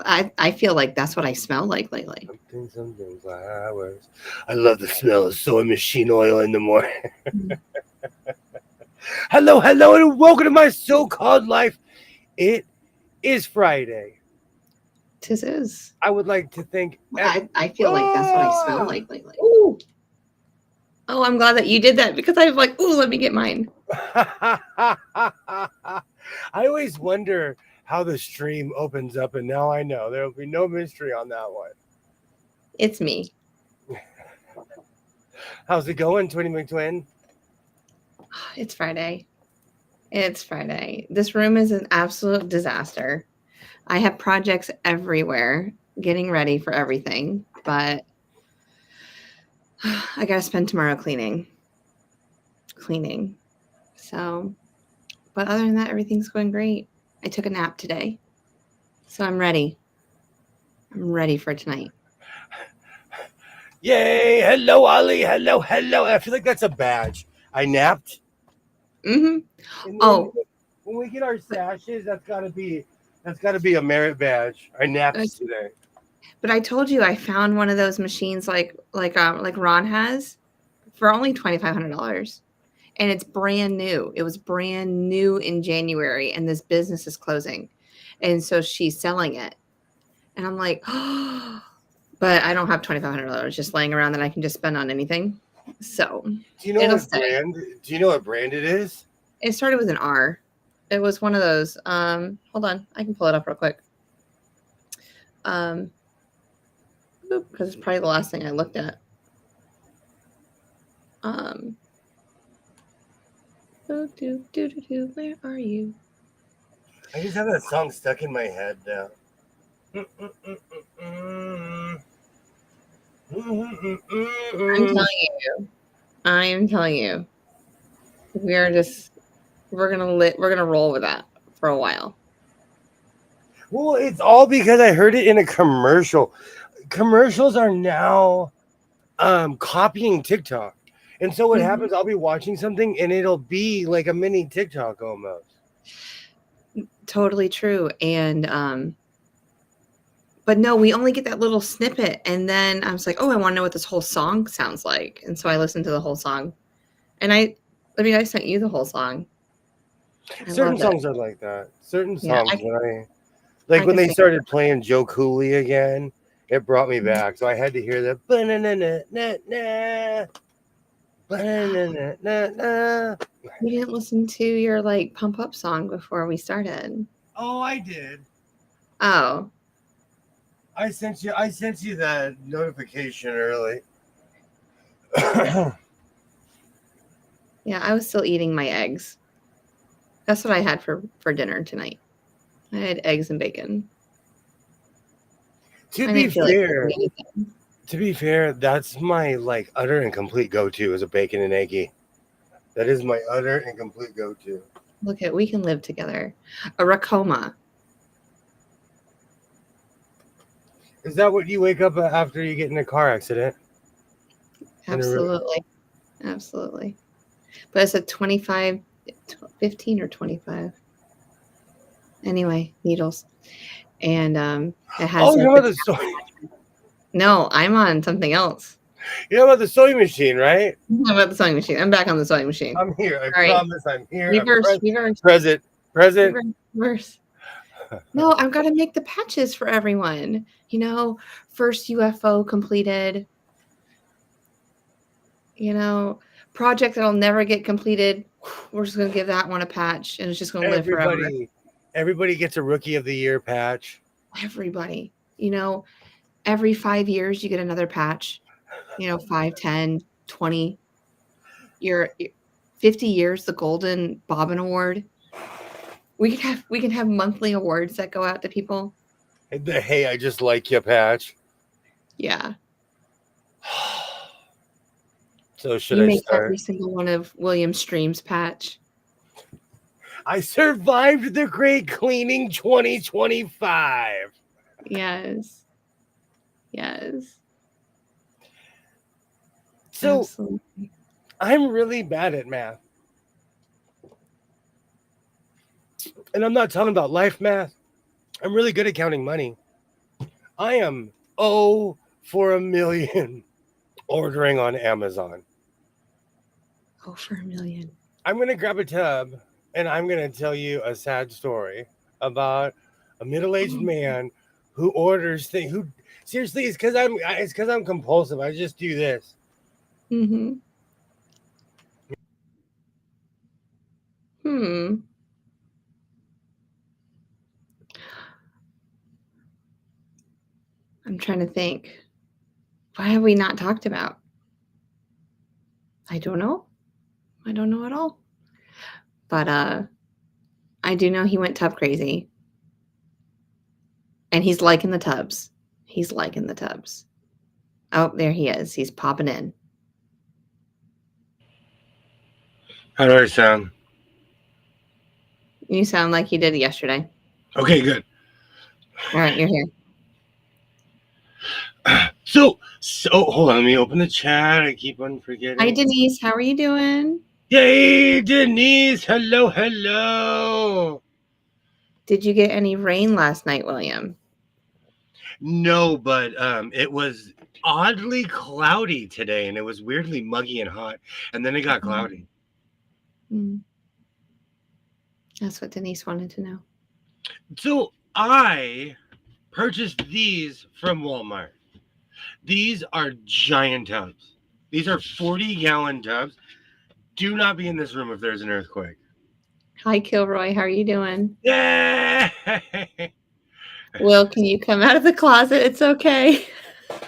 I feel like that's what I smell like lately. Something flowers. I love the smell of soy machine oil in the morning. Mm. Hello, hello, and welcome to my so-called life. It is Friday. Tis is. I would like to thank I feel like that's what I smell like lately. Ooh. Oh, I'm glad that you did that because I was like, ooh, let me get mine. I always wonder how the stream opens up, and now I know there will be no mystery on that one. It's me. How's it going, Twinny McTwin? It's Friday. It's Friday. This room is an absolute disaster. I have projects everywhere, getting ready for everything, but I gotta spend tomorrow cleaning. So, but other than that, everything's going great. I took a nap today, so I'm ready. I'm ready for tonight. Yay! Hello, Ollie. Hello, hello. I feel like that's a badge. I napped. Mm-hmm. And then Oh, when we get our sashes, that's gotta be a merit badge. I napped today. but I told you I found one of those machines like Ron has for only $2,500, and it's brand new. It was brand new in January, and this business is closing, and so she's selling it, and I'm like, oh, but I don't have $2,500 just laying around that I can just spend on anything, so Do you know it'll what stay. brand? Do you know what brand it is? It started with an R. It was one of those. Hold on, I can pull it up real quick. Um, because it's probably the last thing I looked at. Um, where are you? I just have that song stuck in my head now. I'm telling you. I am telling you. We're gonna roll with that for a while. Well, it's all because I heard it in a commercial. Commercials are now copying TikTok. And so what Mhm. happens, I'll be watching something and it'll be like a mini TikTok almost. Totally true. And but no, we only get that little snippet, and then I was like, oh, I want to know what this whole song sounds like, and so I listened to the whole song, and I mean, I sent you the whole song. I Certain love it. songs are like that. Certain Yeah, songs I when can they sing. started playing Joe Cooley again, it brought me back. So I had to hear that. You didn't listen to your like pump up song before we started. Oh, I did. Oh, I sent you that notification early. yeah, I was still eating my eggs. That's what I had for dinner tonight. I had eggs and bacon. to I be didn't feel like fair, cooking anything. to be fair, that's my like utter and complete go-to is a bacon and eggie. That is my utter and complete go-to. Look at we can live together. A racoma. Is that what you wake up after you get in a car accident? In a, Absolutely. Absolutely. But it's a 25, 15 or 25. Anyway, needles. And it has oh, you're like talking the about the soy. no, I'm on something else. You're talking about the soy machine, right? I'm about the sewing machine. I'm back on the sewing machine. I'm here. I All right. promise. I'm here. I'm Reverse, reverse, present. Present. reverse, reverse. No, I've got to make the patches for everyone. You know, first UFO completed, you know, project that'll never get completed. We're just going to give that one a patch and it's just going to live forever. Everybody gets a rookie of the year patch. Everybody, you know, every 5 years you get another patch, you know, 5, 10, 20. You're 50 years, the Golden Bobbin Award. We can have monthly awards that go out to people. The hey, I just like you patch. Yeah. So should You I make start? every single one of William Stream's patch. I survived the Great Cleaning 2025. Yes. Yes. So Absolutely. I'm really bad at math. And I'm not talking about life math. I'm really good at counting money. I am for a million ordering on Amazon. Oh, for a million. I'm going to grab a tub and I'm going to tell you a sad story about a middle-aged man who orders things. Who seriously? It's because I'm compulsive. I just do this. Mm-hmm. Hmm. I'm trying to think. Why have we not talked about? I don't know. I don't know at all. But I do know he went tub crazy. And he's liking the tubs. He's liking the tubs. Oh, there he is. He's popping in. How do I sound? You sound like you did yesterday. Okay, good. All right, you're here. So hold on. Let me open the chat. I keep on forgetting. Hi, Denise. How are you doing? Yay, Denise. Hello, hello. Did you get any rain last night, William? No, but it was oddly cloudy today, and it was weirdly muggy and hot, and then it got cloudy. Mm. That's what Denise wanted to know. So I purchased these from Walmart. These are giant tubs. These are 40-gallon tubs. Do not be in this room if there's an earthquake. Hi, Kilroy. How are you doing? Yeah. Will, can you come out of the closet? It's okay.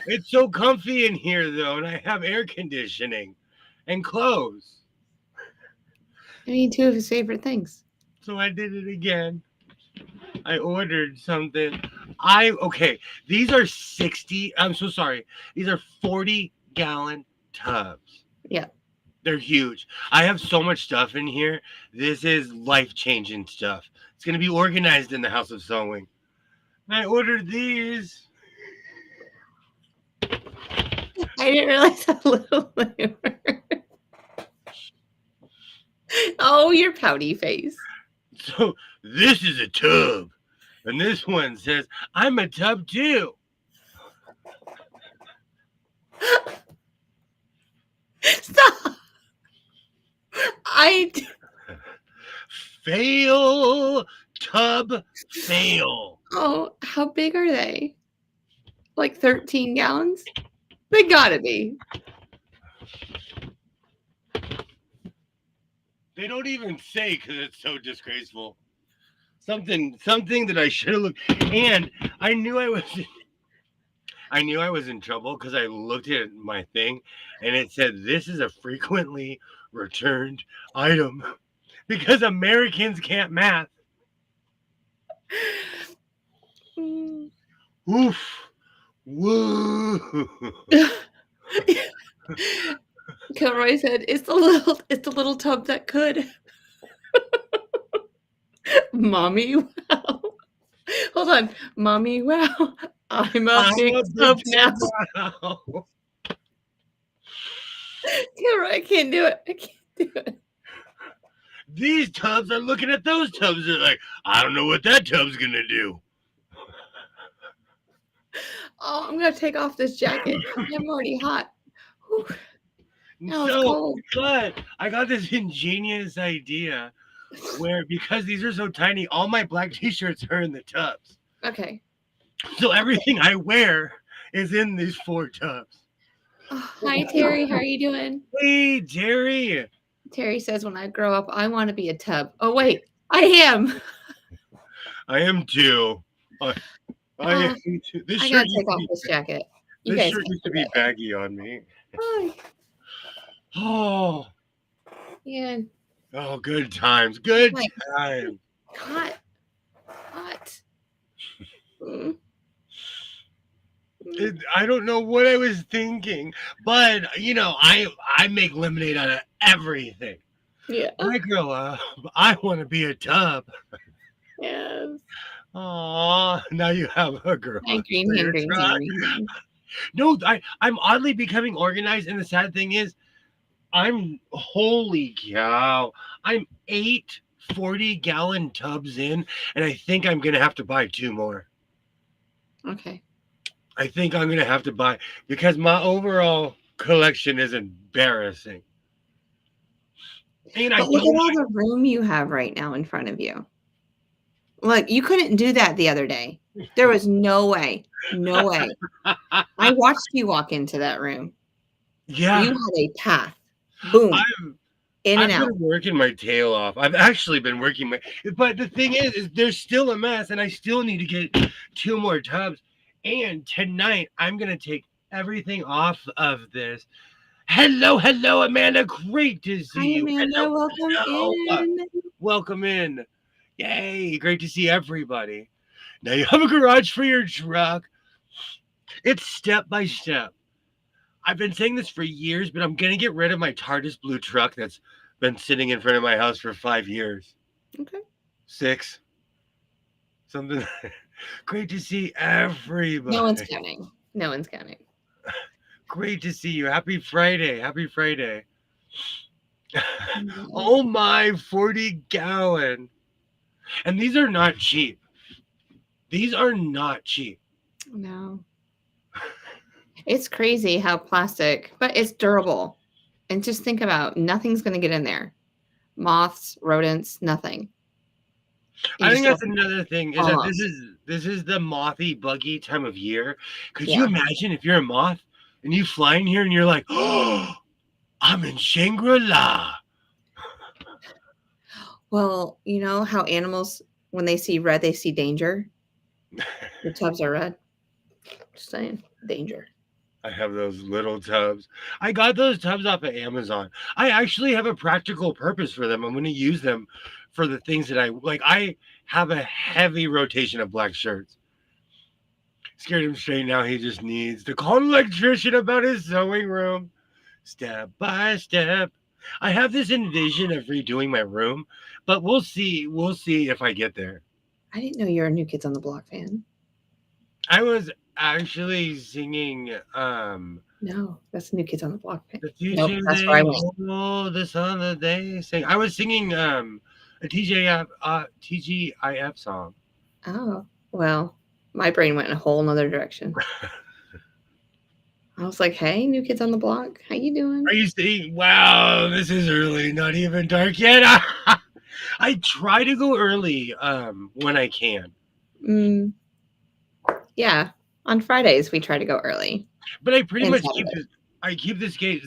It's so comfy in here, though, and I have air conditioning and clothes. I mean, two of his favorite things. So I did it again. I ordered something. Okay, these are 60. I'm so sorry. These are 40-gallon tubs. Yeah. They're huge. I have so much stuff in here. This is life-changing stuff. It's going to be organized in the House of Sewing. I ordered these. I didn't realize how little they were. Oh, your pouty face. So this is a tub. And this one says, I'm a tub too. Stop. Fail. Tub fail. Oh, how big are they? Like 13 gallons? They gotta be. They don't even say because it's so disgraceful. Something that I should have looked. And I knew I was in trouble because I looked at my thing and it said this is a frequently returned item because Americans can't math. Oof. Woo. Kilroy said, "It's the little tub that could." Mommy, wow. Hold on, mommy, wow. I'm a big tub now. Wow. Kilroy, I can't do it. I can't do it. These tubs are looking at those tubs. They're like, I don't know what that tub's gonna do. Oh, I'm gonna take off this jacket. I'm already hot. Whew. Now it's cold. But I got this ingenious idea where because these are so tiny, all my black t-shirts are in the tubs. Okay. So everything I wear is in these 4 tubs. Oh, hi, Terry. How are you doing? Hey, Terry. Terry says, when I grow up, I want to be a tub. Oh, wait. I am. I am too. I am too. I gotta take off this jacket. This shirt used to be baggy on me. Oh. Yeah. Oh, good times. Good times. Hot. I don't know what I was thinking, but I make lemonade out of everything. Yeah. When I grow up, I want to be a tub. Yes. Aw, now you have a girl. Green. No, I'm oddly becoming organized, and the sad thing is, holy cow, I'm 8 40-gallon tubs in, and I think I'm gonna have to buy 2 more. Okay. I think I'm gonna have to buy because my overall collection is embarrassing. And I But look at don't. all the room you have right now in front of you. Look, you couldn't do that the other day. There was no way. No way. I watched you walk into that room. Yeah, You had a path. Boom. I've In and I've out. been working my tail off. I've actually been working my. But the thing is there's still a mess, and I still need to get 2 more tubs. And tonight I'm gonna take everything off of this. Hello, hello, Amanda. Great to Hi, see you. Amanda. Hello, Welcome hello. in. Welcome in. Yay! Great to see everybody. Now you have a garage for your truck. It's step by step. I've been saying this for years, but I'm gonna get rid of my TARDIS blue truck that's been sitting in front of my house for 5 years. Okay. 6. Something. Great to see No one's everybody. counting. No one's counting. Great to see you. Happy Friday. Happy Friday. No. Oh my, 40 gallon. And these are not cheap. These are not cheap. No. It's crazy how plastic, but it's durable. And just think about nothing's going to get in there. Moths, rodents, nothing. I think that's Indestructible. another thing is that this is the mothy buggy time of year. Could you Yeah. imagine if you're a moth and you fly in here and you're like, oh, I'm in Shangri-La. Well, you know how animals, when they see red, they see danger? The tubs are red. Just saying. Danger. I have those little tubs. I got those tubs off of Amazon. I actually have a practical purpose for them. I'm going to use them for the things that I like. I have a heavy rotation of black shirts. Scared him straight now. He just needs to call an electrician about his sewing room. Step by step. I have this envision of redoing my room, but we'll see. We'll see if I get there. I didn't know you were a New Kids on the Block fan. I was actually singing No, that's New Kids on the Block fan. the Nope, future that's they where I went. hold this on the day sing. I was singing a TGIF song. Oh, well, my brain went in a whole nother direction. I was like, hey, New Kids on the Block, how you doing? Are you saying, wow, this is early, not even dark yet? I try to go early when I can. Yeah, on Fridays we try to go early. But I pretty And much Saturdays. keep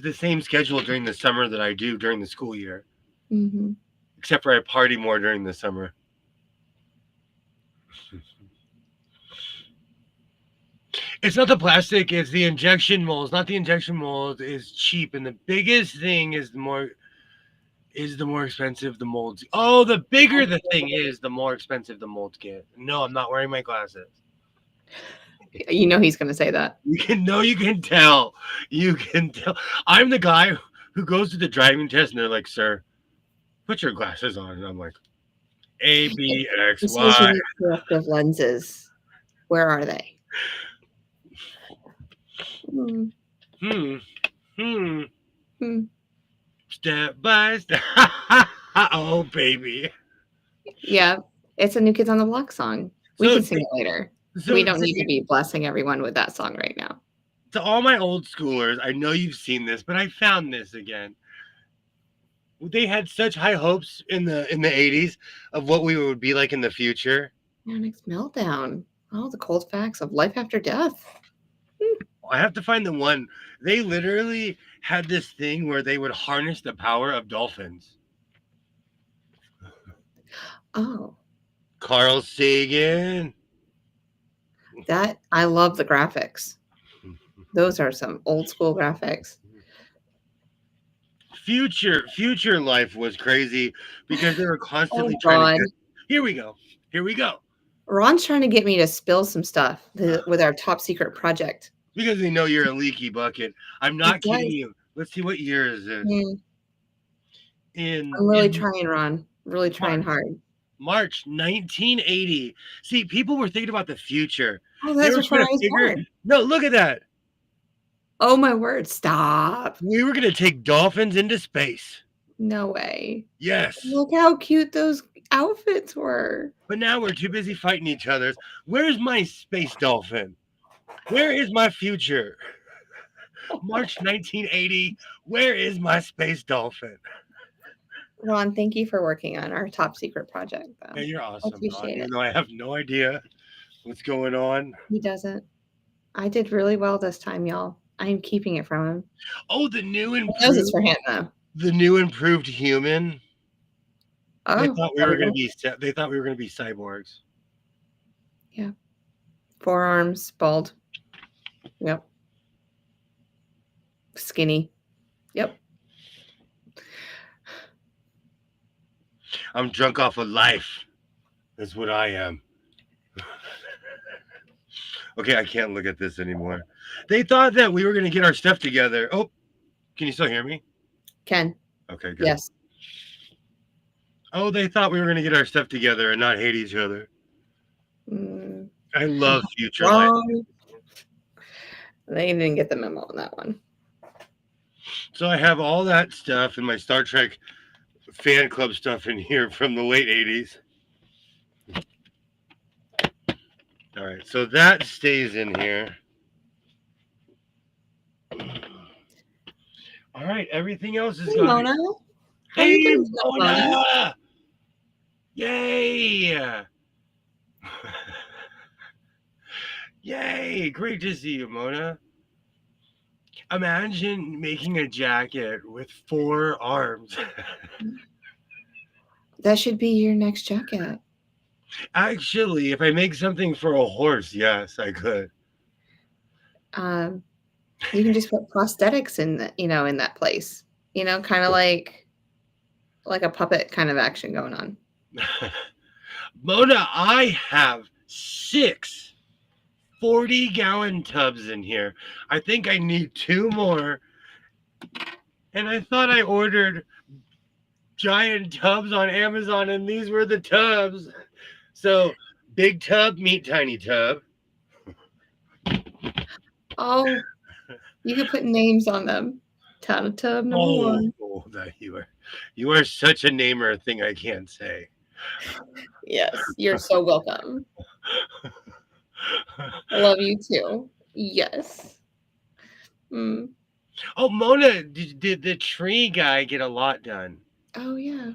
the same schedule during the summer that I do during the school year. Mhm. Except for I party more during the summer. It's not the plastic, it's the injection molds. Not the injection mold is cheap, and the biggest thing is the more expensive the molds. Oh, the bigger the thing is, the more expensive the molds get. No, I'm not wearing my glasses. You know he's going to say that. You can tell. You can tell. I'm the guy who goes to the driving test and they're like, "Sir, put your glasses on." And I'm like, A, B, X, He says you Y. need corrective lenses. Where are they? Hmm. Hmm. Step by step. Oh, baby. Yeah, it's a New Kids on the Block song. We So, can sing it later. We don't need to be blessing everyone with that song right now. to all my old schoolers, I know you've seen this, but I found this again. They had such high hopes in the 80s of what we would be like in the future. Manic Meltdown. Oh, the cold facts of life after death. I have to find the one. They literally had this thing where they would harness the power of dolphins. Oh, Carl Sagan. that I love the graphics. Those are some old school graphics. Future life was crazy because they were constantly Oh, trying God. to. Here we go. Ron's trying to get me to spill some stuff with our top secret project. Because they know you're a leaky bucket. I'm not It does. kidding you. Let's see what year is this. I'm really trying, Ron. Really trying hard. March 1980. See, people were thinking about the future. Oh, that's before I was born. No, look at that. Oh, my word. Stop. We were going to take dolphins into space. No way. Yes. Look how cute those outfits were. But now we're too busy fighting each other. Where's my space dolphin? Where is my future? March 1980. Where is my space dolphin? Ron, thank you for working on our top secret project, Yeah, though. you're I awesome, Ron. appreciate Even it. though I have no idea what's going on. He doesn't. I did really well this time, y'all. I am keeping it from him. Oh, the new He knows it's improved, for him, though. the new improved human. They Oh, thought we there were we going to go. be. They thought we were going to be cyborgs. Yeah. Forearms, bald. Yep. Skinny. Yep. I'm drunk off of life. That's what I am. Okay, I can't look at this anymore. They thought that we were going to get our stuff together. Oh, can you still hear me? Ken. Okay, good. Yes. Oh, they thought we were going to get our stuff together and not hate each other. Mm, I love future life. wrong. They didn't get the memo on that one. So I have all that stuff and my Star Trek fan club stuff in here from the late 80s. All right, so that stays in here. All right, everything else is Hey, gone. Mona. How Hey, you doing, Mona? Mona! Yay! Yay! Great to see you, Mona. Imagine making a jacket with 4 arms. That should be your next jacket. Actually, if I make something for a horse, yes, I could. You can just put prosthetics in the, in that place. Kind of like a puppet kind of action going on. Mona, I have 6 40-gallon tubs in here. I think I need 2 more. And I thought I ordered giant tubs on Amazon, and these were the tubs. So, big tub, meet tiny tub. Oh, you could put names on them. Tub number one. Oh, that you are such a namer, a thing I can't say. Yes, you're so welcome. I love you too. Yes. Mm. Oh, Mona, did the tree guy get a lot done? Oh yeah.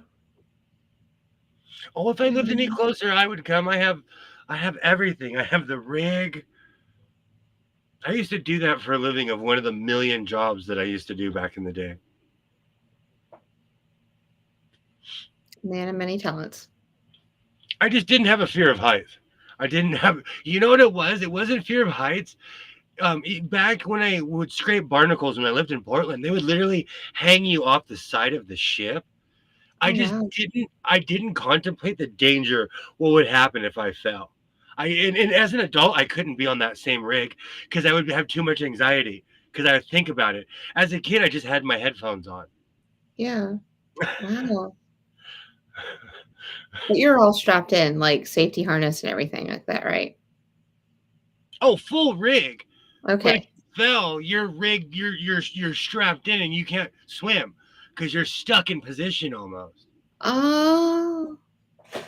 Oh, if I lived any closer, I would come. I have everything. I have the rig. I used to do that for a living of one of the million jobs that I used to do back in the day. Man of many talents. I just didn't have a fear of heights. I didn't have, you know what it was? It wasn't fear of heights. Back when I would scrape barnacles when I lived in Portland, they would literally hang you off the side of the ship. I just wow. didn't contemplate the danger, what would happen if I fell. And as an adult, I couldn't be on that same rig because I would have too much anxiety because I would think about it. As a kid, I just had my headphones on. Yeah. Wow. But you're all strapped in, like safety harness and everything like that, right? Oh, full rig. But if Okay. you fell, your rig, you're strapped in and you can't swim because you're stuck in position almost. Oh.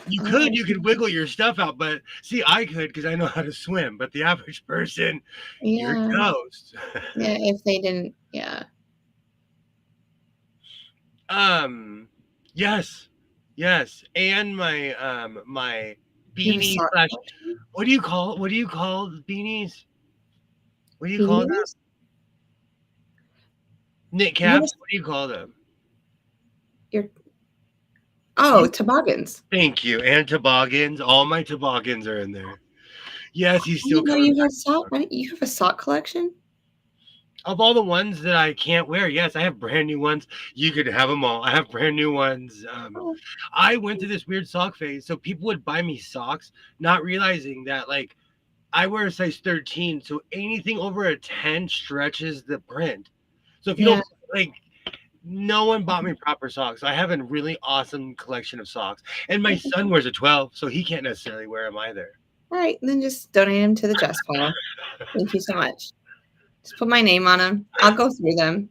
You Oh, could wiggle your stuff out, but see, I could because I know how to swim. But the average person, you're yeah. toast. Yeah, if they didn't, yeah. Yes, yes, and my You have a beanie sock slash. collection? What do you call beanies? What do you call them? Beanies? Knit You have caps. What do you call them? your You, toboggans. thank you. And toboggans. All my toboggans are in there. Yes, he's I still didn't know coming you back. had sock. You have a sock collection? Of all the ones that I can't wear, yes, I have brand new ones. You could have them all. I have brand new ones. Oh, I went through this weird sock phase, so people would buy me socks, not realizing that like I wear a size 13, so anything over a 10 stretches the print. So if you yeah. don't like, no one bought me proper socks. I have a really awesome collection of socks, and my son wears a 12, so he can't necessarily wear them either. All right, then just donate them to the Just File. Thank you so much. Just put my name on them. I'll go through them.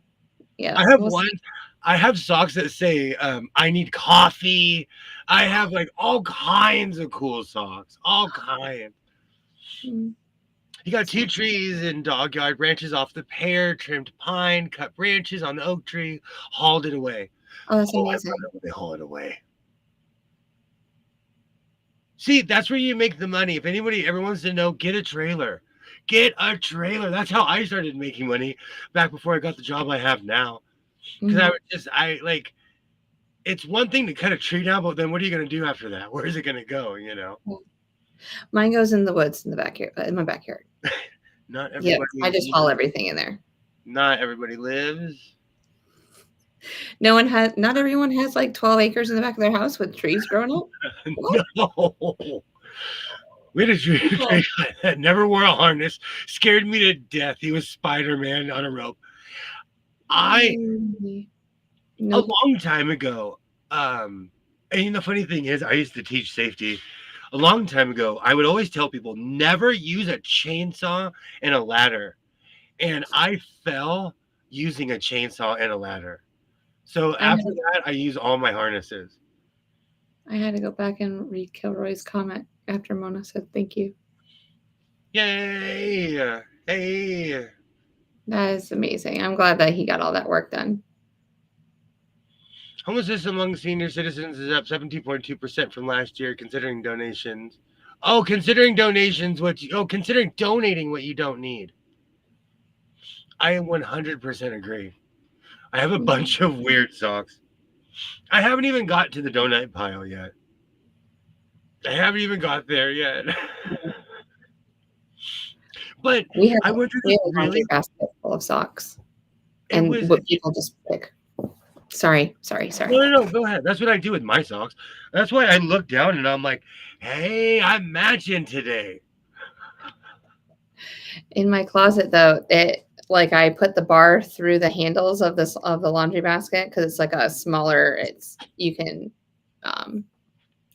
Yeah, I have we'll one. see. I have socks that say "I need coffee." I have like all kinds of cool socks, all kinds. Mm. He got 2 trees and dog yard, branches off the pear, trimmed pine, cut branches on the oak tree, hauled it away. Oh, that's Oh, I amazing. love it when they haul it away. See, that's where you make the money. If anybody ever wants to know, get a trailer. Get a trailer. That's how I started making money back before I got the job I have now. Because I like, it's one thing to cut a tree down, but then what are you going to do after that? Where is it going to go? You know? Mine goes in the woods in the backyard, in my backyard. Not Yeah, everybody. I just haul everything in there. Not everybody lives. Not everyone has like 12 acres in the back of their house with trees growing up. No. We had a tree that never wore a harness, scared me to death. He was Spider-Man on a rope. Nope. A long time ago, and the funny thing is, I used to teach safety. A long time ago, I would always tell people never use a chainsaw and a ladder. And I fell using a chainsaw and a ladder. So after that, I use all my harnesses. I had to go back and read Kilroy's comment after Mona said thank you. Yay! Hey! That is amazing. I'm glad that he got all that work done. Homelessness among senior citizens is up 17.2% from last year, considering donations. Oh, considering donations, considering donating what you don't need. I 100% agree. I have a bunch of weird socks. I haven't even got to the donut pile yet. I haven't even got there yet. But I went through this really basket full of socks. And what people just pick. Sorry. No, go ahead. That's what I do with my socks. That's why I look down and I'm like, hey, I'm matching today. In my closet, though, I put the bar through the handles of the laundry basket because it's like a smaller. You can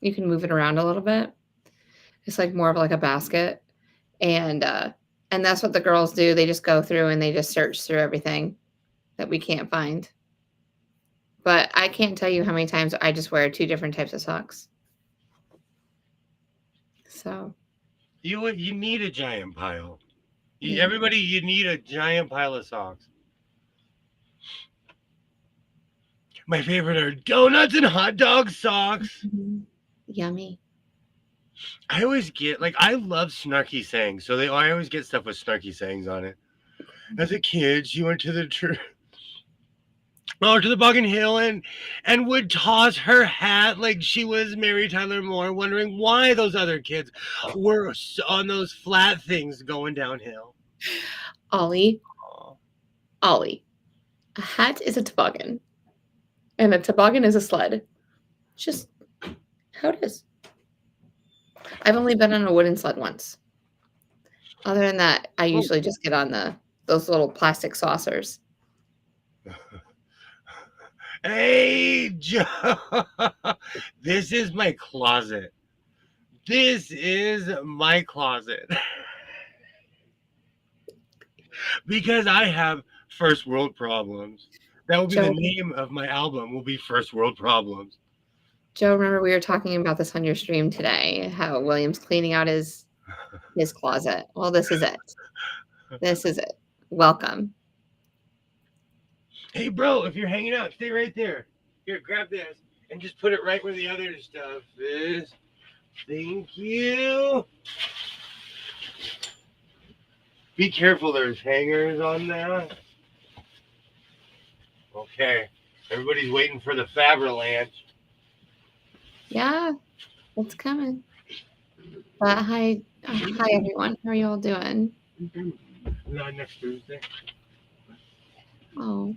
move it around a little bit. It's like more of like a basket, and that's what the girls do. They just go through and they just search through everything that we can't find. But I can't tell you how many times I just wear 2 different types of socks. So you need a giant pile. Everybody, you need a giant pile of socks. My favorite are donuts and hot dog socks. Mm-hmm. Yummy. I always get I love snarky sayings, so I always get stuff with snarky sayings on it. As a kid, she went to the Boggin Hill and would toss her hat like she was Mary Tyler Moore, wondering why those other kids were on those flat things going downhill. Ollie, a hat is a toboggan, and a toboggan is a sled. It's just how it is. I've only been on a wooden sled once. Other than that, I usually just get on those little plastic saucers. Hey, Joe, this is my closet. Because I have first world problems. That will be the name of my album, will be First World Problems. Joe, remember we were talking about this on your stream today, how William's cleaning out his closet. Well, this is it. This is it. Welcome. Hey, bro, if you're hanging out, stay right there. Here, grab this and just put it right where the other stuff is. Thank you. Be careful, there's hangers on that. Okay, everybody's waiting for the Faberlanche. Yeah, it's coming. But hi everyone. How are you all doing? Not next Tuesday. Oh.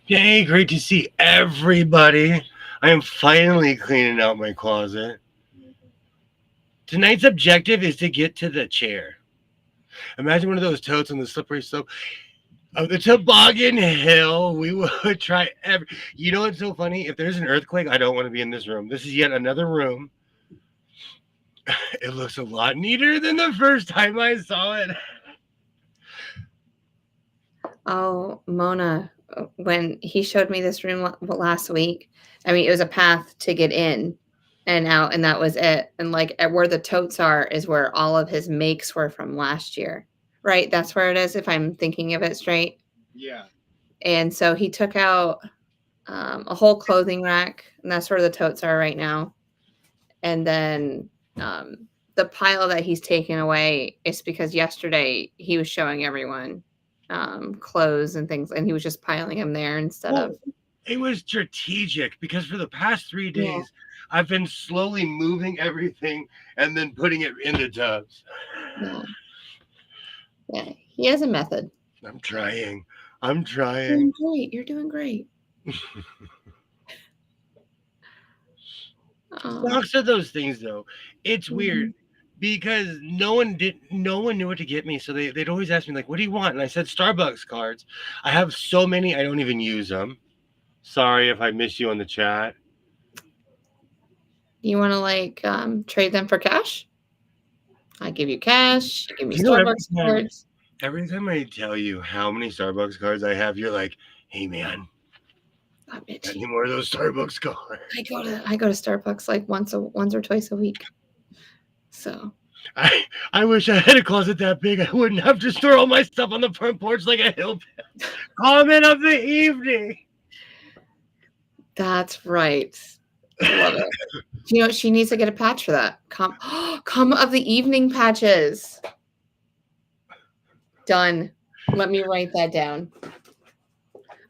Yay, great to see everybody. I am finally cleaning out my closet. Tonight's objective is to get to the chair. Imagine one of those totes on the slippery slope of the Toboggan Hill. We would try You know what's so funny? If there's an earthquake, I don't want to be in this room. This is yet another room. It looks a lot neater than the first time I saw it. Oh, Mona, when he showed me this room last week, I mean, it was a path to get in, and out, and that was it. And like at where the totes are is where all of his makes were from last year, right? That's where it is, if I'm thinking of it straight. Yeah. And so he took out a whole clothing rack, and that's where the totes are right now. And then the pile that he's taken away is because yesterday he was showing everyone clothes and things, and he was just piling them there instead Well, of. it was strategic because for the past 3 Yeah. days, I've been slowly moving everything and then putting it in the tubs. Yeah. Yeah. He has a method. I'm trying. I'm You're trying. doing great. You're doing great. Stocks are those things though. It's weird Mhm. because no one knew what to get me. So they'd always ask me like, what do you want? And I said Starbucks cards. I have so many I don't even use them. Sorry if I miss you on the chat. You want to like trade them for cash? I give you cash. You give me You know, Starbucks cards. every time I tell you how many Starbucks cards I have, you're like, hey man, I'm got itchy. any more of those Starbucks cards? I go to Starbucks like once or twice a week. So I wish I had a closet that big. I wouldn't have to store all my stuff on the front porch like a hill. Comment of the evening. that's right. Love it. You know what? She needs to get a patch for that. Come of the evening patches. Done. Let me write that down.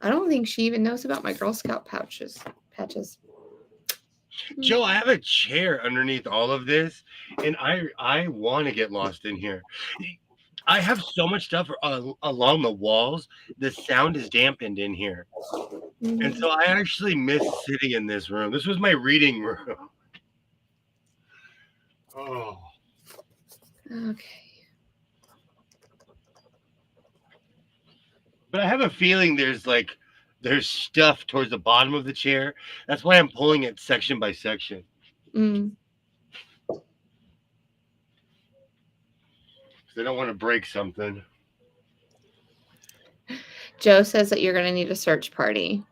I don't think she even knows about my Girl Scout patches. Joe, I have a chair underneath all of this, and I want to get lost in here. I have so much stuff along the walls. The sound is dampened in here, and so I actually miss sitting in this room. This was my reading room. Oh. Okay. But I have a feeling there's stuff towards the bottom of the chair. That's why I'm pulling it section by section. Mm. Because I don't want to break something. Joe says that you're going to need a search party.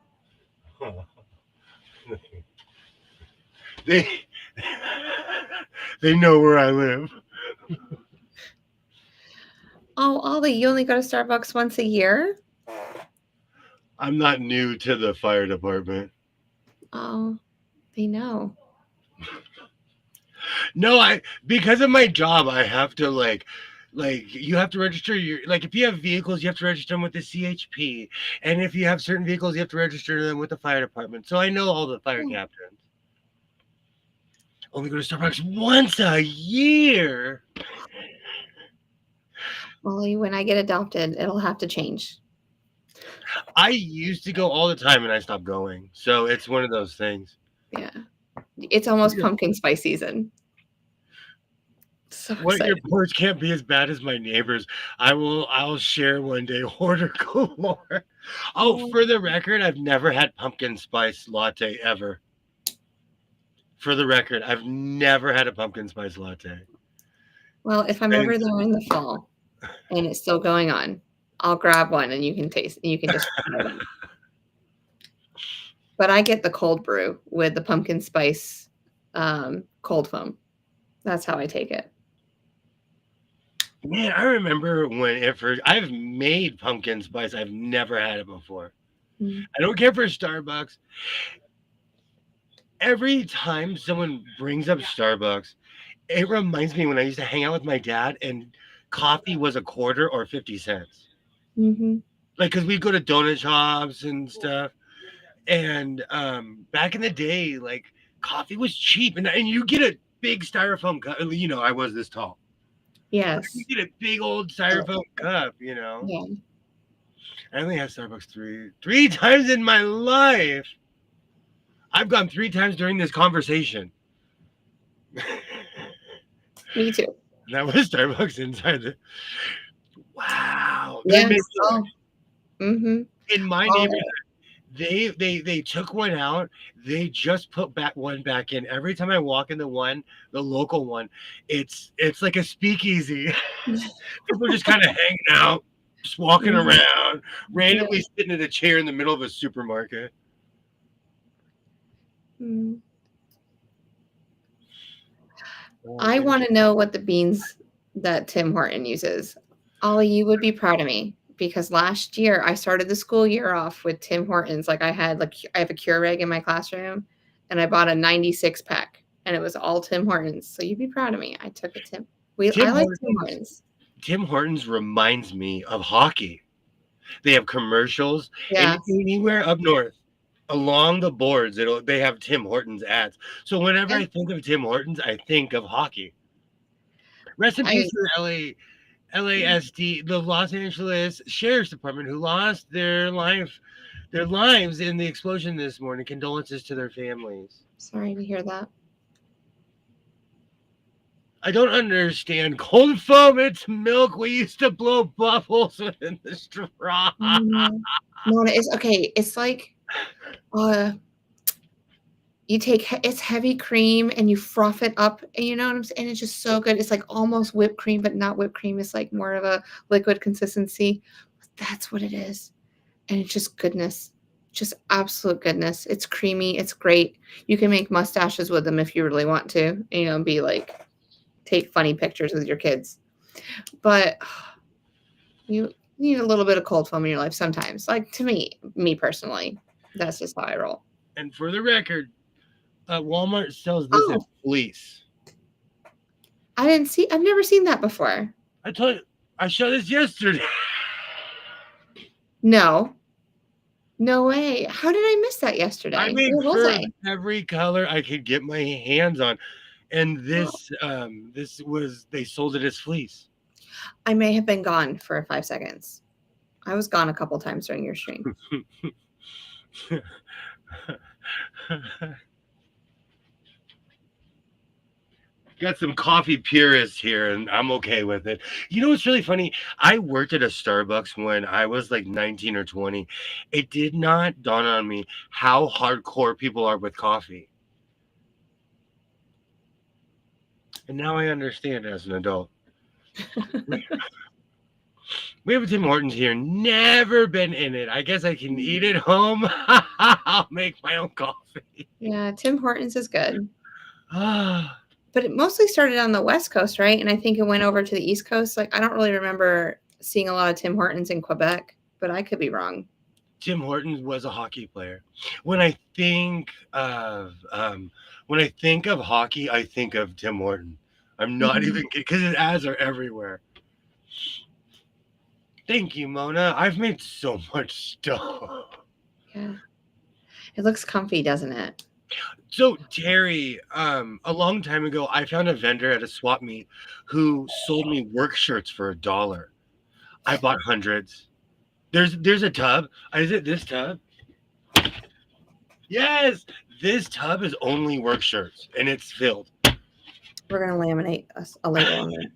They they know where I live. Oh, Ollie, you only go to Starbucks once a year? I'm not new to the fire department. Oh, they know. No, because of my job, I have to like you have to register your like if you have vehicles, you have to register them with the CHP, and if you have certain vehicles, you have to register them with the fire department. So I know all the fire captains. Only go to Starbucks once a year. Ollie, when I get adopted, it'll have to change. I used to go all the time, and I stopped going. So it's one of those things. Yeah. It's almost pumpkin spice season. So What excited. your porch can't be as bad as my neighbors. I'll share one day. Hoarder galore. Oh, for the record, I've never had pumpkin spice latte ever. For the record, I've never had a pumpkin spice latte. Well, if I'm ever there in the fall and it's still going on, I'll grab one and you can taste. You can just. But I get the cold brew with the pumpkin spice cold foam. That's how I take it. Man, I remember when it first. I've made pumpkin spice. I've never had it before. Mm. I don't care for Starbucks. Every time someone brings up Starbucks, it reminds me when I used to hang out with my dad and coffee was a quarter or 50 cents. Mm-hmm. Like, because we'd go to donut shops and stuff. And back in the day, like, coffee was cheap. And you get a big styrofoam cup. You know, I was this tall. Yes. You get a big old styrofoam cup, you know. Yeah. I only had Starbucks three times in my life. I've gone 3 times during this conversation. Me too. That was Starbucks inside the. Wow. Yes. Oh. Mm-hmm. In my neighborhood, they took one out. They just put one back in. Every time I walk in the local one, it's like a speakeasy. People are just kind of hanging out, just walking around, randomly sitting in a chair in the middle of a supermarket. Mm. I want to know what the beans that Tim Horton uses. Ollie, you would be proud of me because last year I started the school year off with Tim Hortons. Like I have a Keurig in my classroom, and I bought a 96 pack, and it was all Tim Hortons. So you'd be proud of me. I took a Tim. I like Tim Hortons. Tim Hortons reminds me of hockey. They have commercials, Yeah. and anywhere up north, along the boards, they have Tim Hortons ads. So whenever I think of Tim Hortons, I think of hockey. Rest in peace to the LASD, the Los Angeles Sheriff's Department, who lost their lives in the explosion this morning. Condolences to their families. Sorry to hear that. I don't understand. Cold foam, it's milk. We used to blow bubbles within the straw. No, it's okay. It's like you take it's heavy cream and you froth it up, and you know what I'm saying? And it's just so good. It's like almost whipped cream, but not whipped cream. It's like more of a liquid consistency. That's what it is. And it's just goodness. Just absolute goodness. It's creamy. It's great. You can make mustaches with them if you really want to. You know, be like take funny pictures with your kids. But you need a little bit of cold foam in your life sometimes. Like to me personally, that's just how I roll. And for the record, Walmart sells this in fleece. I've never seen that before. I told you, I showed this yesterday. No way. How did I miss that yesterday? I made every color I could get my hands on. And this they sold it as fleece. I may have been gone for 5 seconds. I was gone a couple times during your stream. Got some coffee purists here, and I'm okay with it. You know what's really funny? I worked at a Starbucks when I was like 19 or 20. It did not dawn on me how hardcore people are with coffee. And now I understand as an adult. We have a Tim Hortons here. Never been in it. I guess I can eat it home. I'll make my own coffee. Yeah, Tim Hortons is good. But it mostly started on the West Coast, right? And I think it went over to the East Coast. Like, I don't really remember seeing a lot of Tim Hortons in Quebec, but I could be wrong. Tim Hortons was a hockey player. When I think of hockey, I think of Tim Horton. I'm not even kidding, because his ads are everywhere. Thank you, Mona. I've made so much stuff. Yeah. It looks comfy, doesn't it? So, Terry, a long time ago, I found a vendor at a swap meet who sold me work shirts for $1. I bought hundreds. There's a tub. Is it this tub? Yes, this tub is only work shirts, and it's filled. We're gonna laminate a label on it.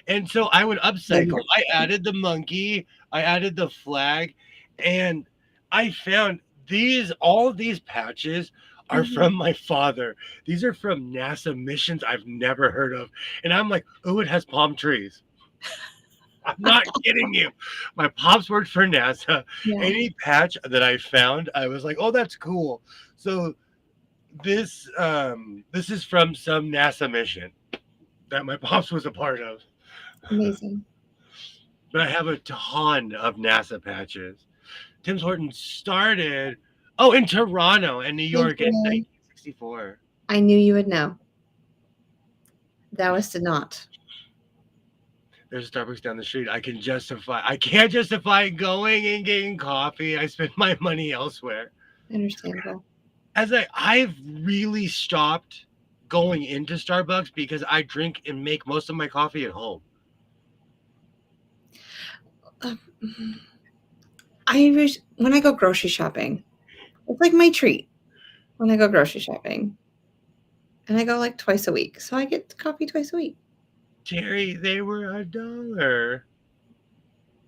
And so I would upcycle. I added the monkey, I added the flag, and I found all of these patches are from my father. These are from NASA missions I've never heard of. And I'm like, oh, it has palm trees. I'm not kidding you. My pops worked for NASA. Yeah. Any patch that I found, I was like, oh, that's cool. So this is from some NASA mission that my pops was a part of. Amazing. But I have a ton of NASA patches. Tim Hortons started in Toronto and New York in 1964. I knew you would know. Thou did not. There's a Starbucks down the street. I can't justify going and getting coffee. I spend my money elsewhere. Understandable. I've really stopped going into Starbucks because I drink and make most of my coffee at home. When I go grocery shopping, it's like my treat when I go grocery shopping. And I go like twice a week. So I get coffee twice a week. Terry, they were $1.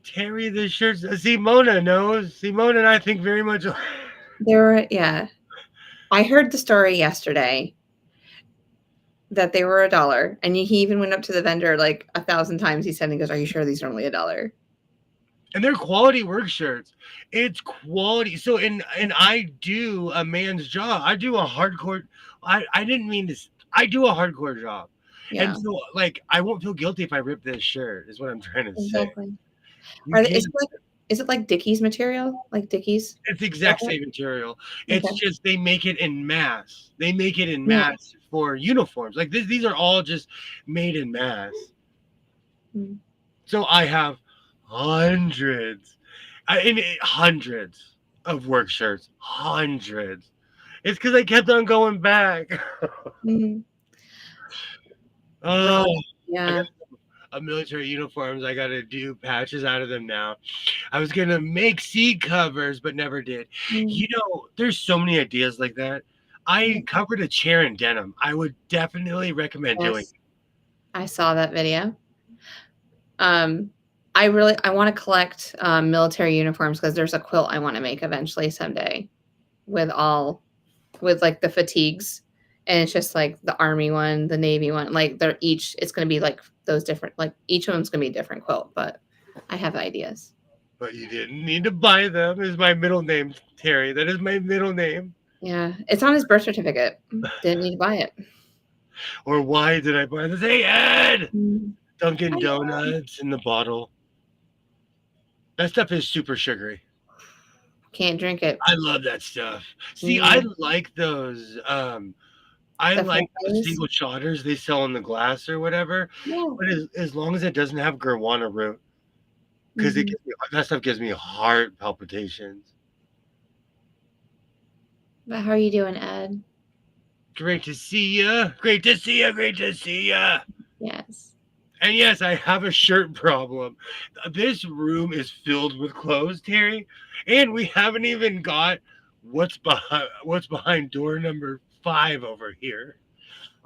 Terry, the shirts. See, Mona knows. See, Mona and I think very much. Yeah. I heard the story yesterday that they were $1. And he even went up to the vendor like 1,000 times. He said, he goes, are you sure these are only $1? And they're quality work shirts. It's quality. So, and I do a man's job. I do a hardcore. I didn't mean this. I do a hardcore job. Yeah, And so, like, I won't feel guilty if I rip this shirt, is what I'm trying to say. exactly. You can't. Is it like Dickies material? Like Dickies It's the exact fabric? same material. It's Okay. just they make it in mass. They make it in Yeah. mass for uniforms. Like these are all just made in mass. Mm. So I have hundreds, hundreds of work shirts. Hundreds. It's because I kept on going back. Mhm. Oh, Right. I got Yeah. military uniforms. I got to do patches out of them now. I was gonna make seat covers, but never did. Mm. You know, there's so many ideas like that. Yeah. I covered a chair in denim. I would definitely recommend doing. Yes. I saw that video. Um, I want to collect military uniforms because there's a quilt I want to make eventually someday with all with like the fatigues, and it's just like the army one, the navy one, like they're each it's going to be like those different, like each one's going to be a different quilt, but I have ideas. But you didn't need to buy them. Is my middle name, Terry. That is my middle name. Yeah, it's on his birth certificate. Didn't need to buy it. Or why did I buy this? Hey, Ed! Mm. Dunkin' I know. Donuts in the bottle. That stuff is super sugary. Can't drink it. I love that stuff. See, I Mm. like those. I The like the frappes. single shotters they sell in the glass or whatever, Yeah. but as long as it doesn't have guarana root, because Mhm. that stuff gives me heart palpitations. But how are you doing, Ed? Great to see ya. Great to see ya. Great to see ya. Yes. And yes, I have a shirt problem. This room is filled with clothes, Terry, and we haven't even got what's behind door number 5 over here.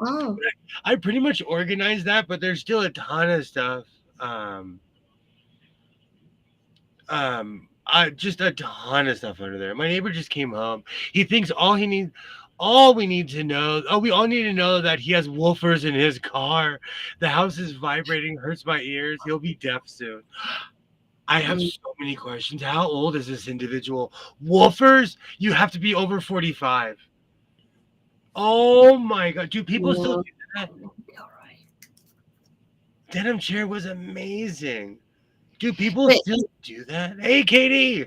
Oh. I pretty much organized that, but there's still a ton of stuff. Um, just a ton of stuff under there. My neighbor just came home. He thinks all we need to know, we all need to know that he has woofers in his car. The house is vibrating, hurts my ears. He'll be deaf soon. I have Mm. so many questions. How old is this individual? Woofers? You have to be over 45. Oh my God. Do people still No. do that? All right. Denim chair was amazing. Do people But still do that? Hey, Katie.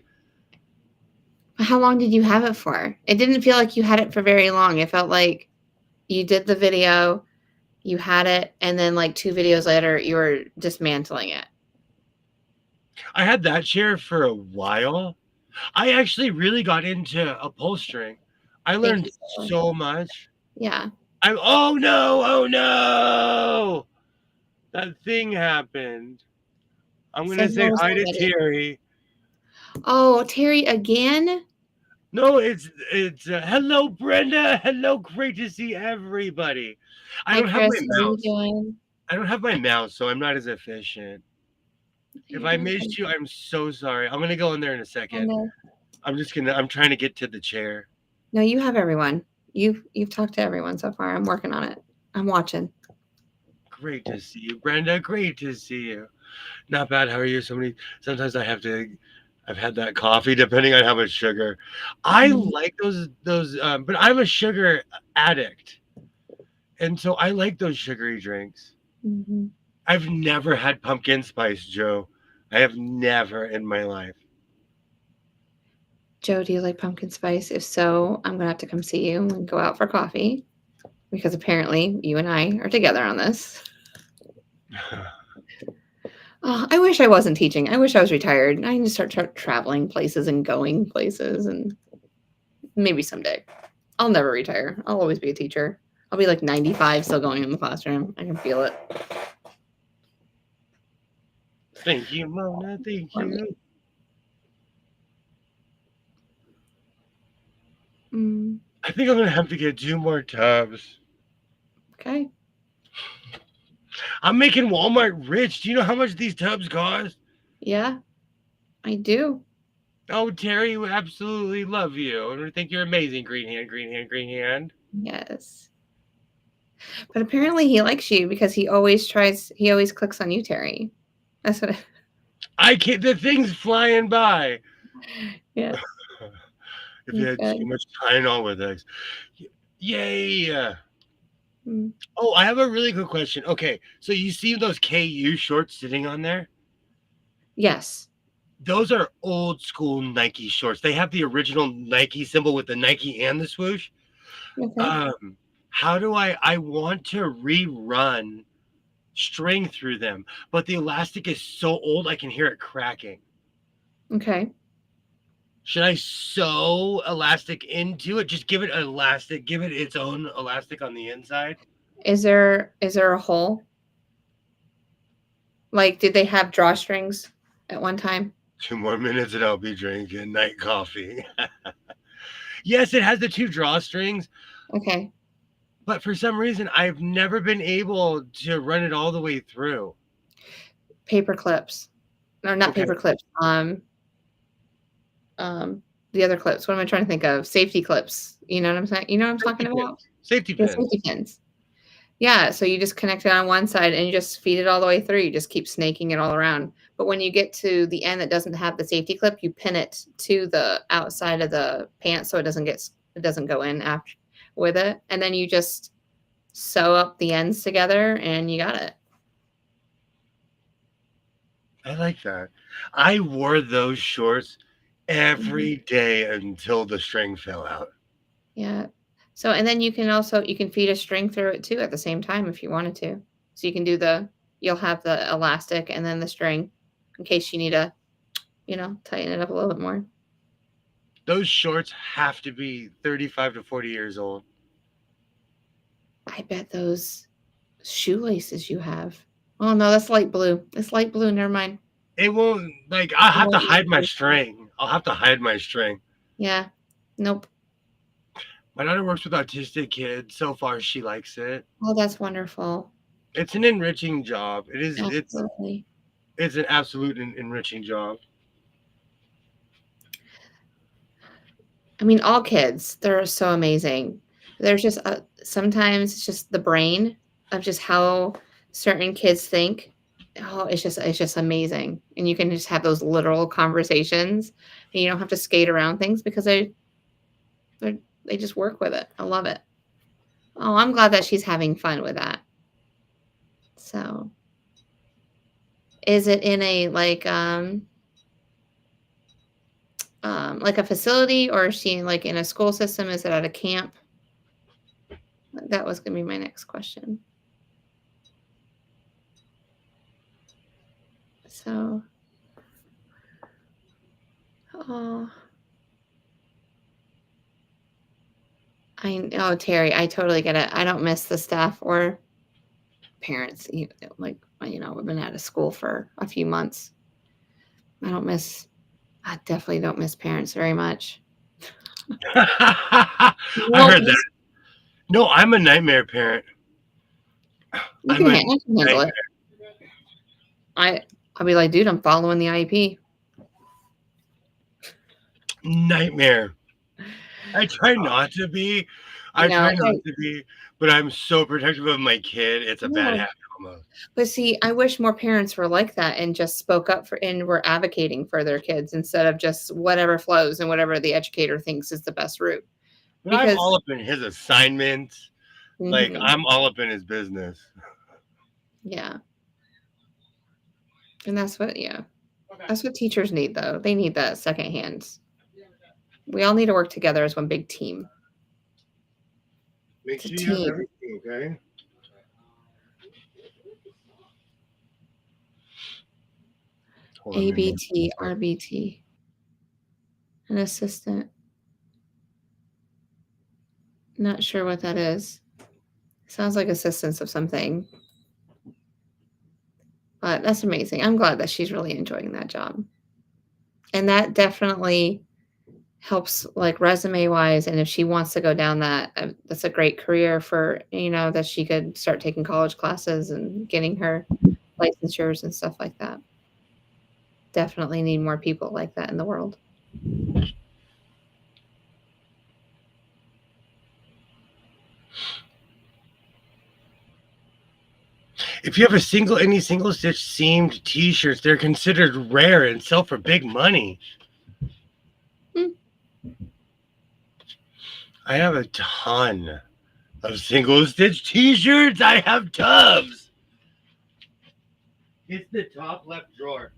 how long did you have it for? It didn't feel like you had it for very long. It felt like you did the video, you had it, and then like 2 videos later, you were dismantling it. I had that chair for a while. I actually really got into upholstering. I Thank learned you so much. so much. Yeah. Oh no, oh no. That thing happened. I'm gonna say Signals hi to limited. Terry. Oh, Terry again? No, it's hello, Brenda. Hello, great to see everybody. I Hi, don't have Chris. my How are you mouse. doing? I don't have my mouse, so I'm not as efficient. If You're I doing missed fine. you, I'm so sorry. I'm gonna go in there in a I second. know. I'm trying to get to the chair. No, you have everyone. You've talked to everyone so far. I'm working on it. I'm watching. Great to see you, Brenda. Great to see you. Not bad. How are you? Sometimes I've had that coffee depending on how much sugar. I Mhm. like those but I'm a sugar addict. And so I like those sugary drinks. Mhm. I've never had pumpkin spice, Joe. I have never in my life. Joe, do you like pumpkin spice? If so, I'm gonna have to come see you and go out for coffee because apparently you and I are together on this. Oh, I wish I wasn't teaching. I wish I was retired. I need to start traveling places and going places, and maybe someday. I'll never retire. I'll always be a teacher. I'll be like 95 still going in the classroom. I can feel it. Thank you, Mona. Thank For me. you. Mm, I think I'm gonna have to get 2 more tubs. okay. I'm making Walmart rich. Do you know how much these tubs cost? Yeah, I do. Oh, Terry, we absolutely love you. And we think you're amazing, green hand, green hand, green hand. Yes. But apparently he likes you because he always clicks on you, Terry. That's what I can't, the thing's flying by. yeah, If you he's had too good. much Tylenol with us. Yay. Mm. Oh, I have a really good question. Okay, so you see those KU shorts sitting on there? Yes. Those are old school Nike shorts. They have the original Nike symbol with the Nike and the swoosh. Okay. Um, how do I want to rerun string through them, but the elastic is so old I can hear it cracking. Okay. Should I sew elastic into it? Just give it elastic, give it its own elastic on the inside. Is there a hole? Like, did they have drawstrings at one time? 2 more minutes and I'll be drinking night coffee. Yes, it has the two drawstrings, Okay. but for some reason I've never been able to run it all the way through. Paper clips. Or not Okay. paper clips. The other clips. What am I trying to think of? Safety clips. You know what I'm saying? You know what I'm talking Safety about? pins. Safety Yeah, pins. safety pins. Yeah, so you just connect it on one side and you just feed it all the way through. You just keep snaking it all around. But when you get to the end that doesn't have the safety clip, you pin it to the outside of the pants so it doesn't go in after with it. And then you just sew up the ends together and you got it. I like that. I wore those shorts every day until the string fell out. Yeah. So and then you can feed a string through it too at the same time if you wanted to. So you can you'll have the elastic and then the string in case you need to, tighten it up a little bit more. Those shorts have to be 35 to 40 years old. I bet those shoelaces you have. Oh no, that's light blue. It's light blue. Never mind. It won't, I'll It have to won't hide my match. string. I'll have to hide my string. Yeah. Nope. My daughter works with autistic kids. So far, she likes it. Oh, that's wonderful. It's an enriching job. It is. Absolutely. It's an absolute enriching job. I mean, all kids, they're so amazing. There's just sometimes it's just the brain of just how certain kids think. Oh, it's just amazing, and you can just have those literal conversations, and you don't have to skate around things because they just work with it. I love it. Oh, I'm glad that she's having fun with that. So, is it in a like a facility, or is she like in a school system? Is it at a camp? That was gonna be my next question. So, oh, Terry, I totally get it. I don't miss the staff or parents. We've been out of school for a few months. I definitely don't miss parents very much. I Well, heard that. No, I'm a nightmare parent. you I'm can, a I can handle it. I'll be like, dude, I'm following the IEP. nightmare. I try not to be. I No, try not to be, but I'm so protective of my kid. It's a bad no. habit almost. But see, I wish more parents were like that and just spoke up for and were advocating for their kids instead of just whatever flows and whatever the educator thinks is the best route. But I'm Because all up in his assignments. mhm, I'm all up in his business. yeah. And that's what teachers need though. They need that second hands. We all need to work together as one big team. Make It's a sure you have team. everything, okay? Hold on, ABT, RBT, an assistant. Not sure what that is. Sounds like assistance of something. But that's amazing. I'm glad that she's really enjoying that job. And that definitely helps like resume wise. And if she wants to go down that's a great career for, that she could start taking college classes and getting her licensures and stuff like that. Definitely need more people like that in the world. If you have any single stitch seamed t-shirts, they're considered rare and sell for big money. I have a ton of single stitch t-shirts. I have tubs. It's the top left drawer.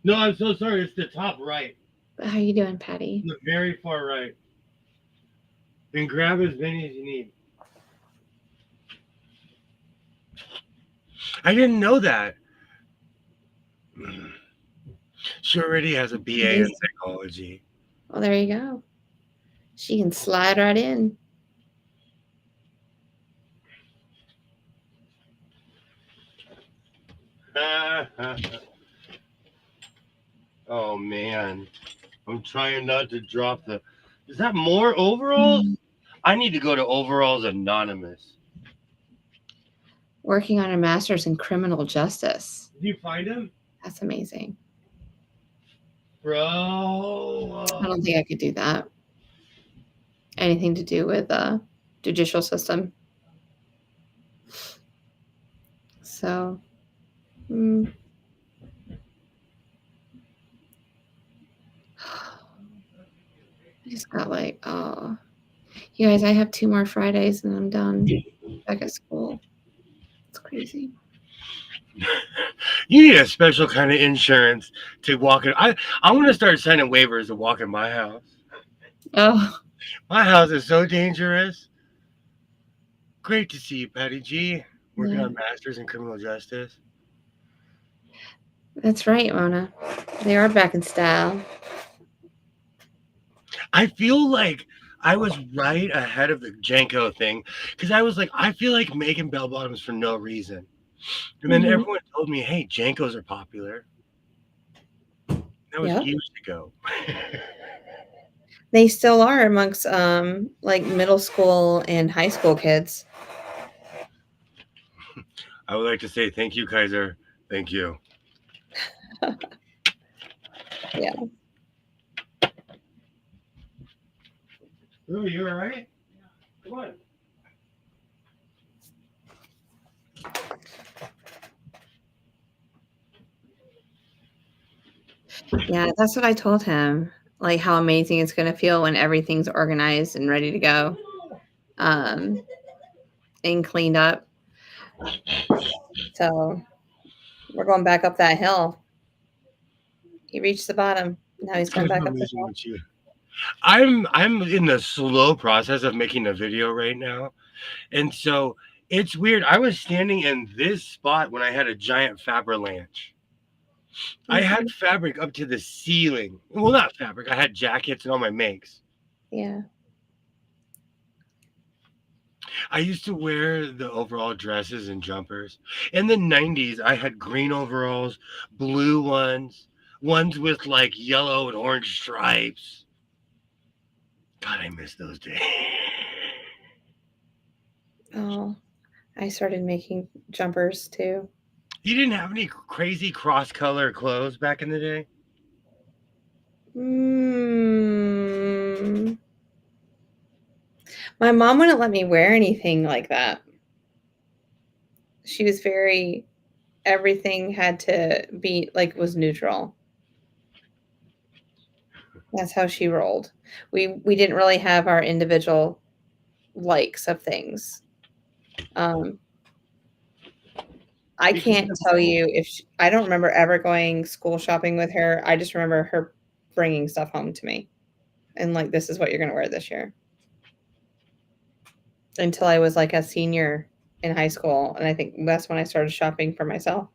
No, I'm so sorry. It's the top right. How you doing, Patty? The very far right. And grab as many as you need. I didn't know that. She already has a BA in psychology. Well, there you go. She can slide right in. Oh man, I'm trying not to drop the. Is that more overalls? I need to go to Overalls Anonymous. Working on a master's in criminal justice. Did you find him? That's amazing. Bro. I don't think I could do that. Anything to do with the judicial system. So, I just got like, oh, you guys, I have 2 more Fridays and I'm done back at school. It's crazy. You need a special kind of insurance to walk in. I want to start signing waivers to walk in my house. Oh, My house is so dangerous. Great to see you, Patty G. Working on masters in criminal justice. That's right, Mona. They are back in style. I feel like I was right ahead of the Janko thing because I was like, I feel like making bell bottoms for no reason. And then everyone told me, hey, Jankos are popular. That was years ago. They still are amongst like middle school and high school kids. I would like to say thank you, Kaiser. Thank you. Yeah. Oh, you all right? Come on. Yeah, that's what I told him. Like how amazing it's going to feel when everything's organized and ready to go, and cleaned up. So we're going back up that hill. He reached the bottom. Now he's going back up the hill. I'm in the slow process of making a video right now, and so it's weird. I was standing in this spot when I had a giant fabrilanche. I had fabric up to the ceiling. Well, not fabric. I had jackets and all my makes. Yeah. I used to wear the overall dresses and jumpers. In the 90s, I had green overalls, blue ones with like yellow and orange stripes. God, I miss those days. Oh, I started making jumpers too. You didn't have any crazy cross-color clothes back in the day? My mom wouldn't let me wear anything like that. She was everything had to be like was neutral. That's how she rolled. We didn't really have our individual likes of things. I can't tell you if I don't remember ever going school shopping with her. I just remember her bringing stuff home to me and like, this is what you're going to wear this year. Until I was like a senior in high school. And I think that's when I started shopping for myself.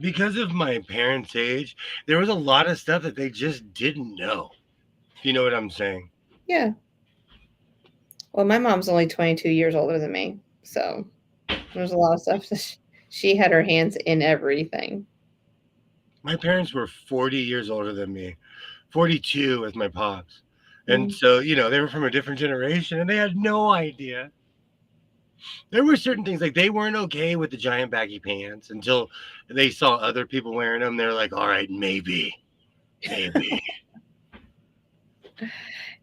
Because of my parents' age, there was a lot of stuff that they just didn't know. You know what I'm saying? Yeah. Well, my mom's only 22 years older than me. So there's a lot of stuff that she had her hands in everything. My parents were 40 years older than me, 42 with my pops. And so, you know, they were from a different generation and they had no idea. There were certain things like they weren't okay with the giant baggy pants until they saw other people wearing them. They're like, all right, maybe.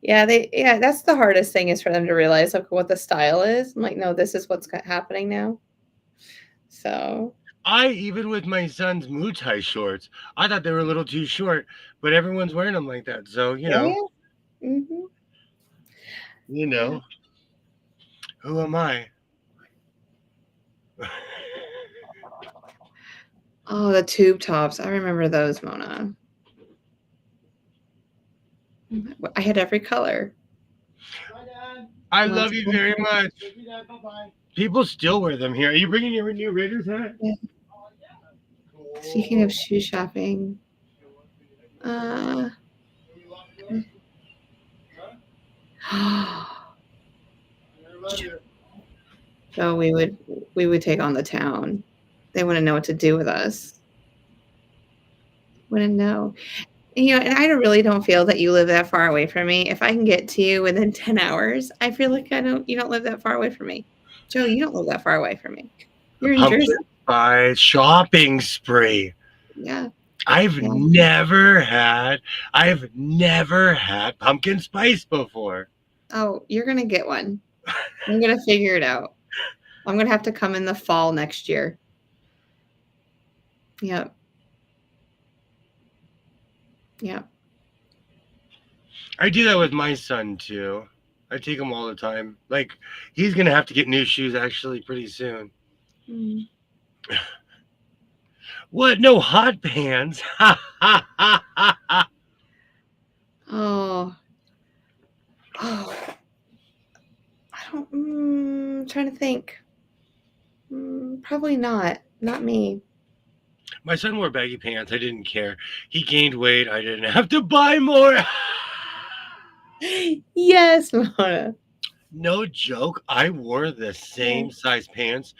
Yeah, that's the hardest thing is for them to realize like what the style is. I'm like, no, this is what's happening now. So even with my son's Muay shorts, I thought they were a little too short, but everyone's wearing them like that. So, you know. Yeah. You Yeah. know, who am I? Oh, the tube tops. I remember those, Mona. I had every color. I Lots love of you them. very much. People still wear them here. Are you bringing your new Raiders hat? Yeah. Speaking of shoe shopping, uh, so we would take on the town. They wouldn't know what to do with us. Wouldn't know. And I really don't feel that you live that far away from me. If I can get to you within 10 hours, I feel like you don't live that far away from me. Joe, you don't live that far away from me. A You're in pumpkin Jersey. spice shopping spree. Yeah. I've Yeah. never had pumpkin spice before. Oh, you're gonna get one. I'm gonna figure it out. I'm gonna have to come in the fall next year. Yep. Yep. I do that with my son too. I take him all the time. Like he's gonna have to get new shoes actually pretty soon. Mm. What? No hot pants? Ha ha ha ha ha! Oh. Oh. I'm trying to think. Probably not. Not me. My son wore baggy pants. I didn't care. He gained weight. I didn't have to buy more. Yes, Mona. No joke. I wore the same size pants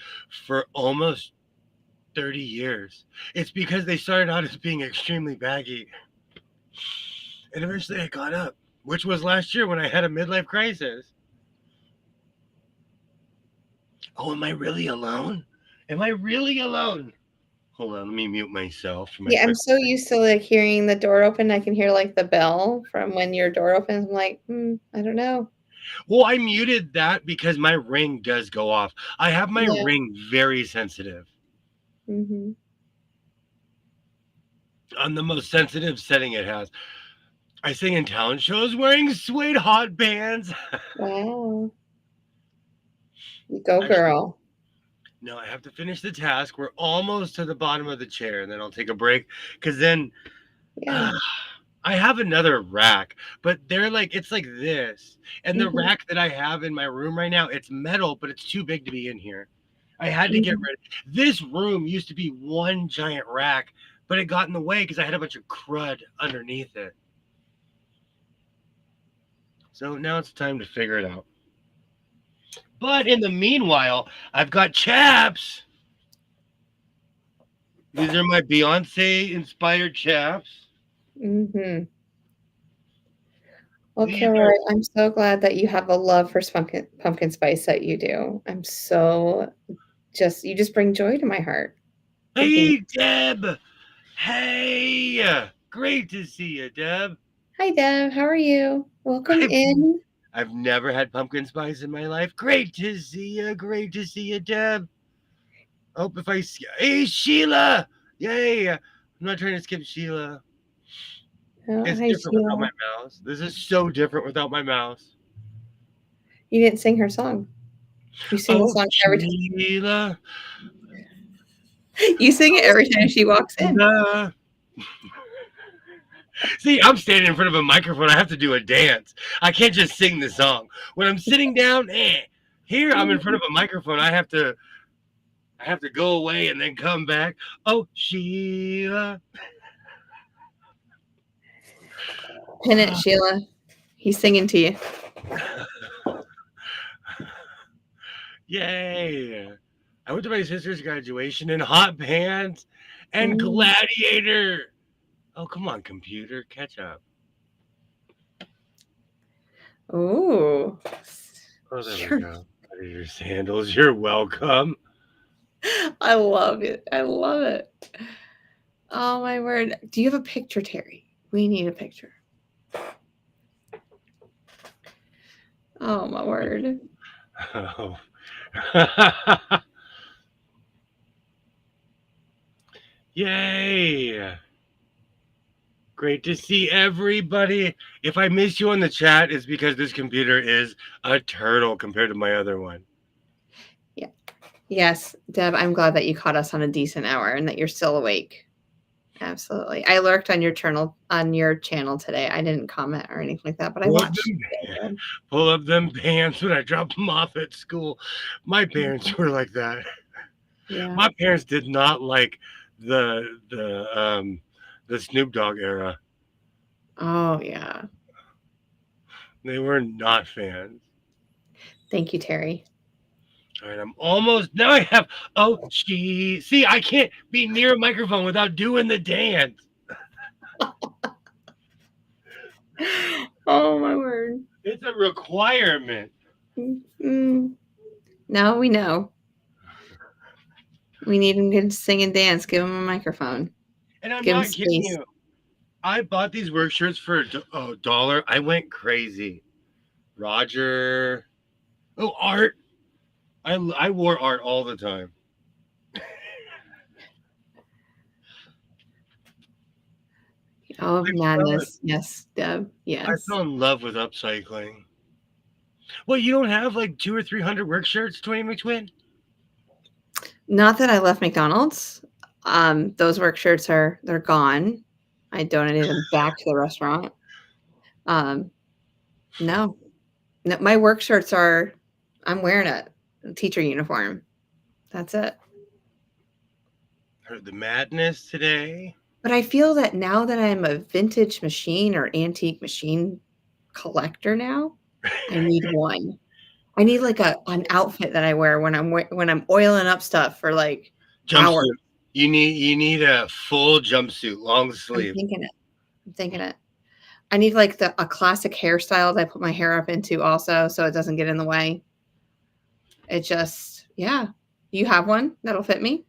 for almost 30 years. It's because they started out as being extremely baggy. And eventually I got up, which was last year when I had a midlife crisis. Oh, am I really alone? Am I really alone? Hold on, let me mute myself for my Yeah, I'm quick. so used to like hearing the door open. I can hear like the bell from when your door opens. I'm like, I don't know. Well, I muted that because my ring does go off. I have my Yeah. ring very sensitive. Hmm. On the most sensitive setting it has. I sing in talent shows wearing suede hot bands. Wow. You go, Actually, girl. no, I have to finish the task. We're almost to the bottom of the chair, and then I'll take a break. Because then Yeah. I have another rack, but they're like, it's like this. And the Hmm. rack that I have in my room right now, it's metal, but it's too big to be in here. I had to get Hmm. rid of this room used to be one giant rack, but it got in the way because I had a bunch of crud underneath it. So now it's time to figure it out. But in the meanwhile, I've got chaps. These are my Beyonce inspired chaps. Hmm. Well, These Kilroy, are. I'm so glad that you have a love for pumpkin spice that you do. I'm so you just bring joy to my heart. Thinking, Hey, Deb. Hey. Great to see you, Deb. hi, Deb. How are you? Welcome I've in. I've never had pumpkin spice in my life. Great to see you. Great to see you, Deb. Oh, if I see. Hey, Sheila. Yay. I'm not trying to skip Sheila. Oh, It's hi, different without my Sheila. mouse. This is so different without my mouse. You didn't sing her song. You sing the Oh, song every time. Sheila. You sing it every time she walks in. Sheila. See, I'm standing in front of a microphone. I have to do a dance. I can't just sing the song. When I'm sitting down, here I'm in front of a microphone. I have to go away and then come back. Oh, Sheila. Pin it, Sheila. He's singing to you. Yay. I went to my sister's graduation in hot pants and Mm. gladiator. Oh, come on, computer. Catch up. Ooh. Oh, there we You're, go. Gladiator sandals. You're welcome. I love it. I love it. Oh, my word. Do you have a picture, Terry? We need a picture. Oh, my word. Oh. Yay. Great to see everybody. If I miss you on the chat, it's because this computer is a turtle compared to my other one. Yeah. Yes, Deb, I'm glad that you caught us on a decent hour and that you're still awake. Absolutely. I lurked on your channel today. I didn't comment or anything like that, but I watched. Pull up them pants when I dropped them off at school. My parents were like that. Yeah. My parents did not like the Snoop Dogg era. Oh yeah. They were not fans. Thank you, Terry. All right, I'm almost now. I have see, I can't be near a microphone without doing the dance. Oh my word! It's a requirement. Now we know. We need him to sing and dance. Give him a microphone. And I'm not kidding you. I bought these work shirts for $1. I went crazy. Roger. Oh, Art. I wore Art all the time. Oh, madness. Yes, Deb. Yes. I fell in love with upcycling. Well, you don't have like 200 or 300 work shirts, Tony McTwin? Not that I left McDonald's. Those work shirts they're gone. I donated them back to the restaurant. No, my work shirts I'm wearing a teacher uniform. That's it. Heard the madness today. But I feel that now that I'm a vintage machine or antique machine collector now, I need one. I need like an outfit that I wear when I'm oiling up stuff for like hours. You need a full jumpsuit, long sleeve. I'm thinking it. I need like a classic hairstyle that I put my hair up into also, so it doesn't get in the way. It just, yeah. You have one that'll fit me?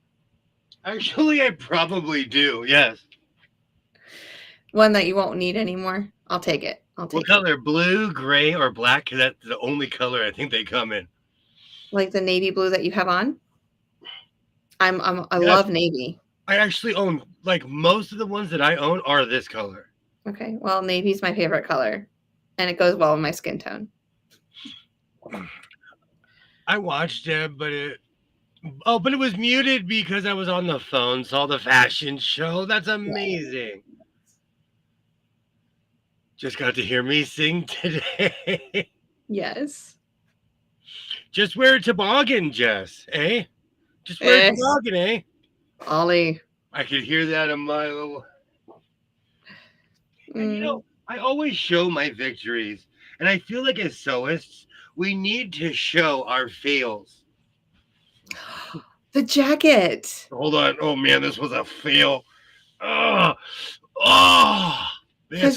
Actually, I probably do. Yes. One that you won't need anymore. I'll take it. What color? Blue, gray, or black? Because that's the only color I think they come in. Like the navy blue that you have on? I love navy. I actually own, like, most of the ones that I own are this color. Okay. Well, navy's my favorite color, and it goes well with my skin tone. I watched it, but it was muted because I was on the phone, saw the fashion show. That's amazing. Just got to hear me sing today. Yes. Just wear a toboggan, Jess, eh? Just wear a toboggan, eh? Ollie. I could hear that a mile. And you know, I always show my victories. And I feel like as sewists, we need to show our fails. The jacket. Hold on. Oh, man, this was a fail. Because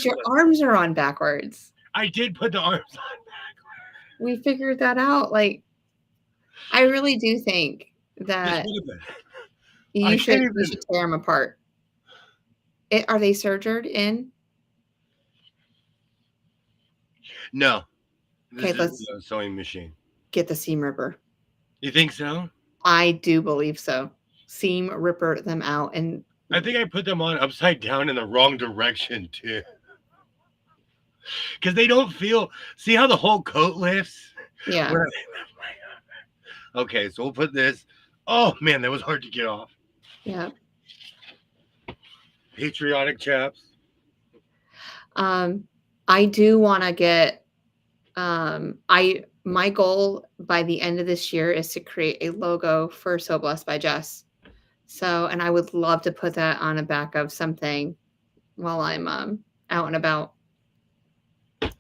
your arms are on backwards. I did put the arms on backwards. We figured that out. Like, I really do think that you should tear them apart. Are they sergered in? No. Okay, let's a sewing machine. Get the seam ripper. You think so? I do believe so. Seam ripper them out. And I think I put them on upside down in the wrong direction too. Because they don't feel, see how the whole coat lifts? Yeah. Okay, so we'll put this. Oh man, that was hard to get off. Yeah. Patriotic chaps. I do want to get my goal by the end of this year is to create a logo for So Blessed by Jess. So, and I would love to put that on the back of something while I'm out and about.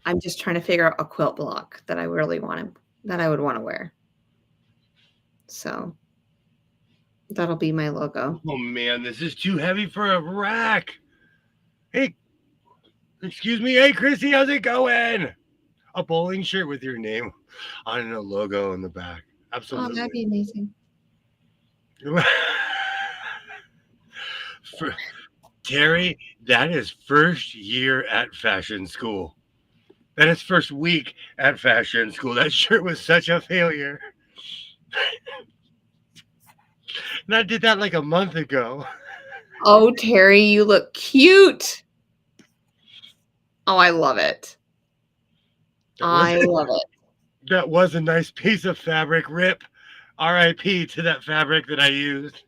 I'm just trying to figure out a quilt block that I really want that I would want to wear. So that'll be my logo. Oh man, this is too heavy for a rack. Hey, excuse me. Hey, Chrissy, how's it going? A bowling shirt with your name on a logo in the back. Absolutely. Oh, that'd be amazing. For Terry, that is first year at fashion school. That is first week at fashion school. That shirt was such a failure. And I did that like a month ago. Oh, Terry, you look cute. Oh, I love it. I love it. That was a nice piece of fabric. Rip. R.I.P. to that fabric that I used.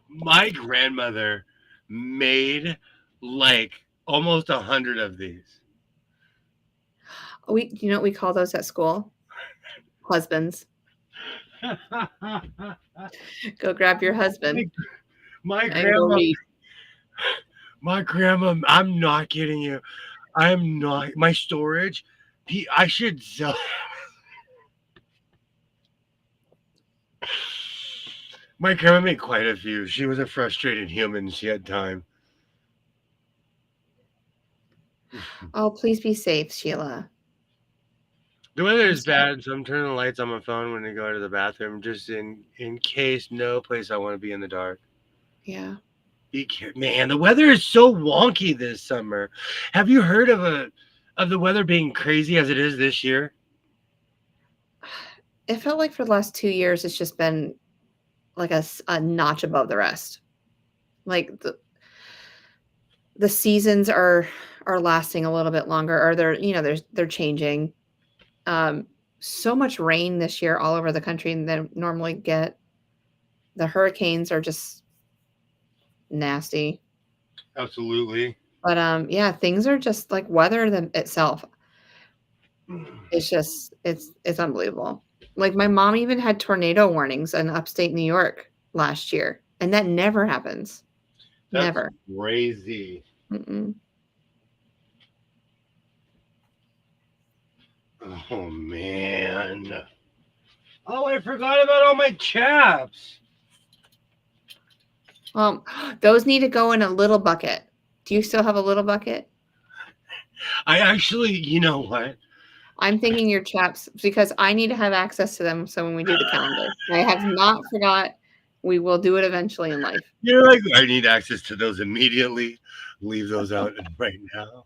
My grandmother made like almost 100 of these. You know what we call those at school? Husbands. Go grab your husband My and go grandma, read. my grandma, I'm not kidding you. I am not. My storage, I should sell. My grandma made quite a few. She was a frustrated human. She had time. Oh, please be safe, Sheila. The weather I'm is sorry. bad, so I'm turning the lights on my phone when I go to the bathroom, just in case. No place I want to be in the dark. Yeah. Man, the weather is so wonky this summer. Have you heard of the weather being crazy as it is this year? It felt like for the last 2 years, it's just been like a notch above the rest. Like the seasons are lasting a little bit longer, or they're changing. So much rain this year all over the country than normally get. The hurricanes are just nasty. Absolutely. But yeah, things are just like weather them itself. It's just it's unbelievable. Like my mom even had tornado warnings in upstate New York last year, and that never happens. That's Never. crazy. Mm-mm. Oh man. Oh, I forgot about all my chaps. Those need to go in a little bucket. Do you still have a little bucket? I actually, you know what? I'm thinking your chaps because I need to have access to them. So when we do the calendar, I have not forgot. We will do it eventually in life. You're like, I need access to those immediately. Leave those out right now.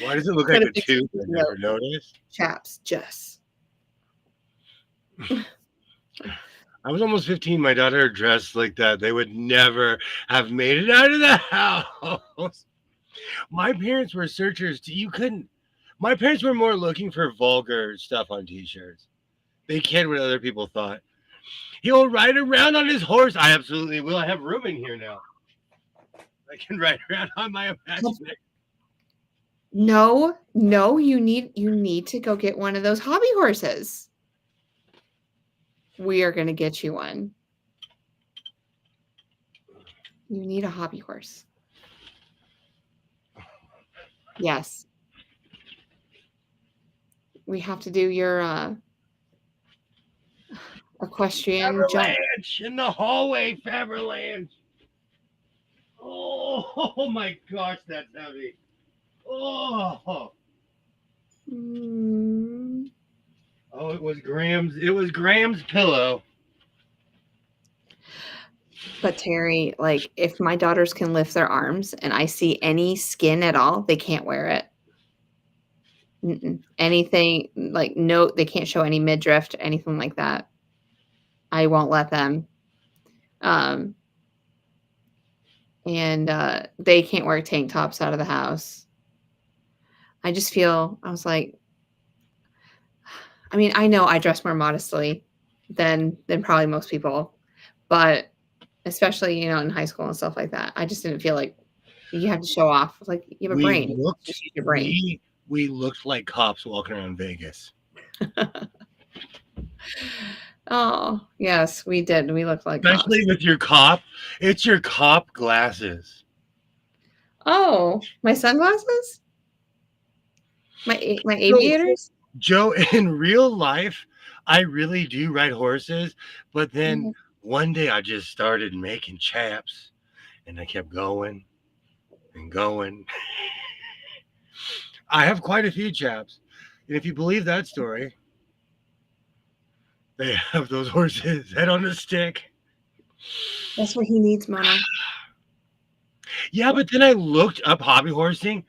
Why does it look Put like a a big tooth? I sticky never note. noticed. Chaps, Jess. I was almost 15. My daughter dressed like that. They would never have made it out of the house. My parents were searchers. You couldn't. My parents were more looking for vulgar stuff on t-shirts. They cared what other people thought. He'll ride around on his horse. I absolutely will. I have room in here now. I can ride around on my imaginary. No, you need to go get one of those hobby horses. We are going to get you one. You need a hobby horse. Yes. We have to do your equestrian jump. Faberlanche in the hallway, Faberlanche. Oh my gosh, that's heavy. Oh, Mm. oh, it was Graham's. It was Graham's pillow. But Terry, like if my daughters can lift their arms and I see any skin at all, they can't wear it. Anything like no, they can't show any midriff, anything like that. I won't let them. Um, and they can't wear tank tops out of the house. I just feel I was like, I mean, I know I dress more modestly than probably most people, but especially in high school and stuff like that, I just didn't feel like you have to show off. Like you have a We brain, looked. just use your brain. We looked like cops walking around Vegas. Oh yes, we did. We looked like Especially cops. with your cop. It's your cop glasses. Oh, my sunglasses, my So, aviators. Joe, in real life, I really do ride horses, but then Mhm. one day I just started making chaps, and I kept going and going. I have quite a few chaps, and if you believe that story, they have those horses head on a stick. That's what he needs, Mona. Yeah, but then I looked up hobby horsing.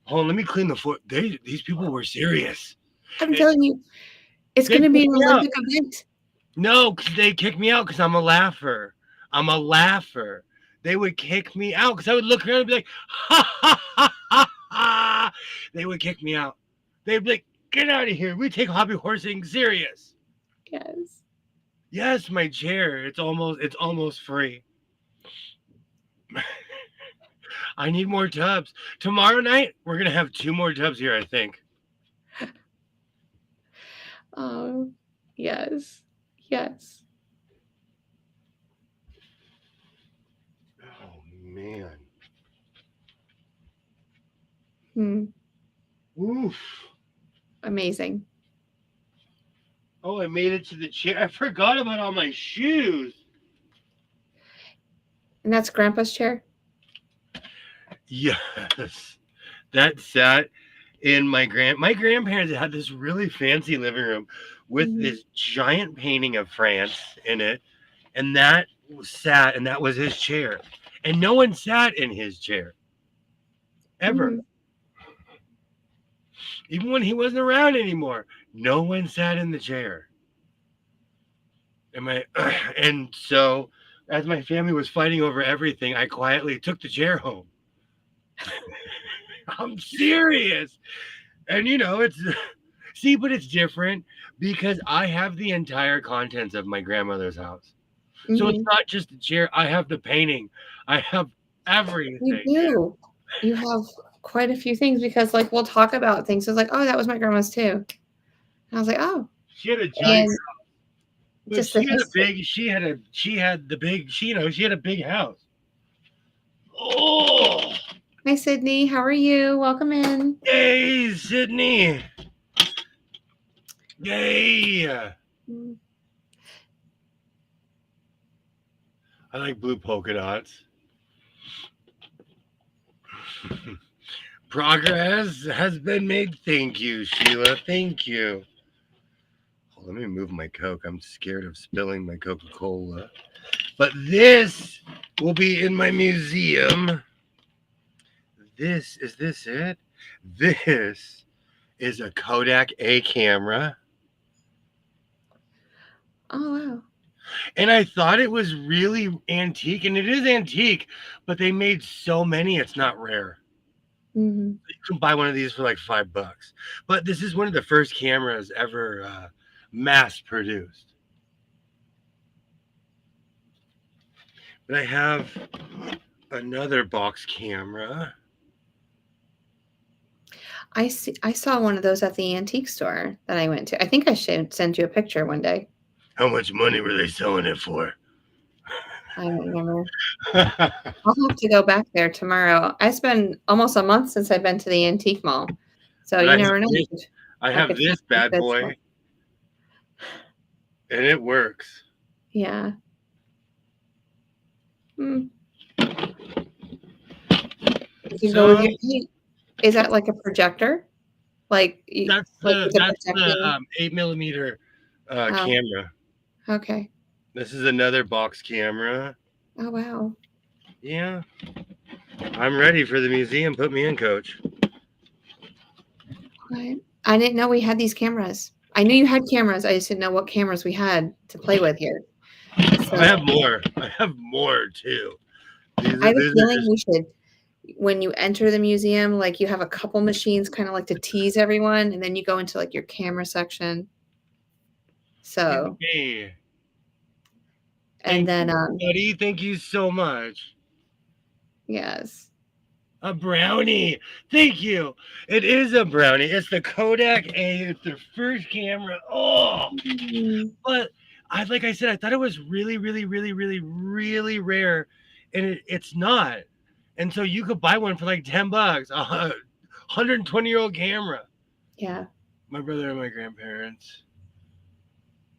Hold on, let me clean the foot. These people were serious. I'm It, telling you, it's they going to be kicked an me out. Olympic event. No, 'cause they kicked me out because I'm a laugher. I'm a laugher. They would kick me out because I would look around and be like, ha ha ha ha ha. They would kick me out. They'd be like, get out of here. We take hobby horsing serious. Yes. Yes, my chair. It's almost free. I need more tubs. Tomorrow night, we're gonna have 2 more tubs here, I think. Oh, yes. Yes. Oh man. Hmm. Oof. Amazing. Oh, I made it to the chair. I forgot about all my shoes. And that's Grandpa's chair? Yes. That sat in my grandparents had this really fancy living room with Mhm. this giant painting of France in it, and that was his chair. And no one sat in his chair ever. Mhm. Even when he wasn't around anymore, no one sat in the chair. And so as my family was fighting over everything, I quietly took the chair home. I'm serious. And it's see, but it's different because I have the entire contents of my grandmother's house. So it's Mhm. not just the chair, I have the painting. I have You everything. do. You have quite a few things because, like, we'll talk about things. It's like, oh, that was my grandma's too. And I was like, oh, She had a giant and but just the history. she had a big house. Oh, Hi, Sydney. How are you? Welcome in. yay, Sydney. Yay. Mm. I like blue polka dots. Progress has been made. Thank you, Sheila. Thank you. Oh, let me move my Coke. I'm scared of spilling my Coca-Cola. But this will be in my museum. Is this it? This is a Kodak A camera. Oh, wow. And I thought it was really antique, and it is antique, but they made so many, it's not rare. Mm-hmm. You can buy one of these for like $5. But this is one of the first cameras ever mass produced. But I have another box camera. I saw one of those at the antique store that I went to. I think I should send you a picture one day. How much money were they selling it for? I don't remember. I I'll have to go back there tomorrow. It's been almost a month since I've been to the antique mall. So you have never know. this, I I have could find this bad good stuff. boy, and it works. Yeah. Hmm. You can go with So your paint. Is that like a projector? Like with the that's the projecting? 8mm Oh, camera. okay. This is another box camera. Oh, wow. Yeah, I'm ready for the museum. Put me in, coach. What? I didn't know we had these cameras. I knew you had cameras. I just didn't know what cameras we had to play with here. I So have more. I have more too. I have a These are feeling just we should, when you enter the museum, like you have a couple machines kind of like to tease everyone, and then you go into like your camera section. So, hey. and Thank then, you, buddy. Thank you so much. yes. A brownie. Thank you. It is a brownie. It's the Kodak A. It's the first camera. Oh, Mm, but like I said, I thought it was really, really, really, really, really rare, and it's not. And so you could buy one for like $10, a 120-year-old camera. yeah. My brother and my grandparents.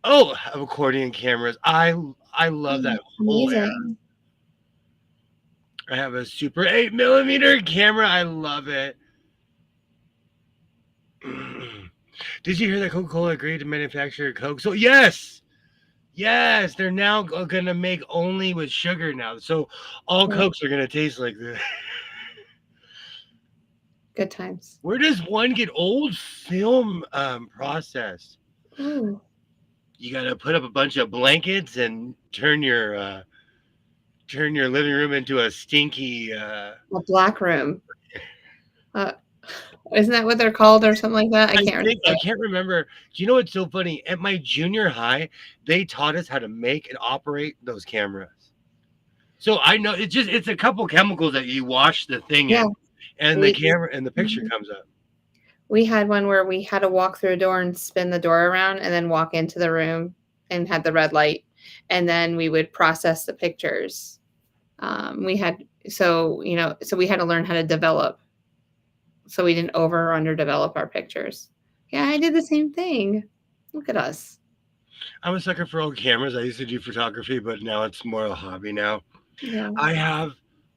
Oh, have accordion cameras. I love Oh, that whole era. amazing. I have a super 8mm camera. I love it. Did you hear that Coca-Cola agreed to manufacture Coke? So yes, they're now gonna make only with sugar now. So all Yeah. Cokes are gonna taste like this. Good times. Where does one get old film processed? Oh, You gotta put up a bunch of blankets and turn your turn your living room into a stinky. A black room. Isn't that what they're called or something like that? I can't remember. I can't remember. Do you know what's so funny? At my junior high, they taught us how to make and operate those cameras. So I know it's a couple chemicals that you wash the thing in, and the camera and the picture comes up. We had one where we had to walk through a door and spin the door around and then walk into the room and had the red light, and then we would process the pictures. We had so we had to learn how to develop, so we didn't over or underdevelop our pictures. Yeah, I did the same thing. Look at us. I'm a sucker for old cameras. I used to do photography, but now it's more a hobby now. Yeah. I have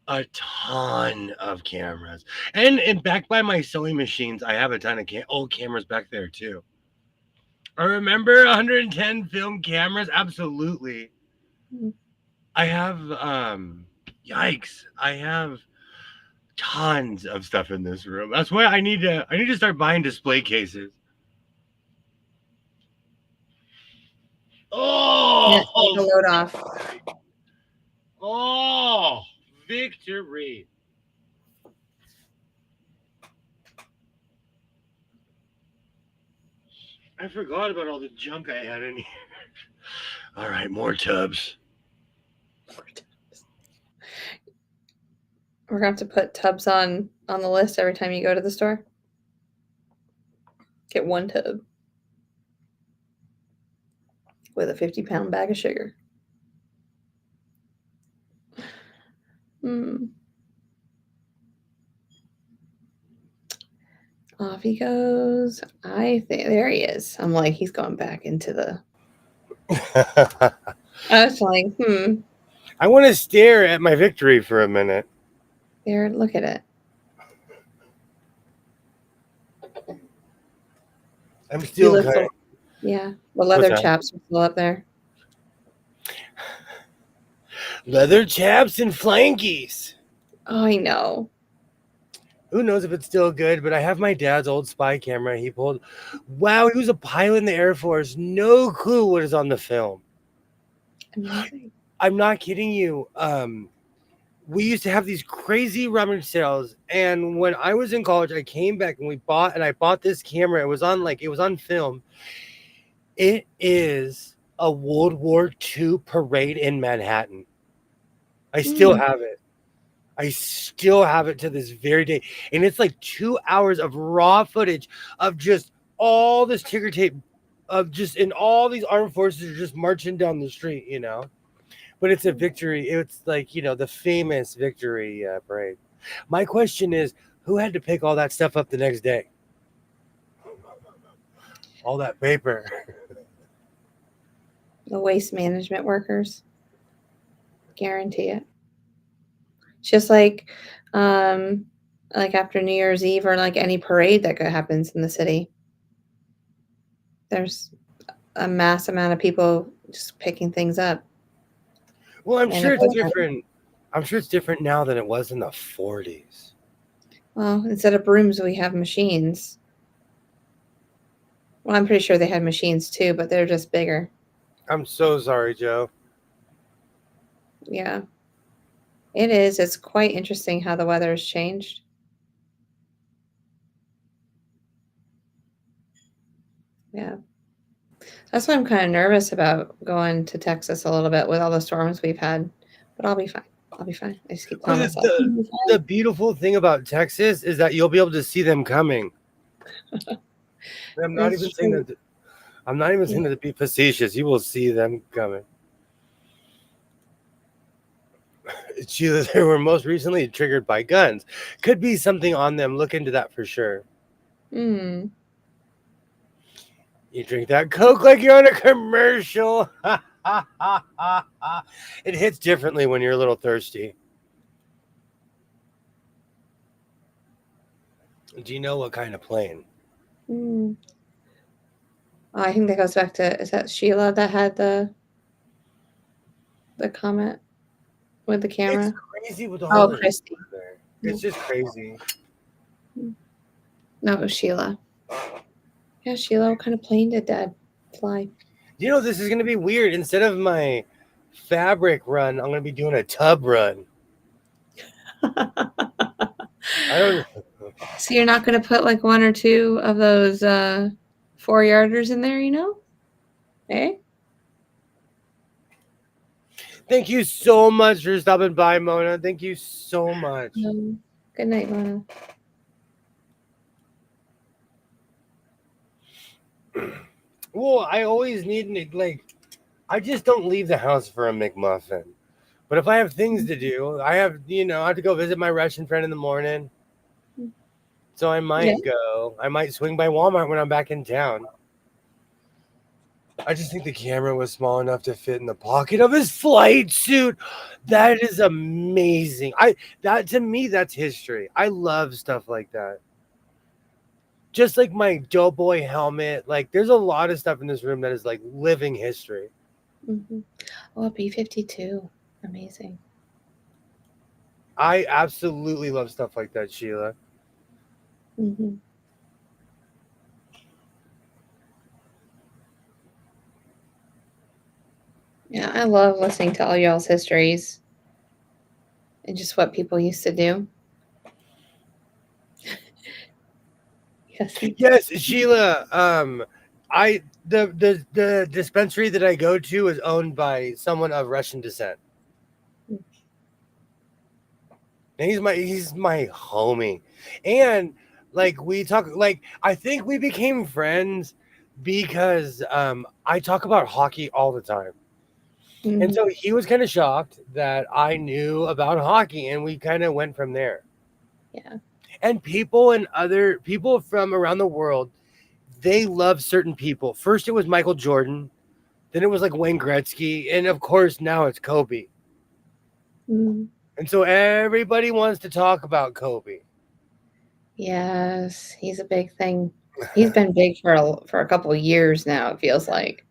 a ton of cameras, and back by my sewing machines, I have a ton of old cameras back there too. I remember 110 film cameras. Absolutely. I have yikes. I have tons of stuff in this room. That's why I need to start buying display cases. Oh, Take the load off. Oh, victory. I forgot about all the junk I had in here. All right, more tubs. We're gonna have to put tubs on the list every time you go to the store. Get one tub with a 50-pound bag of sugar. Off he goes. I think there he is. I'm like, he's going back into the. I was like, I want to stare at my victory for a minute. There, look at it. I'm still kind of. Yeah, the leather chaps are still up there. Leather chaps and flankies. Oh, I know. Who knows if it's still good, but I have my dad's old spy camera he pulled. Wow, he was a pilot in the Air Force. No clue what is on the film. Amazing. I'm not kidding you. We used to have these crazy rummage sales, and when I was in college, I came back and I bought this camera. It was on film. It is a World War II parade in Manhattan. I still have it. I still have it to this very day. And it's like 2 hours of raw footage of just all this ticker tape and all these armed forces are just marching down the street, But it's a victory. It's like, the famous victory parade. My question is, who had to pick all that stuff up the next day? All that paper. The waste management workers. Guarantee it. Just like after New Year's Eve or like any parade that happens in the city. There's a mass amount of people just picking things up. Well, I'm sure it's different. I'm sure it's different now than it was in the 40s. Well, instead of brooms, we have machines. Well, I'm pretty sure they had machines too, but they're just bigger. I'm so sorry, Joe. Yeah. It is. It's quite interesting how the weather has changed. Yeah. That's why I'm kind of nervous about going to Texas a little bit with all the storms we've had. But I'll be fine. I just keep telling myself. The beautiful thing about Texas is that you'll be able to see them coming. I'm not even saying that. I'm not even saying that to be facetious. You will see them coming. Sheila, they were most recently triggered by guns. Could be something on them. Look into that for sure. You drink that Coke like you're on a commercial. It hits differently when you're a little thirsty. Do you know what kind of plane? I think that goes back to, is that Sheila that had the comment with the camera? It's crazy with all the Christy. There. It's just crazy. No, it was Sheila. Yeah, Sheila, what kind of plane did Dad fly? This is going to be weird. Instead of my fabric run. I'm gonna be doing a tub run. I don't. So you're not going to put like one or two of those 4-yarders in there, Eh? Thank you so much for stopping by, Mona. Thank you so much. Good night, Mona. Well, I always need like, I just don't leave the house for a McMuffin. But if I have things to do, I have to go visit my Russian friend in the morning. So I might go. I might swing by Walmart when I'm back in town. I just think the camera was small enough to fit in the pocket of his flight suit. That is amazing. That to me, that's history. I love stuff like that. Just like my Doughboy helmet. Like, there's a lot of stuff in this room that is like living history. Mm-hmm. Oh, B-52. Amazing. I absolutely love stuff like that, Sheila. Mm-hmm. Yeah, I love listening to all y'all's histories and just what people used to do. Yes, Sheila. The dispensary that I go to is owned by someone of Russian descent. And he's my homie. And like we talk, like I think we became friends because I talk about hockey all the time. Mm-hmm. And so he was kind of shocked that I knew about hockey, and we kind of went from there. Yeah. And people and other people from around the world, they love certain people. First it was Michael Jordan, then it was like Wayne Gretzky, and of course now it's Kobe. Mm-hmm. And so everybody wants to talk about Kobe. Yes, he's a big thing. He's been big for a couple of years now, it feels like.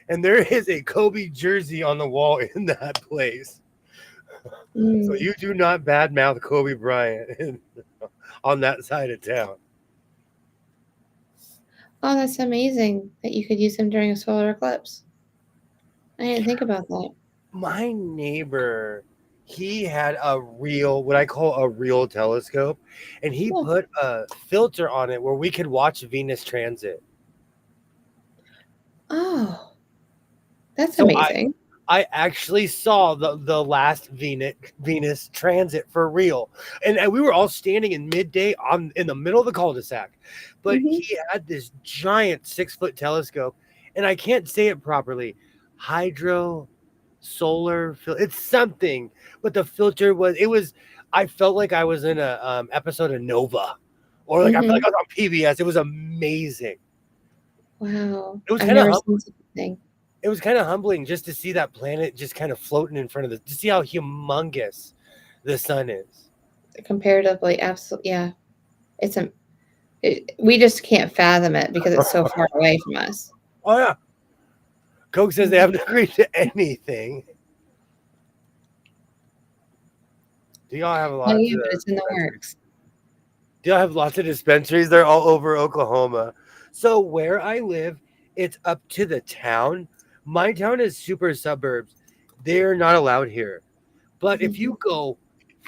And there is a Kobe jersey on the wall in that place. So you do not badmouth Kobe Bryant on that side of town. Oh, that's amazing that you could use him during a solar eclipse. I didn't think about that. My neighbor, he had what I call a real telescope, and he put a filter on it where we could watch Venus transit. Oh, that's amazing. I actually saw the last Venus transit for real, and we were all standing in midday in the middle of the cul-de-sac. But he had this giant 6-foot telescope, and I can't say it properly. Solar, it's something, but the filter was. I felt like I was in a episode of Nova, or like I felt like I was on PBS. It was amazing. Wow, It was I've kind of never seen such a thing. It was kind of humbling just to see that planet just kind of floating in front of to see how humongous the sun is. Comparatively, absolutely, yeah. We just can't fathom it because it's so far away from us. Oh yeah. Coke says they haven't agreed to anything. Do y'all have lots? Yeah, but it's in the works. Do y'all have lots of dispensaries? They're all over Oklahoma. So where I live, it's up to the town. My town is super suburbs. They're not allowed here. But if you go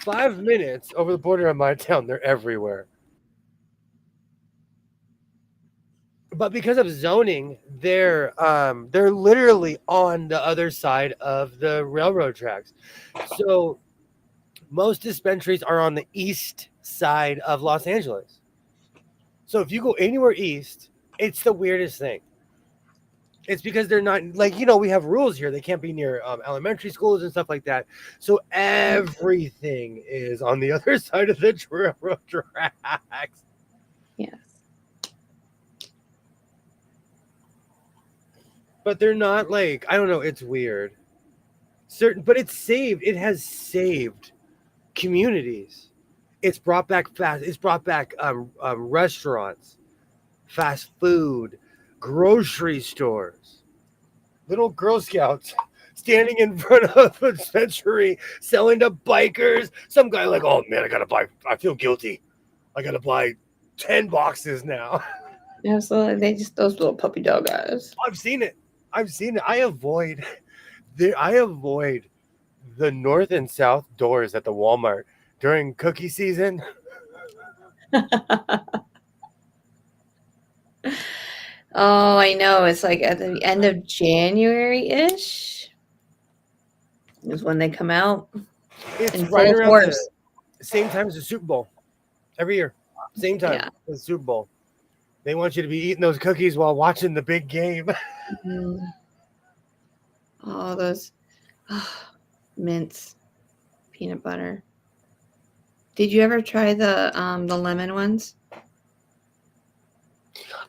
5 minutes over the border of my town, they're everywhere. But because of zoning, they're literally on the other side of the railroad tracks. So most dispensaries are on the east side of Los Angeles. So if you go anywhere east, it's the weirdest thing. It's because they're not we have rules here. They can't be near elementary schools and stuff like that. So everything is on the other side of the railroad tracks. Yes. But they're not I don't know. It's weird. But it's saved. It has saved communities. It's brought back restaurants, fast food, grocery stores, little Girl Scouts standing in front of a dispensary selling to bikers. Some guy oh man, I feel guilty. I gotta buy 10 boxes now. Absolutely. Those little puppy dog eyes. I've seen it. I avoid I avoid the north and south doors at the Walmart during cookie season. Oh, I know. It's like at the end of January-ish is when they come out It's in right full around force. the same time as the Super Bowl every year. Same time Yeah. as the Super Bowl. They want you to be eating those cookies while watching the big game. Mm. Oh, those mints, peanut butter. Did you ever try the lemon ones?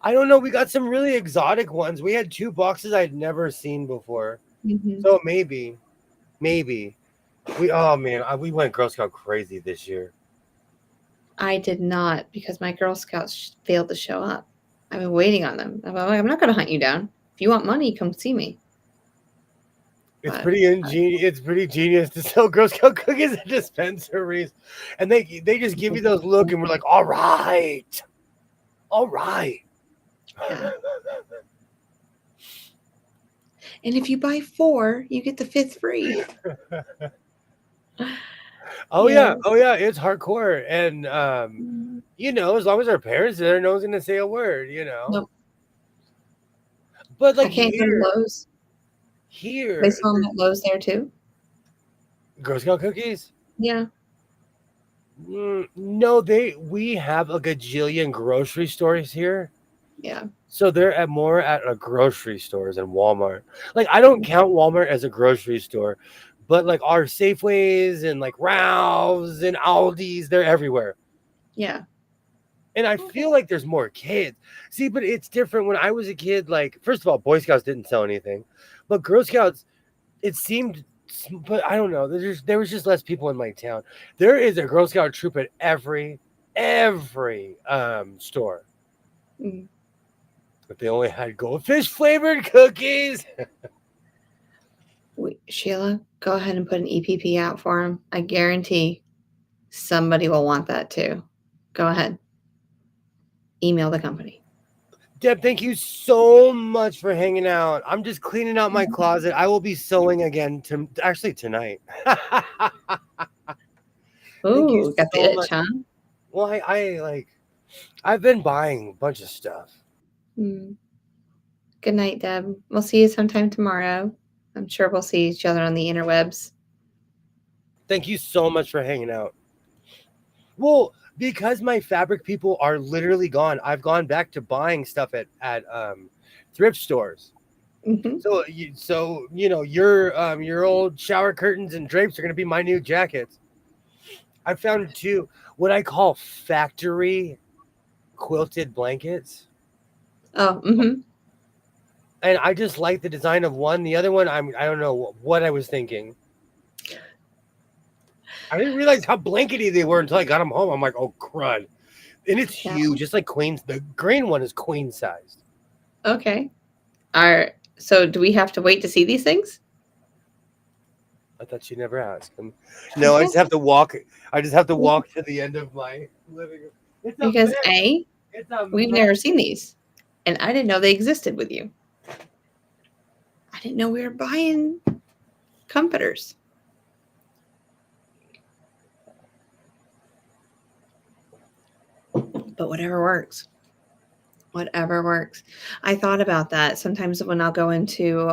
I don't know. We got some really exotic ones. We had 2 boxes I'd never seen before. Mm-hmm. So maybe. Oh man, we went Girl Scout crazy this year. I did not because my Girl Scouts failed to show up. I've been waiting on them. I'm not going to hunt you down. If you want money, come see me. It's But pretty ingenious. It's pretty genius to sell Girl Scout cookies at dispensaries, and they just give you those look, and we're like, all right. yeah. And if you buy 4, you get the 5th free. Oh yeah, it's hardcore, and as long as our parents are there, no one's gonna say a word, Nope. But I like can't go to Lowe's. They here, sell them at Lowe's there too. Girl Scout cookies. Yeah. No, we have a gajillion grocery stores here. Yeah. So they're more at a grocery stores than Walmart. Like I don't count Walmart as a grocery store, but like our Safeways and like Ralph's and Aldi's, they're everywhere. Yeah. And I feel like there's more kids. See, but it's different. When I was a kid, like first of all, Boy Scouts didn't sell anything, but Girl Scouts, it seemed. But I don't know. There was just less people in my town. There is a Girl Scout troop at every store. Mm. But they only had goldfish flavored cookies. Sheila, go ahead and put an EPP out for them. I guarantee somebody will want that too. Go ahead. Email the company. Deb, thank you so much for hanging out. I'm just cleaning out my closet. I will be sewing again tonight. Ooh, got the itch, huh? Well, I've been buying a bunch of stuff. Mm. Good night, Deb. We'll see you sometime tomorrow. I'm sure we'll see each other on the interwebs. Thank you so much for hanging out. Well, because my fabric people are literally gone, I've gone back to buying stuff at thrift stores. Mm-hmm. So your old shower curtains and drapes are going to be my new jackets. I found 2 what I call factory quilted blankets. Oh, mm-hmm. And I just like the design of one. The other one, I don't know what I was thinking. I didn't realize how blankety they were until I got them home. I'm like, oh crud! And it's huge, just like Queen's. The green one is queen sized. Okay. So do we have to wait to see these things? I thought you never asked. No, I just have to walk. I just have to walk to the end of my living room. Because we've never seen these, and I didn't know they existed with you. I didn't know we were buying comforters. But whatever works. Whatever works. I thought about that. Sometimes when I'll go into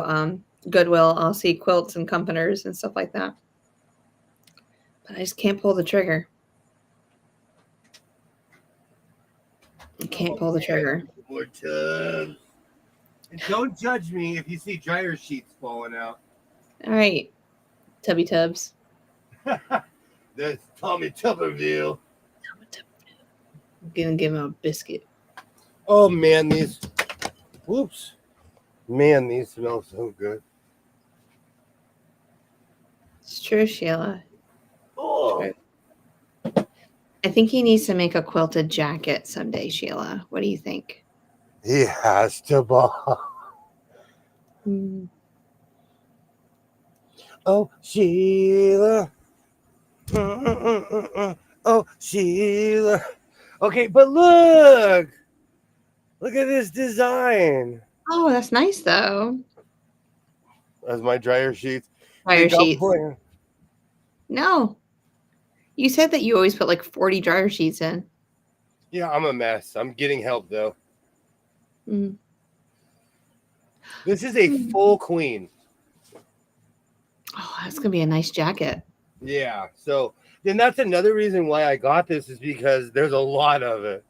Goodwill, I'll see quilts and comforters and stuff like that. But I just can't pull the trigger. I can't pull the trigger. More tubs. And don't judge me if you see dryer sheets falling out. All right, Tubby Tubs. That's Tommy Tuberville. I'm gonna give him a biscuit. Oh man, these smell so good. It's true, Sheila. Oh. True. I think he needs to make a quilted jacket someday, Sheila. What do you think? He has to buy. Oh, Sheila. Oh, Sheila. Okay, but look at this design. Oh, that's nice though. as my dryer sheets. Dryer Think I'm sheets. putting- No. You said that you always put like 40 dryer sheets in. Yeah, I'm a mess. I'm getting help though. Mm. This is a full queen. Oh, that's gonna be a nice jacket. Yeah. So then that's another reason why I got this is because there's a lot of it.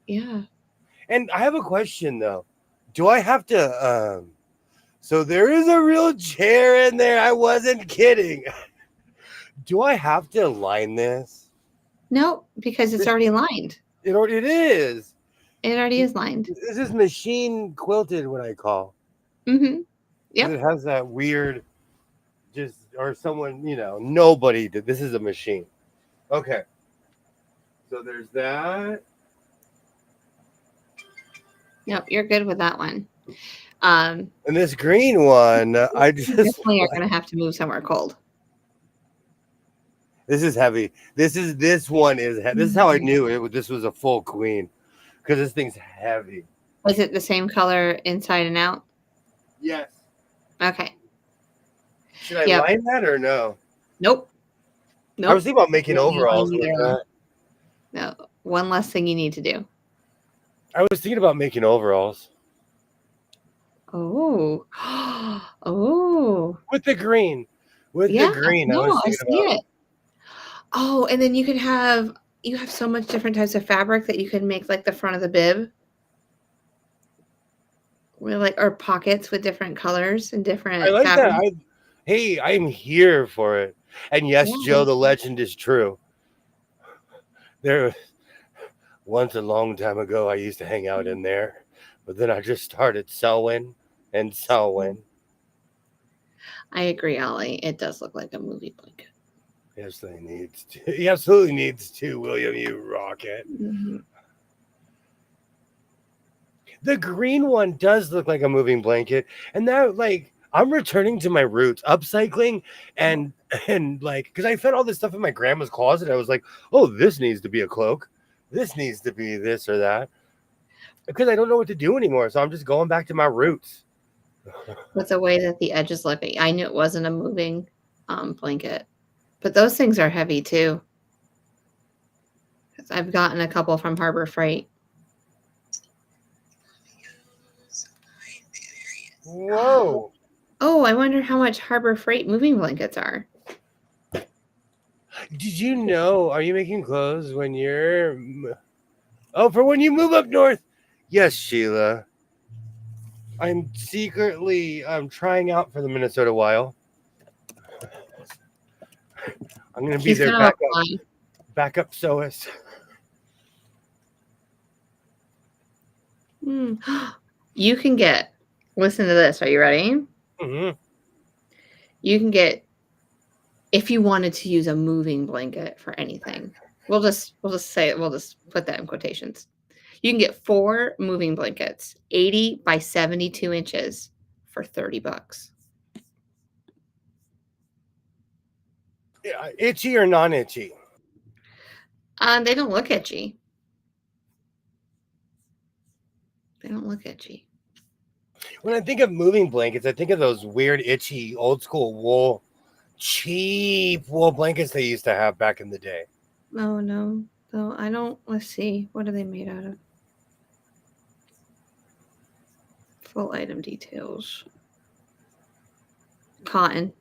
Yeah. And I have a question though. Do I have to so there is a real chair in there. I wasn't kidding. Do I have to line this? No, because it's already lined. It is. It already is lined. This is machine quilted, what I call. Mm-hmm. Yep. It has that weird, just or someone, nobody did. This is a machine. Okay. So there's that. Nope, you're good with that one. And this green one, I just definitely are gonna have to move somewhere cold. This is heavy. This one is heavy. This is how I knew this was a full queen, because this thing's heavy. Was it the same color inside and out? Yes. Okay. Should I line that or no? Nope. I was thinking about making overalls with that. No, one less thing you need to do. I was thinking about making overalls. Oh. Oh. With the green. The green. No, I was I thinking see about it. Oh, and then you have so much different types of fabric that you can make like the front of the bib. Or pockets with different colors and different I like fabrics. that. I'm here for it. And yes, Joe, the legend is true. Once a long time ago, I used to hang out in there, but then I just started sewing and sewing. I agree, Ollie. It does look like a movie blanket. Yes, he absolutely needs to, William. You rocket. Mm-hmm. The green one does look like a moving blanket, and that I'm returning to my roots, upcycling and because I found all this stuff in my grandma's closet. I was like, oh, this needs to be a cloak. This needs to be this or that, because I don't know what to do anymore. So I'm just going back to my roots. With the way that the edges look, I knew it wasn't a moving blanket, but those things are heavy too. I've gotten a couple from Harbor Freight. Whoa. Oh, I wonder how much Harbor Freight moving blankets are. Did you know? Are you making clothes when you're... Oh, for when you move up north? Yes, Sheila. I'm secretly trying out for the Minnesota Wild. I'm going to be their backup sewist. You can get... Listen to this. Are you ready? Mm-hmm. You can get, if you wanted to use a moving blanket for anything, we'll just put that in quotations. You can get 4 moving blankets, 80 by 72 inches for $30. Yeah, itchy or non-itchy? They don't look itchy. They don't look itchy. When I think of moving blankets, I think of those weird, itchy, old school cheap wool blankets they used to have back in the day. Oh, no. So I don't, let's see. What are they made out of? Full item details. Cotton.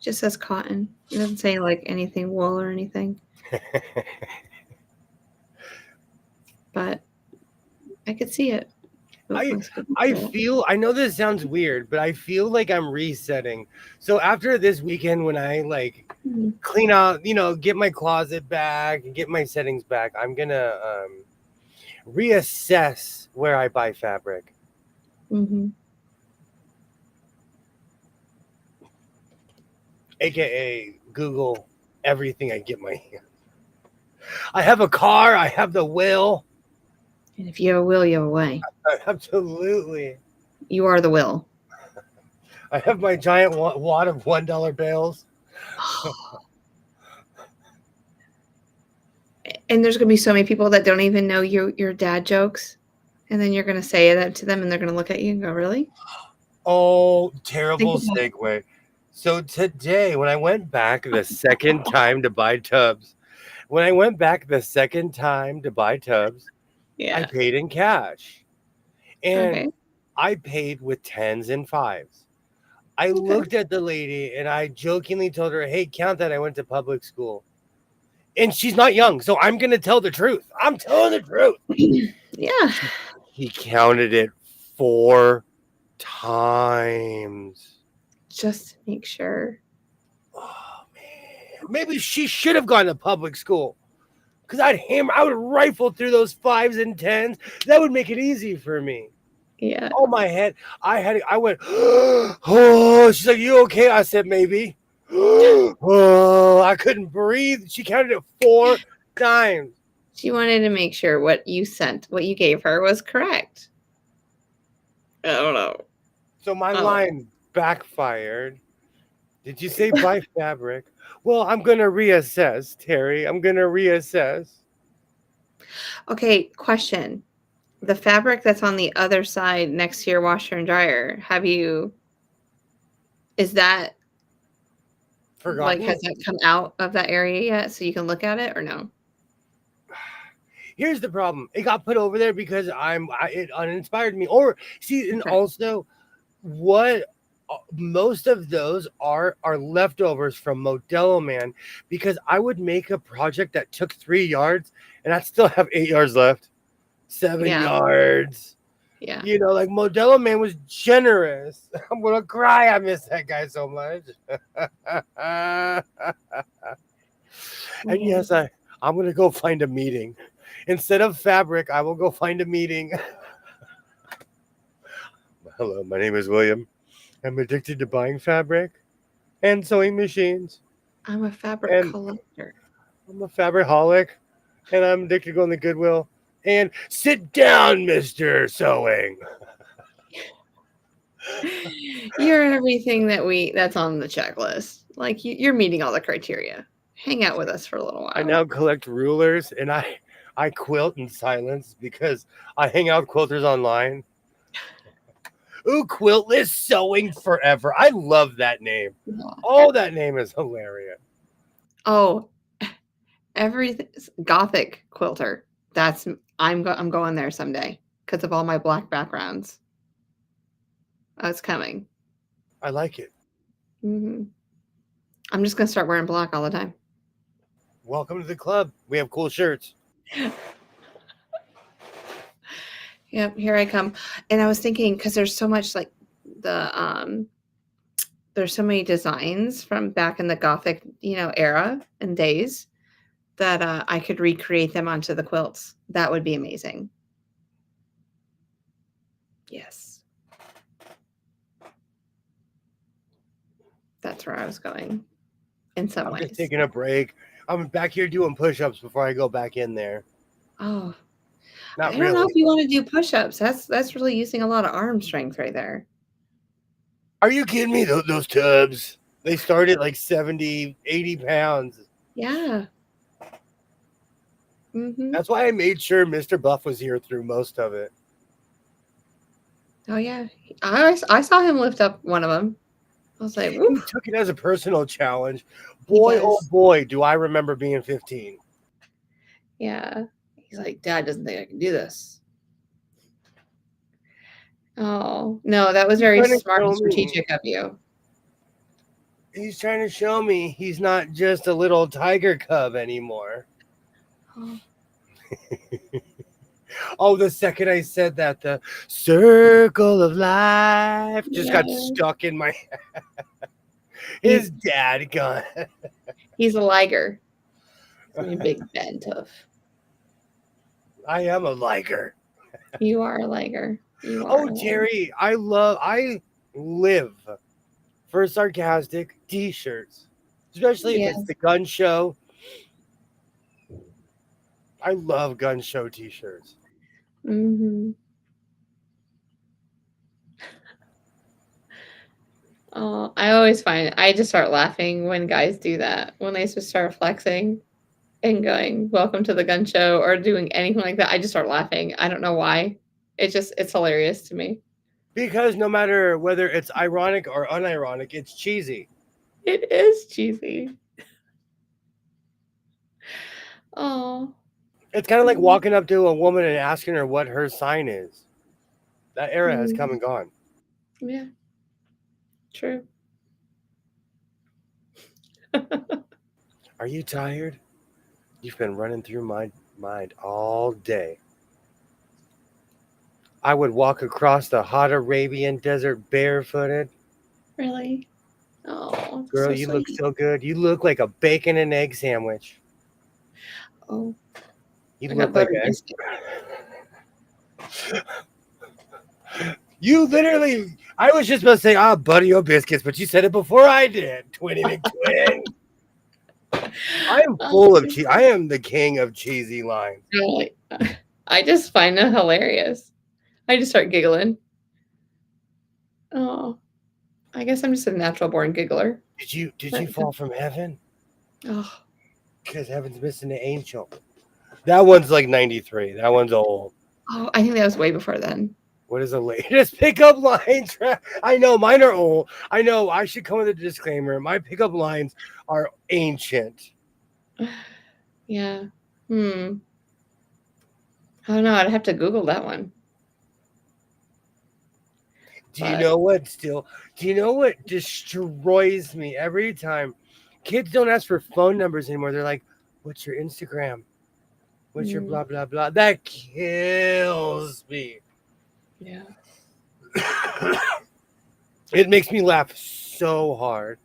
Just says cotton. It doesn't say like anything wool or anything. But I could see it. I know this sounds weird, but I feel like I'm resetting. So after this weekend, when I clean out, get my closet back and get my settings back, I'm gonna reassess where I buy fabric. AKA Google everything I get my hand. I have a car. I have the will. And if you have a will, you have a way. Absolutely. You are the will. I have my giant wad of $1 bills. And there's gonna be so many people that don't even know your dad jokes, and then you're gonna say that to them, and they're gonna look at you and go, "Really?" Oh, Think terrible about it. segue. So today, when I went back the second time to buy tubs, I Yeah. paid in cash. And Okay. I paid with tens and fives. I Okay. looked at the lady and I jokingly told her, "Hey, count that I went to public school." And she's not young, so I'm going to tell the truth. I'm telling the truth. Yeah. He counted it 4 times. Just to make sure. Oh, man. Maybe she should have gone to public school. Because I would rifle through those fives and tens. That would make it easy for me. Yeah. Oh, my head. I went, oh, she's like, "You okay?" I said, "Maybe." Oh, I couldn't breathe. She counted it 4 times. She wanted to make sure what you gave her was correct. I don't know. So my Oh. line backfired. Did you say buy fabric? Well, I'm going to reassess, Terry. I'm going to reassess. Okay, question. The fabric that's on the other side next to your washer and dryer, is that like, has Forgotten. that come out of that area yet so you can look at it or no? Here's the problem. It got put over there because it uninspired me. Or see, and Okay. also what most of those are leftovers from Modelo Man, because I would make a project that took 3 yards and I'd still have 8 yards left, 7 yards. Yeah. You know, like Modelo Man was generous. I'm gonna cry. I miss that guy so much. And yes, I'm gonna go find a meeting. Instead of fabric, I will go find a meeting. Hello, my name is William. I'm addicted to buying fabric and sewing machines. I'm a fabric And collector. I'm a fabricaholic. And I'm addicted to going to Goodwill. And sit down, Mr. Sewing. You're everything that's on the checklist. Like you're meeting all the criteria. Hang out with us for a little I while. now collect rulers and I quilt in silence because I hang out with quilters online. Ooh, Quiltless Sewing Forever. I love that name. Yeah. Oh, that name is hilarious. Oh, everything gothic quilter. I'm going there someday because of all my black backgrounds. That's coming. I like it. Hmm. I'm just gonna start wearing black all the time. Welcome to the club. We have cool shirts. Yep, here I come. And I was thinking because there's so much like the there's so many designs from back in the Gothic, era and days that I could recreate them onto the quilts. That would be amazing. Yes, that's where I was going. In some I'm just ways. taking a break. I'm back here doing push-ups before I go back in there. Oh, Not I don't know really. if you want to do push-ups. That's really using a lot of arm strength right there. Are you kidding me? Those tubs. They start at like 70, 80 pounds. Yeah. Mm-hmm. That's why I made sure Mr. Buff was here through most of it. Oh yeah. I saw him lift up one of them. I was like, He "Oof." took it as a personal challenge. He Boy, oh does. boy, do I remember being 15. Yeah. He's like, Dad doesn't think I can do this. Oh no, that was He's very trying to smart and show me. strategic of you. He's trying to show me he's not just a little tiger cub anymore. Oh, Oh, the second I said that, the circle of life just got yeah. stuck in my He's his dad gun. he's a liger. He's a big bad tough. I am a liker. You are a liger. You are Oh, a liger. Terry, I live for sarcastic t-shirts, especially if Yeah. it's the gun show. I love gun show t-shirts. Mm-hmm. Oh, I always find I just start laughing when guys do that when they just start flexing. and going, "Welcome to the gun show," or doing anything like that, I just start laughing. I don't know why. It's hilarious to me. Because no matter whether it's ironic or unironic, it's cheesy. It is cheesy. Oh. It's kind of like walking up to a woman and asking her what her sign is. That era has come and gone. Yeah. True. Are you tired? You've been running through my mind all day. I would walk across the hot Arabian desert barefooted. Really? Oh, Girl, so you look sweet. so good. You look like a bacon and egg sandwich. Oh, You I got look like butter a. biscuit. You literally. I was just about to say, buddy o biscuits, but you said it before I did. Twinny McTwin. I am full of cheese. I am the king of cheesy lines. Really? I just find it hilarious. I just start giggling. Oh, I guess I'm just a natural born giggler. Did you fall from heaven? Oh, Because heaven's missing an angel. That one's like 93. That one's old. oh, I think that was way before then. What is the latest pickup lines? I know mine are old. I know I should come with a disclaimer. My pickup lines are ancient. Yeah. I don't know. I'd have to Google that one. Do you know what destroys me every time? Kids don't ask for phone numbers anymore. They're like, what's your Instagram? What's your blah, blah, blah? That kills me. Yeah. It makes me laugh so hard.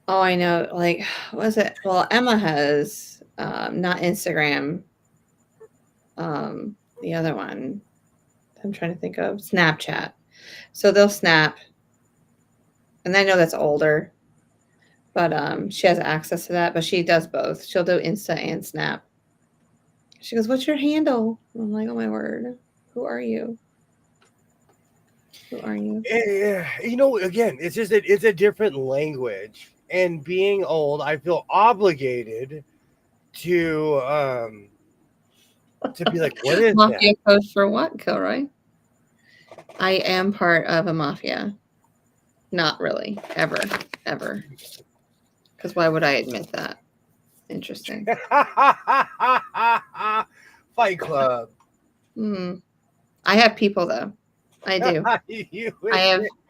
Oh, I know. Like, what was it? Well, Emma has not Instagram. The other one I'm trying to think of Snapchat. So they'll snap, and I know that's older, but she has access to that. But she does both. She'll do Insta and Snap. She goes, "What's your handle?" I'm like, "Oh my word, who are you? Who are you?" You know, again, it's just it's a different language. And being old, I feel obligated to be like, what is Mafia that? code for what, Kilroy? I am part of a mafia. Not really, ever. Because why would I admit that? Interesting. Fight Club. I have people though. I do.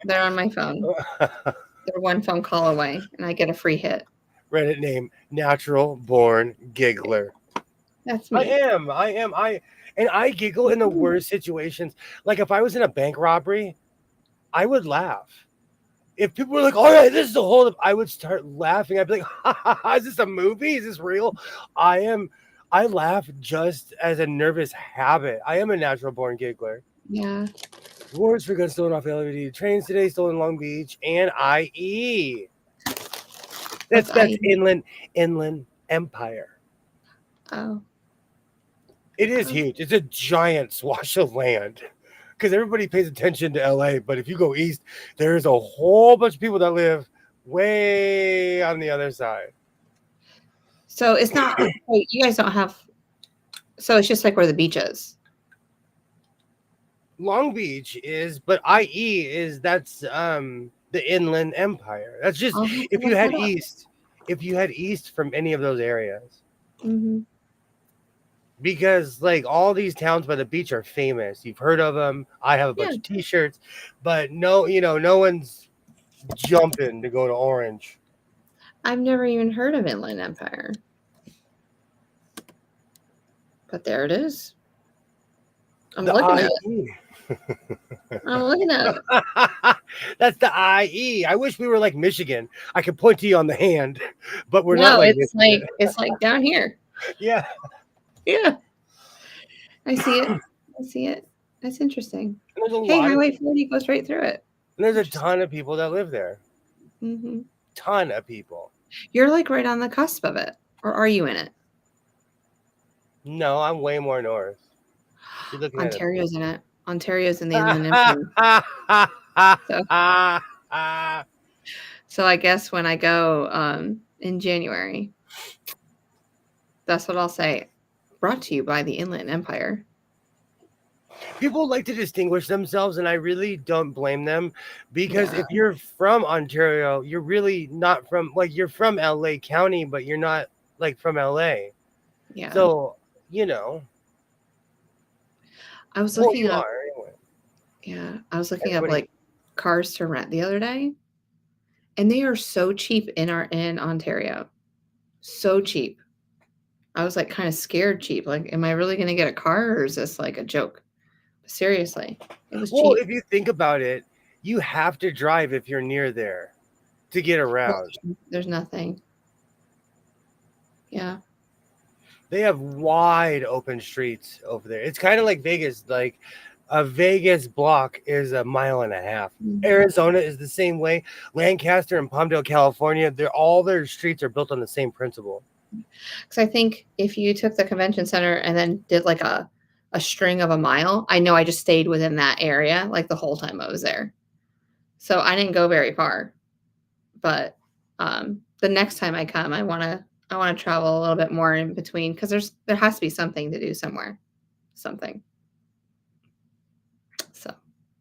They're on my phone. They're one phone call away, and I get a free hit. Reddit name, Natural Born Giggler. That's me. I giggle in the worst situations. Like if I was in a bank robbery, I would laugh. If people were like, all right, this is a hold up, I would start laughing. I'd be like, ha, ha, ha, is this a movie? Is this real? I laugh just as a nervous habit. I am a natural born giggler. Yeah. Awards for guns stolen off LVD trains today, stolen in Long Beach, and IE. That's Inland Empire. Oh. It is huge. It's a giant swash of land. Because everybody pays attention to LA, but if you go east, there's a whole bunch of people that live way on the other side. So it's not. You guys don't have. So it's just like where the beach is. Long Beach is, but IE is that's the Inland Empire. That's just if you head east from any of those areas. Mm-hmm. Because like all these towns by the beach are famous. You've heard of them. I have a bunch of T-shirts, but no one's jumping to go to Orange. I've never even heard of Inland Empire, but there it is. I'm looking at it. That's the IE. I wish we were like Michigan. I could point to you on the hand, but we're not. It's like down here. Yeah. Yeah. I see it. That's interesting. Hey, Highway 40 goes right through it. And there's a ton of people that live there. Mm-hmm. Ton of people. You're like right on the cusp of it. Or are you in it? No, I'm way more north. Ontario's in it. Ontario's in the Inland Empire. So I guess when I go in January. That's what I'll say. Brought to you by the Inland Empire. People like to distinguish themselves, and I really don't blame them, because Yeah. if you're from Ontario, you're really not from, like, you're from LA County, but you're not like from LA. Yeah. So, you know, I was well, looking you up, are anyway. yeah, I was looking up Everybody, like cars to rent the other day, and they are so cheap in Ontario. So cheap. I was like kind of scared cheap. Like, am I really going to get a car or is this like a joke? Seriously, it was well, cheap. if you think about it, you have to drive if you're near there to get Well, around. there's nothing. Yeah. They have wide open streets over there. It's kind of like Vegas. Like a Vegas block is a mile and a half. Mhm. Arizona is the same way. Lancaster and Palmdale, California, they're all their streets are built on the same principle. Because I think if you took the convention center and then did like a string of a mile, I know I just stayed within that area like the whole time I was there. So I didn't go very far. But the next time I come, I want to travel a little bit more in between because there has to be something to do somewhere, something. So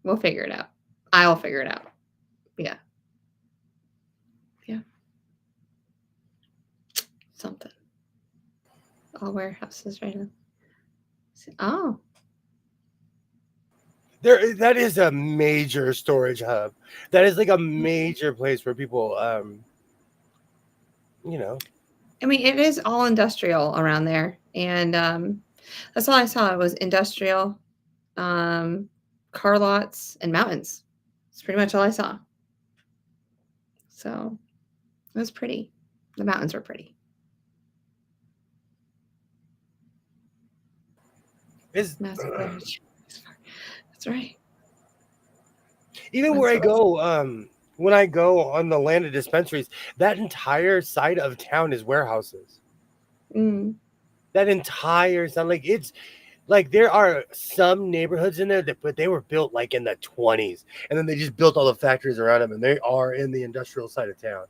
we'll figure it out. I'll figure it out. Yeah, yeah, something. All warehouses right now. Oh, There, that is a major storage hub. That is like a major place where people, you know, I mean, it is all industrial around there, and that's all I saw was industrial, um, car lots, and mountains. That's pretty much all I saw. So it was pretty. The mountains were pretty. is Massive village. That's right. even where That's I what I go, when I go on the land of dispensaries, that entire side of town is warehouses. mm, That entire sound, like, it's like there are some neighborhoods in there that, but they were built like in the 20s, and then they just built all the factories around them, and they are in the industrial side of town.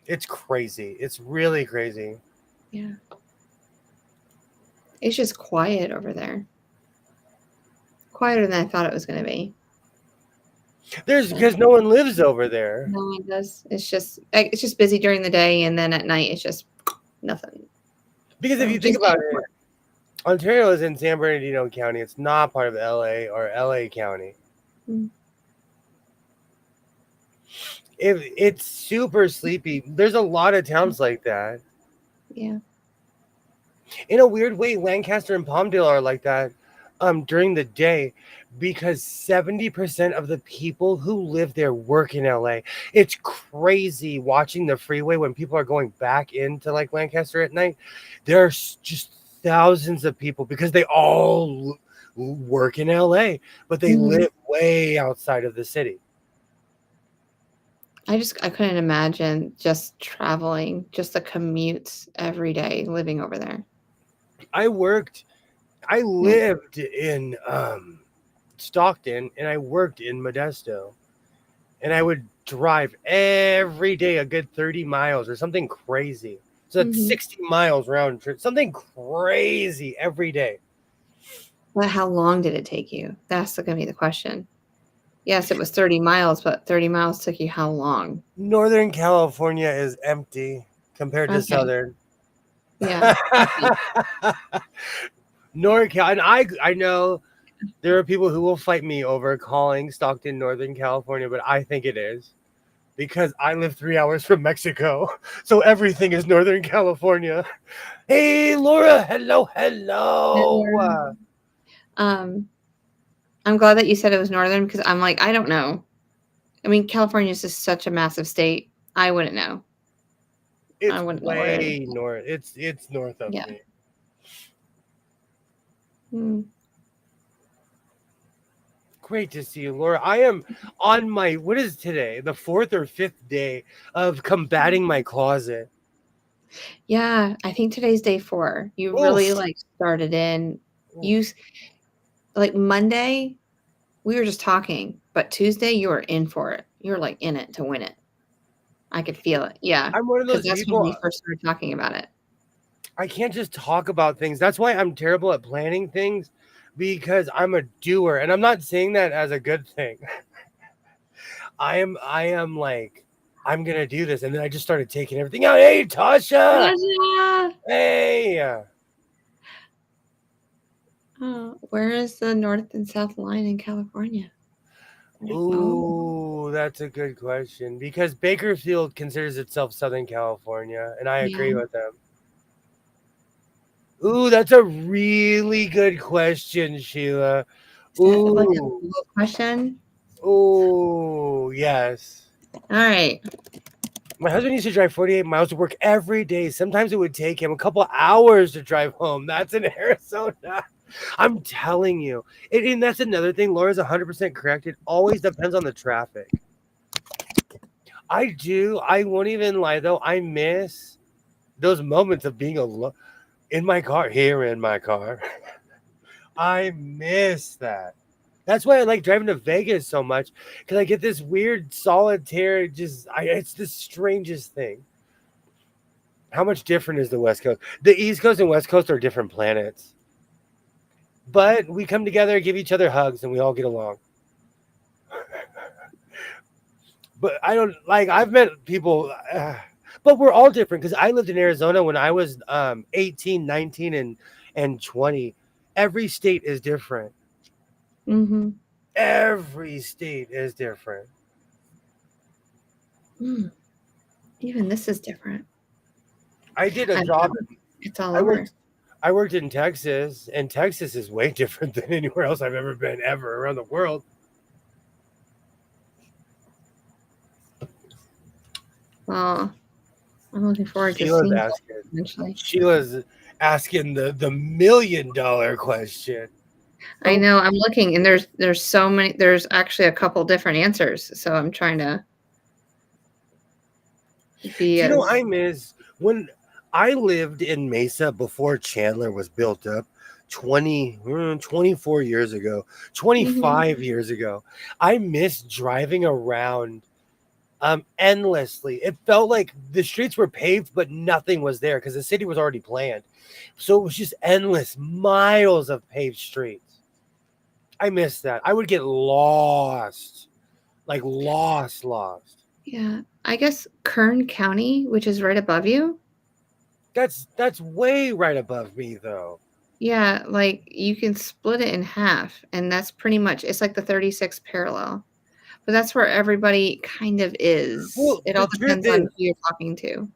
It's crazy. It's really crazy. yeah. It's just quiet over there. Quieter than I thought it was going to be. There's But because no one lives over there. no one does. It's just busy during the day, and then at night it's just nothing. Because if So you think just about it, Ontario is in San Bernardino County. It's not part of LA or LA County. mm, If it's super sleepy, there's a lot of towns like that. yeah. In a weird way, Lancaster and Palmdale are like that during the day, because 70% of the people who live there work in LA. It's crazy watching the freeway when people are going back into like Lancaster at night. There's just thousands of people because they all work in LA, but they Mhm. live way outside of the city. I couldn't imagine just traveling, just the commutes every day, living over there. I worked, I Yeah. lived in Stockton, and I worked in Modesto, and I would drive every day a good 30 miles or something crazy. So that's hmm 60 miles round trip, something crazy every day. But how long did it take you? That's going to be the question. Yes, it was 30 miles, but 30 miles took you how long? Northern California is empty compared to Okay. Southern. Yeah. Okay. NorCal, and I know there are people who will fight me over calling Stockton Northern California, but I think it is because I live 3 hours from Mexico. So everything is Northern California. Hey, Laura. Hello. Hello. Um, I'm glad that you said it was northern because I'm like, I don't know. I mean, California is just such a massive state. I wouldn't know. I It's wouldn't know where it is. way north. It's north of Yeah. me. Mm. Great to see you, Laura. I am on my, what is today? The fourth or fifth day of combating my closet. Yeah, I think today's day 4. You really Oof. like started in Oof. you like Monday, we were just talking, but Tuesday you were in for it. You were like in it to win it. I could feel it. Yeah, I'm one of because those that's when people. we first started talking about it. I can't just talk about things. That's why I'm terrible at planning things, because I'm a doer, and I'm not saying that as a good thing. I am like, I'm gonna do this, and then I just started taking everything out. Hey, Tasha. Tasha! Hey. Oh, where is the north and south line in California? Oh, Ooh, that's a good question, because Bakersfield considers itself Southern California, and I agree yeah. with them. Ooh, that's a really good question, Sheila. Is that like a Ooh, Google question? ooh, yes. All right. My husband used to drive 48 miles to work every day. Sometimes it would take him a couple hours to drive home. That's in Arizona. I'm telling you. And that's another thing. Laura's 100% correct. It always depends on the traffic. I do. I won't even lie, though. I miss those moments of being alone in my car, here in my car. I miss that. That's why I like driving to Vegas so much, because I get this weird solitaire. It's the strangest thing. How much different is the West Coast? The East Coast and West Coast are different planets, but we come together, give each other hugs, and we all get along. But I don't like. I've met people, but we're all different, because I lived in Arizona when I was 18, 19, and 20. Every state is different. Mm-hmm. Every state is different. Even this is different. I did a I job. It's all I over. worked in Texas, and Texas is way different than anywhere else I've ever been ever around the world. Well, I'm looking forward to Sheila's seeing that asking. eventually. Sheila's asking the $1 million question. I Oh, know. I'm looking, and there's so many. There's actually a couple different answers, so I'm trying to be do you know as. I miss when I lived in Mesa before Chandler was built up 24 years ago, Mhm. 25 years ago. I miss driving around endlessly. It felt like the streets were paved, but nothing was there because the city was already planned. So it was just endless miles of paved streets. I miss that. I would get lost, like lost. Yeah, I guess Kern County, which is right above you. That's way right above me though. Yeah, like you can split it in half, and that's pretty much it's like the 36th parallel. But that's where everybody kind of is. Well, It the all truth depends on is, who you're talking to.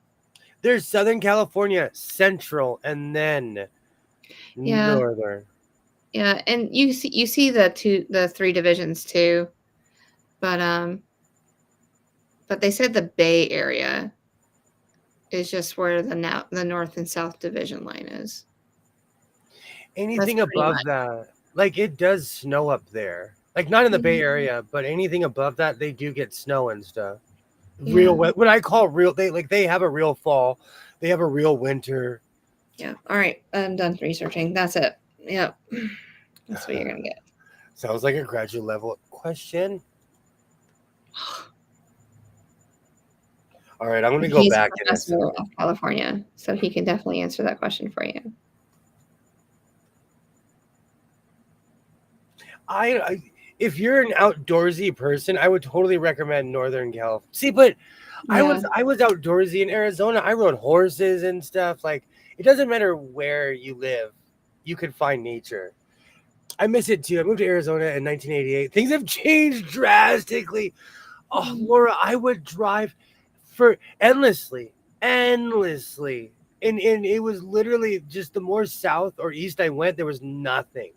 there's Southern California, Central, and then Yeah, Northern. yeah, and you see the three divisions too, but they said the Bay Area is just where the North and South division line is. That's Anything pretty above much. that, like it does snow up there. Like not in the Bay Yeah, Area, but anything above that, they do get snow and stuff. Real yeah, wet. What I call real, they have a real fall. They have a real winter. yeah. All right, I'm done researching. That's it. Yep, that's what you're gonna get. Sounds like a graduate level question. All right, I'm gonna go He's a back in a professor second. of California, so he can definitely answer that question for you. I if you're an outdoorsy person, I would totally recommend Northern California. See, but Yeah, I was outdoorsy in Arizona. I rode horses and stuff. Like it doesn't matter where you live, you can find nature. I miss it too. I moved to Arizona in 1988. Things have changed drastically. Oh, Laura, I would drive for endlessly. And it was literally just the more south or east I went, there was nothing.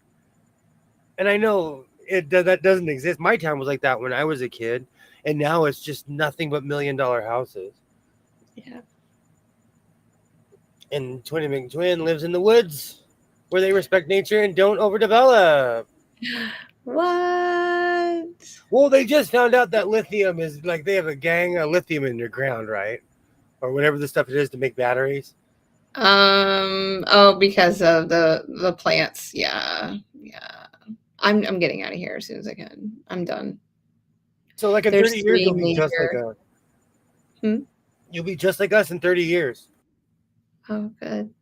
And I know that doesn't exist. My town was like that when I was a kid, and now it's just nothing but $1 million houses. yeah. And Twin McTwin lives in the woods where they respect nature and don't overdevelop. What? Well, they just found out that lithium is like they have a gang of lithium in their ground, right? Or whatever the stuff it is to make batteries. Oh, because of the plants. Yeah, yeah. I'm getting out of here as soon as I can. I'm done. So like in There's 30 years, three it'll be just like major. a Hmm? You'll be just like us in 30 years. Oh, good.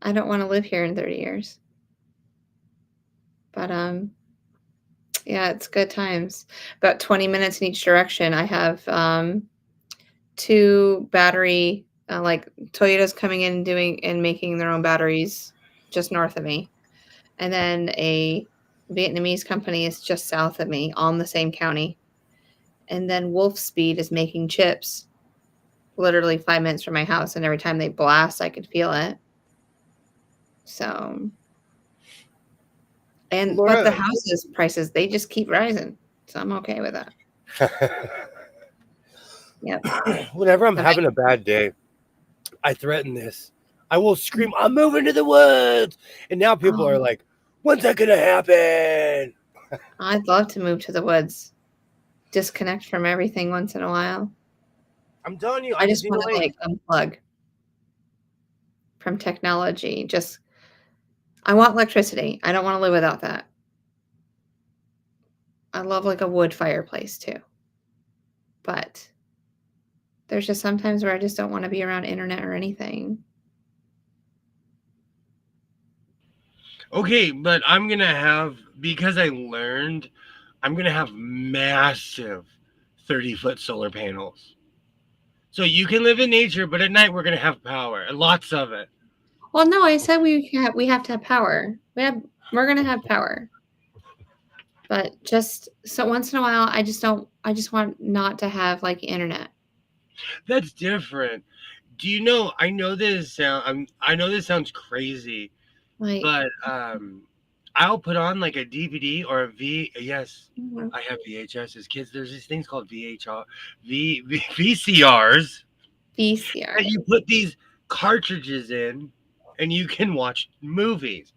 I don't want to live here in 30 years. But yeah, it's good times. About 20 minutes in each direction. I have 2 battery like Toyota's coming in and doing and making their own batteries just north of me. And then a Vietnamese company is just south of me, all in the same county. And then Wolfspeed is making chips literally 5 minutes from my house, and every time they blast, I could feel it. So, but the Laura, houses prices, they just keep rising. So I'm okay with that. Yep. whenever I'm The having a bad day, I threaten this. I will scream, I'm moving to the woods. And now people are like, when's that going to happen? I'd love to move to the woods, disconnect from everything once in a while. I'm telling you, I I just just need want to to like unplug from technology. Just, I want electricity. I don't want to live without that. I love like a wood fireplace too. But there's just sometimes where I just don't want to be around internet or anything. Okay, but I'm going to have, because I learned, I'm going to have massive 30-foot solar panels. So you can live in nature, but at night we're going to have power, and lots of it. Well, no, I said we have to have power. We're gonna have power. But just so once in a while, I just want not to have like internet. That's different. Do you know? I know this sounds crazy, Like, but I'll put on like a DVD or a V. Yes, mhm. I have VHS as kids. There's these things called VCRs VCR. that you put these cartridges in, and you can watch movies.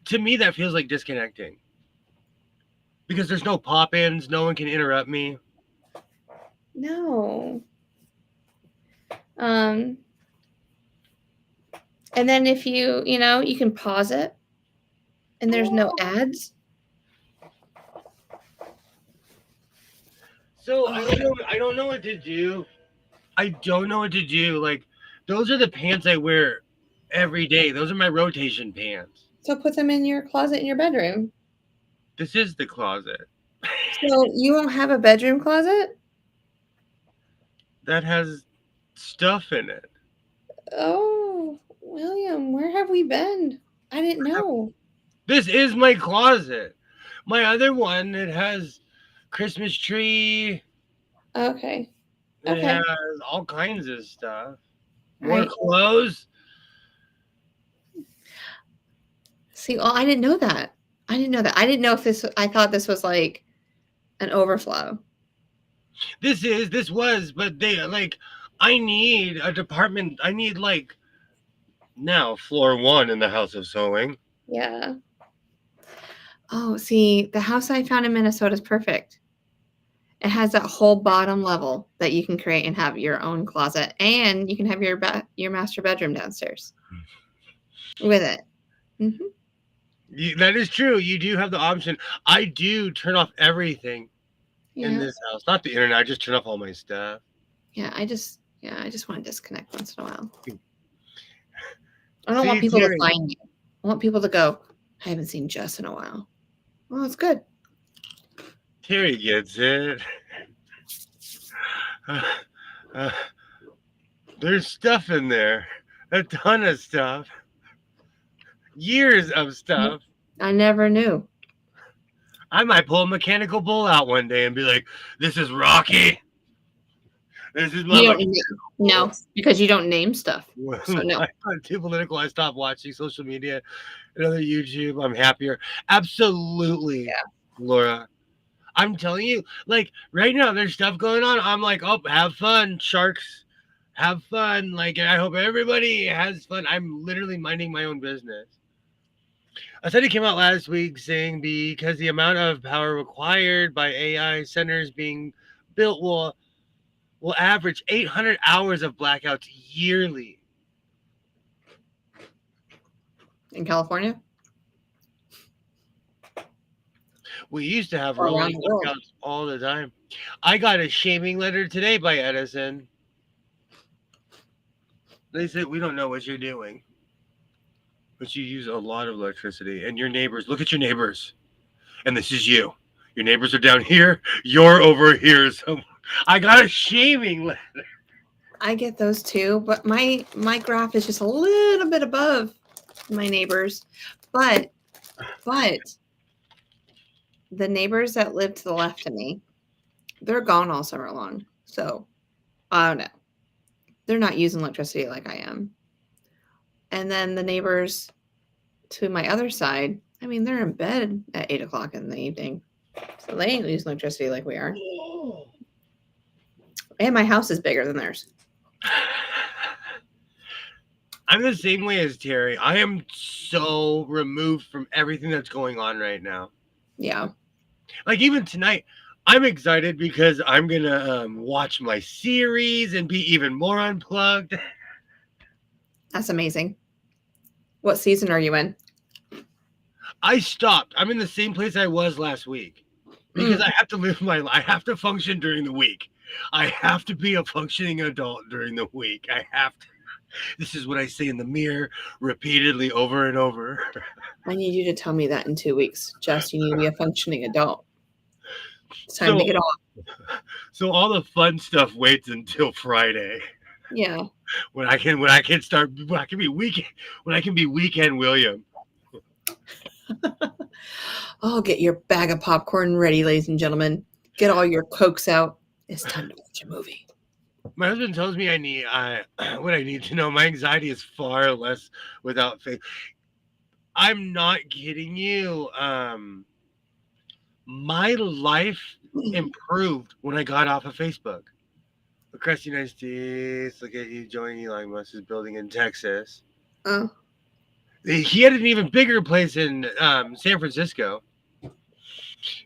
To me, that feels like disconnecting because there's no pop-ins. No one can interrupt me. No. Um, and then if you can pause it and there's no ads. So I Oh, don't know. I don't know what to do. I don't know what to do. Like, those are the pants I wear every day. Those are my rotation pants. so put them in your closet in your bedroom. This is the closet So you won't have a bedroom closet? that has stuff in it. Oh, William, where have we been? I didn't know. This is my closet. My other one, it has Christmas tree. Okay. It Okay. has all kinds of stuff. More Right. clothes. See, oh, I didn't know that. I didn't know that. I didn't know if I thought this was like an overflow. This was, but they like. I need a department. I need like now floor one in the House of Sewing. Yeah. Oh, see, the house I found in Minnesota is perfect. It has that whole bottom level that you can create and have your own closet, and you can have your master bedroom downstairs with it. Hmm. That is true. You do have the option. I do turn off everything in Yeah. this house. Not the internet. I just turn off all my stuff. I just want to disconnect once in a while. I don't want See, people to Terry. find you. I want people to go, I haven't seen Jess in a while. Well, it's good. Terry gets it. Uh, there's stuff in there. A ton of stuff. Years of stuff. I never knew. I might pull a mechanical bull out one day and be like, this is Rocky. This is my You don't mechanical no, bull. because you don't name stuff. So no. I'm too political. I stopped watching social media and other YouTube. I'm happier. Absolutely, Yeah. Laura. I'm telling you, like right now, there's stuff going on. I'm like, oh, have fun, sharks. Have fun. Like, I hope everybody has fun. I'm literally minding my own business. A study came out last week saying because the amount of power required by AI centers being built will average 800 hours of blackouts yearly. In California We used to have or around rolling the world. blackouts all the time. I got a shaming letter today by Edison. They say we don't know what you're doing, but you use a lot of electricity. And your neighbors, look at your neighbors. And this is you. Your neighbors are down here. You're over here. So I got a shaming. I get those too, but my graph is just a little bit above my neighbors. But the neighbors that live to the left of me, they're gone all summer long. So I don't know. They're not using electricity like I am. And then the neighbors to my other side, I mean, they're in bed at 8 o'clock in the evening. So they ain't using electricity like we are. And my house is bigger than theirs. I'm the same way as Terry. I am so removed from everything that's going on right now. Yeah. Like even tonight, I'm excited because I'm gonna watch my series and be even more unplugged. That's amazing. What season are you in? I stopped. I'm in the same place I was last week because I have to live my life. I have to function during the week. I have to be a functioning adult during the week. I have to. This is what I say in the mirror repeatedly over and over. I need you to tell me that in 2 weeks. Jess, you need to be a functioning adult. It's time to get off. So all the fun stuff waits until Friday. Yeah. When I can be weekend William. Oh, get your bag of popcorn ready, ladies and gentlemen. Get all your Cokes out. It's time to watch a movie. My husband tells me what I need to know. My anxiety is far less without faith. I'm not kidding you. My life improved when I got off of Facebook. Crusty nice teeth. Look at you joining Elon Musk's building in Texas. Oh. He had an even bigger place in San Francisco.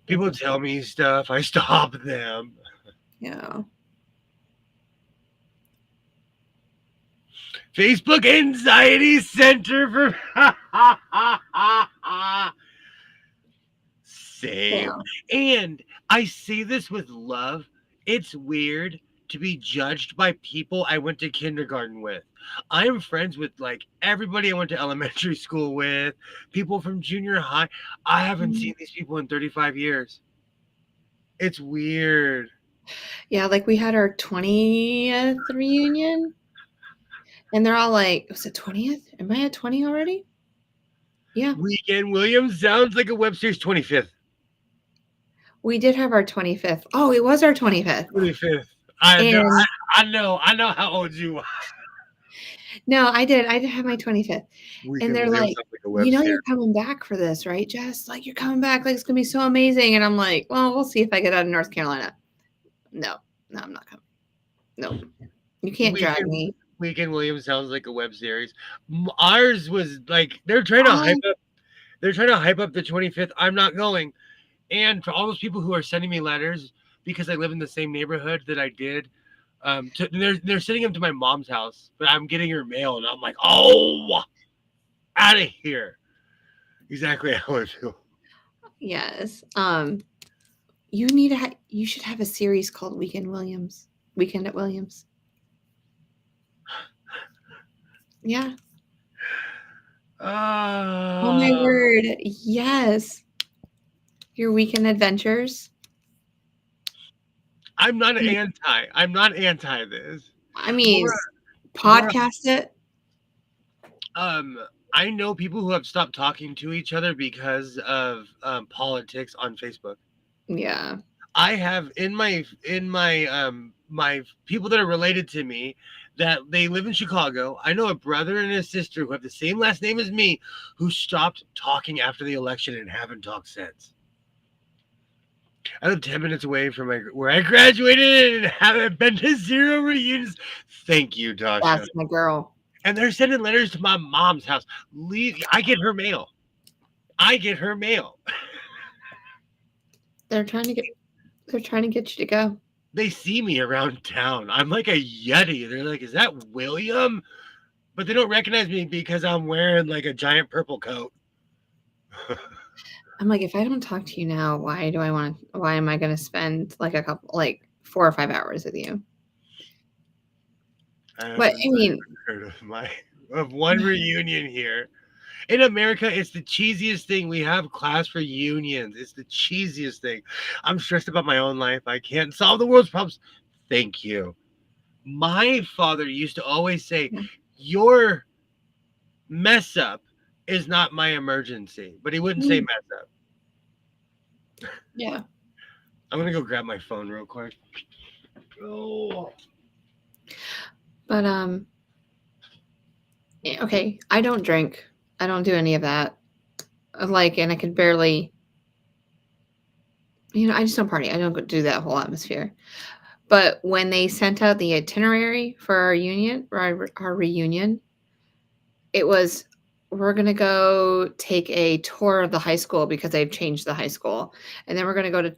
People tell me stuff. I stop them. Yeah. Facebook Anxiety Center for same. Yeah. And I say this with love. It's weird to be judged by people I went to kindergarten with. I am friends with like everybody I went to elementary school with, people from junior high. I haven't seen these people in 35 years. It's weird. Yeah, like we had our 20th reunion. And they're all like, was it 20th? Am I at 20 already? Yeah. Weekend Williams sounds like a web series 25th. We did have our 25th. Oh, it was our 25th. 25th. I know how old you are. No, I did have my 25th. And they're like, you know, you're coming back for this, right, Jess? Like, you're coming back. Like, it's going to be so amazing. And I'm like, well, we'll see if I get out of North Carolina. No, I'm not coming. No, you can't drag me. Weekend Williams sounds like a web series. Ours was like, they're trying to hype up the 25th. I'm not going. And for all those people who are sending me letters because I live in the same neighborhood that I did, they're sending them to my mom's house, but I'm getting her mail, and I'm like, oh, out of here. Exactly how I feel. Yes. You should have a series called Weekend at Williams. Yeah. Oh my word. Yes. Your weekend adventures. I'm not anti this. I mean, podcast it. I know people who have stopped talking to each other because of politics on Facebook. Yeah. I have in my my people that are related to me that they live in Chicago. I know a brother and a sister who have the same last name as me who stopped talking after the election and haven't talked since. I live 10 minutes away from where I graduated and haven't been to 0 reunions. Thank you, Dasha. That's my girl. And they're sending letters to my mom's house. I get her mail. They're trying to get you to go. They see me around town. I'm like a Yeti. They're like, is that William? But they don't recognize me because I'm wearing like a giant purple coat. I'm like, if I don't talk to you now, why am I going to spend like 4 or 5 hours with you? But I mean, heard of one reunion here. In America, it's the cheesiest thing. We have class reunions. It's the cheesiest thing. I'm stressed about my own life. I can't solve the world's problems. Thank you. My father used to always say, your mess up is not my emergency. But he wouldn't say mess up. yeah. I'm going to go grab my phone real quick. Oh. But okay, I don't drink. I don't do any of that. Like, and I could barely, I just don't party. I don't do that whole atmosphere. But when they sent out the itinerary for our reunion, it was, we're going to go take a tour of the high school because they've changed the high school. And then we're going to go to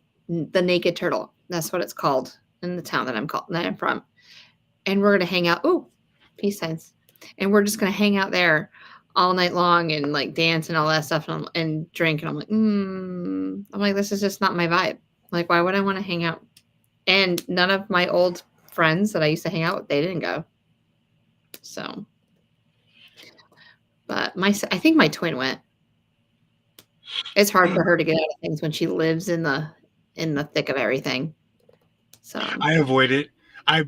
the Naked Turtle. That's what it's called in the town that I'm from. And we're going to hang out. Ooh, peace signs. And we're just going to hang out there all night long and like dance and all that stuff and drink. And I'm like, this is just not my vibe. Like, why would I want to hang out? And none of my old friends that I used to hang out with, they didn't go. So, but I think my twin went. It's hard for her to get out of things when she lives in the thick of everything. So I avoid it. I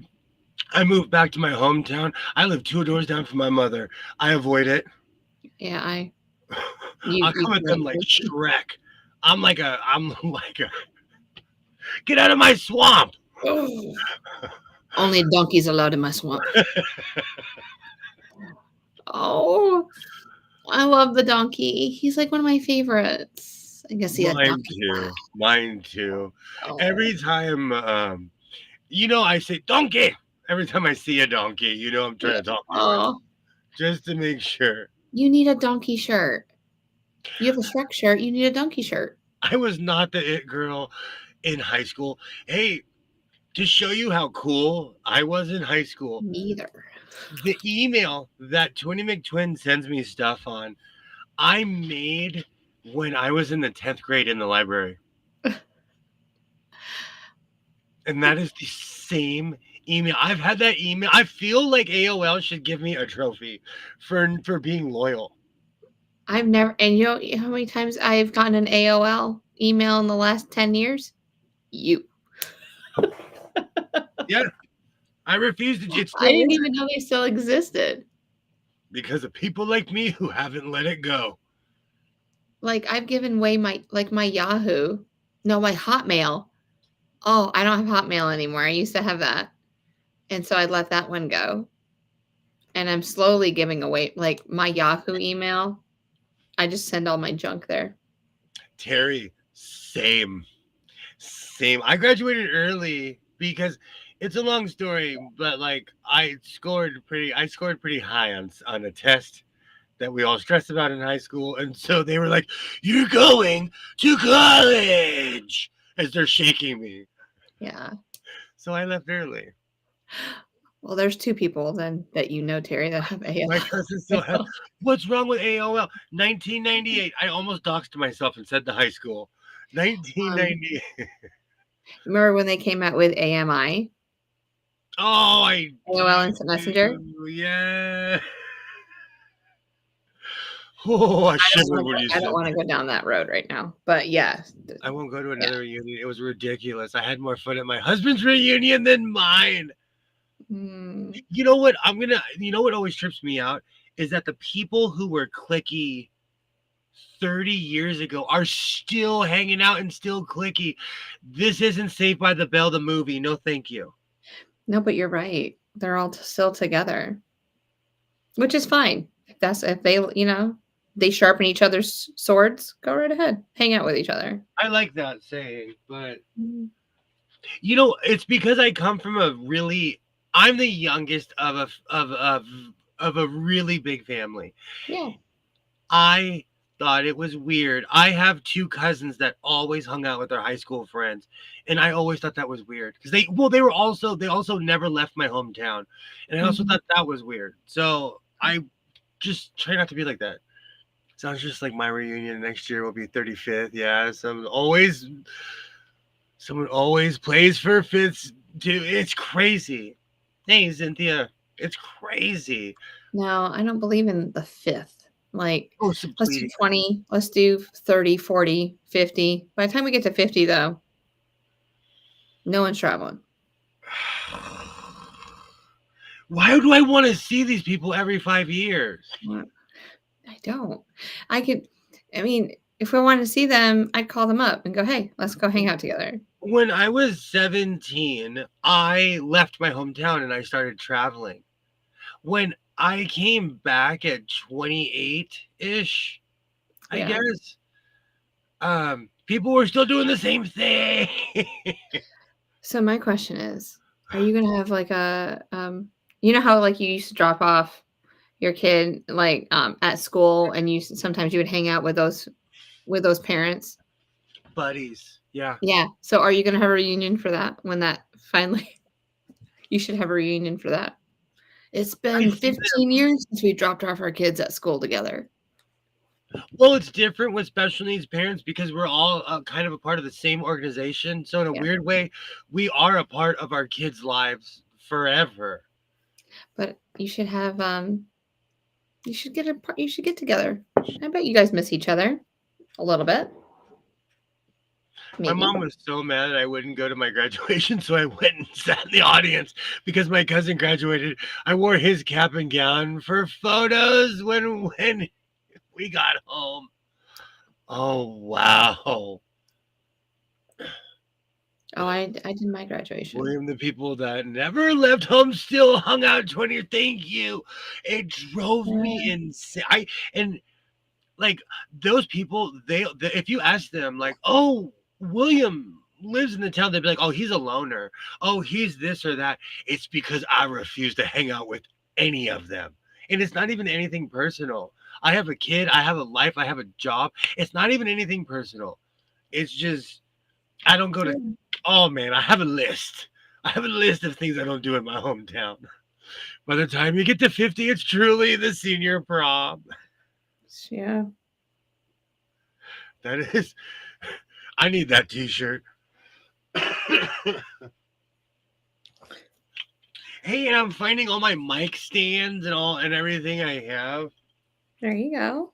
moved back to my hometown. I live 2 doors down from my mother. I avoid it. Yeah, I'll come at them like Shrek. I'm like a get out of my swamp. Only donkeys allowed in my swamp. Oh, I love the donkey. He's like one of my favorites. I guess he had Mine too. Oh. Every time I say donkey. Every time I see a donkey, I'm trying to talk to him. Just to make sure. You need a donkey shirt. You have a Shrek shirt. You need a donkey shirt. I was not the it girl in high school. Hey, to show you how cool I was in high school. Neither. The email that Twinny McTwin sends me stuff on, I made when I was in the 10th grade in the library. And that is the same email. I've had that email. I feel like AOL should give me a trophy for being loyal. I've never, and you know how many times I've gotten an AOL email in the last 10 years? You. Yeah. I refuse to. I didn't even know they still existed. Because of people like me who haven't let it go. Like, I've given away my Yahoo. No, my Hotmail. Oh, I don't have Hotmail anymore. I used to have that. And so I let that one go. And I'm slowly giving away, like, my Yahoo email. I just send all my junk there. Terry, same. I graduated early because it's a long story, but like I scored pretty high on a test that we all stressed about in high school. And so they were like, "You're going to college," as they're shaking me. Yeah. So I left early. Well, there's 2 people then that Terry, that have AOL. My cousin still has. What's wrong with AOL? 1998. I almost doxed myself and said the high school. 1998. Remember when they came out with AMI? Oh, AOL Instant Messenger? Yeah. Oh, I don't want to go down that road right now. But yeah. I won't go to another reunion. It was ridiculous. I had more fun at my husband's reunion than mine. You know what? What always trips me out is that the people who were cliquey 30 years ago are still hanging out and still cliquey. This isn't Saved by the Bell, the movie. No, thank you. No, but you're right. They're all still together, which is fine. If they, they sharpen each other's swords, go right ahead. Hang out with each other. I like that saying, but it's because I come from I'm the youngest of a really big family. Yeah. I thought it was weird. I have 2 cousins that always hung out with their high school friends, and I always thought that was weird because they also never left my hometown, and I also thought that was weird. So I just try not to be like that. Sounds just like my reunion next year will be 35th. Yeah, someone always plays for fifths too. It's crazy. Hey, Cynthia. It's crazy. No, I don't believe in the 5th. Like, Oh, some let's do pleading. 20, let's do 30, 40, 50. By the time we get to 50, though, no one's traveling. Why do I want to see these people every 5 years? What? I don't. I could, I mean, if I wanted to see them, I'd call them up and go, hey, let's go hang out together. When I was 17, I left my hometown and I started traveling. When I came back at 28-ish, I Yeah. guess, people were still doing the same thing. So my question is, are you gonna have like a you know how like you used to drop off your kid like at school and sometimes you would hang out with those parents? Buddies. Yeah. Yeah. So are you gonna have a reunion for that when that finally you should have a reunion for that. It's I been see 15 years since we dropped off our kids at school together. Well, it's different with special needs parents because we're all kind of a part of the same organization. So, in a Yeah. weird way, we are a part of our kids' lives forever. But you should have you should get together. I bet you guys miss each other a little bit. My Maybe. mom was so mad that I wouldn't go to my graduation, so I went and sat in the audience because my cousin graduated. I wore his cap and gown for photos when we got home. Oh wow. Oh, I did my graduation. William, the people that never left home still hung out 20. Thank you. It drove me Yeah. insane. And like those people, if you ask them, like, oh, William lives in the town, they'd be like, oh, he's a loner. Oh, he's this or that. It's because I refuse to hang out with any of them. And it's not even anything personal. I have a kid, I have a life, I have a job. It's not even anything personal. It's just I don't go to. Oh man, I have a list. I have a list of things I don't do in my hometown. By the time you get to 50, it's truly the senior prom. Yeah. That is. I need that T-shirt. Hey, and I'm finding all my mic stands and everything I have. There you go.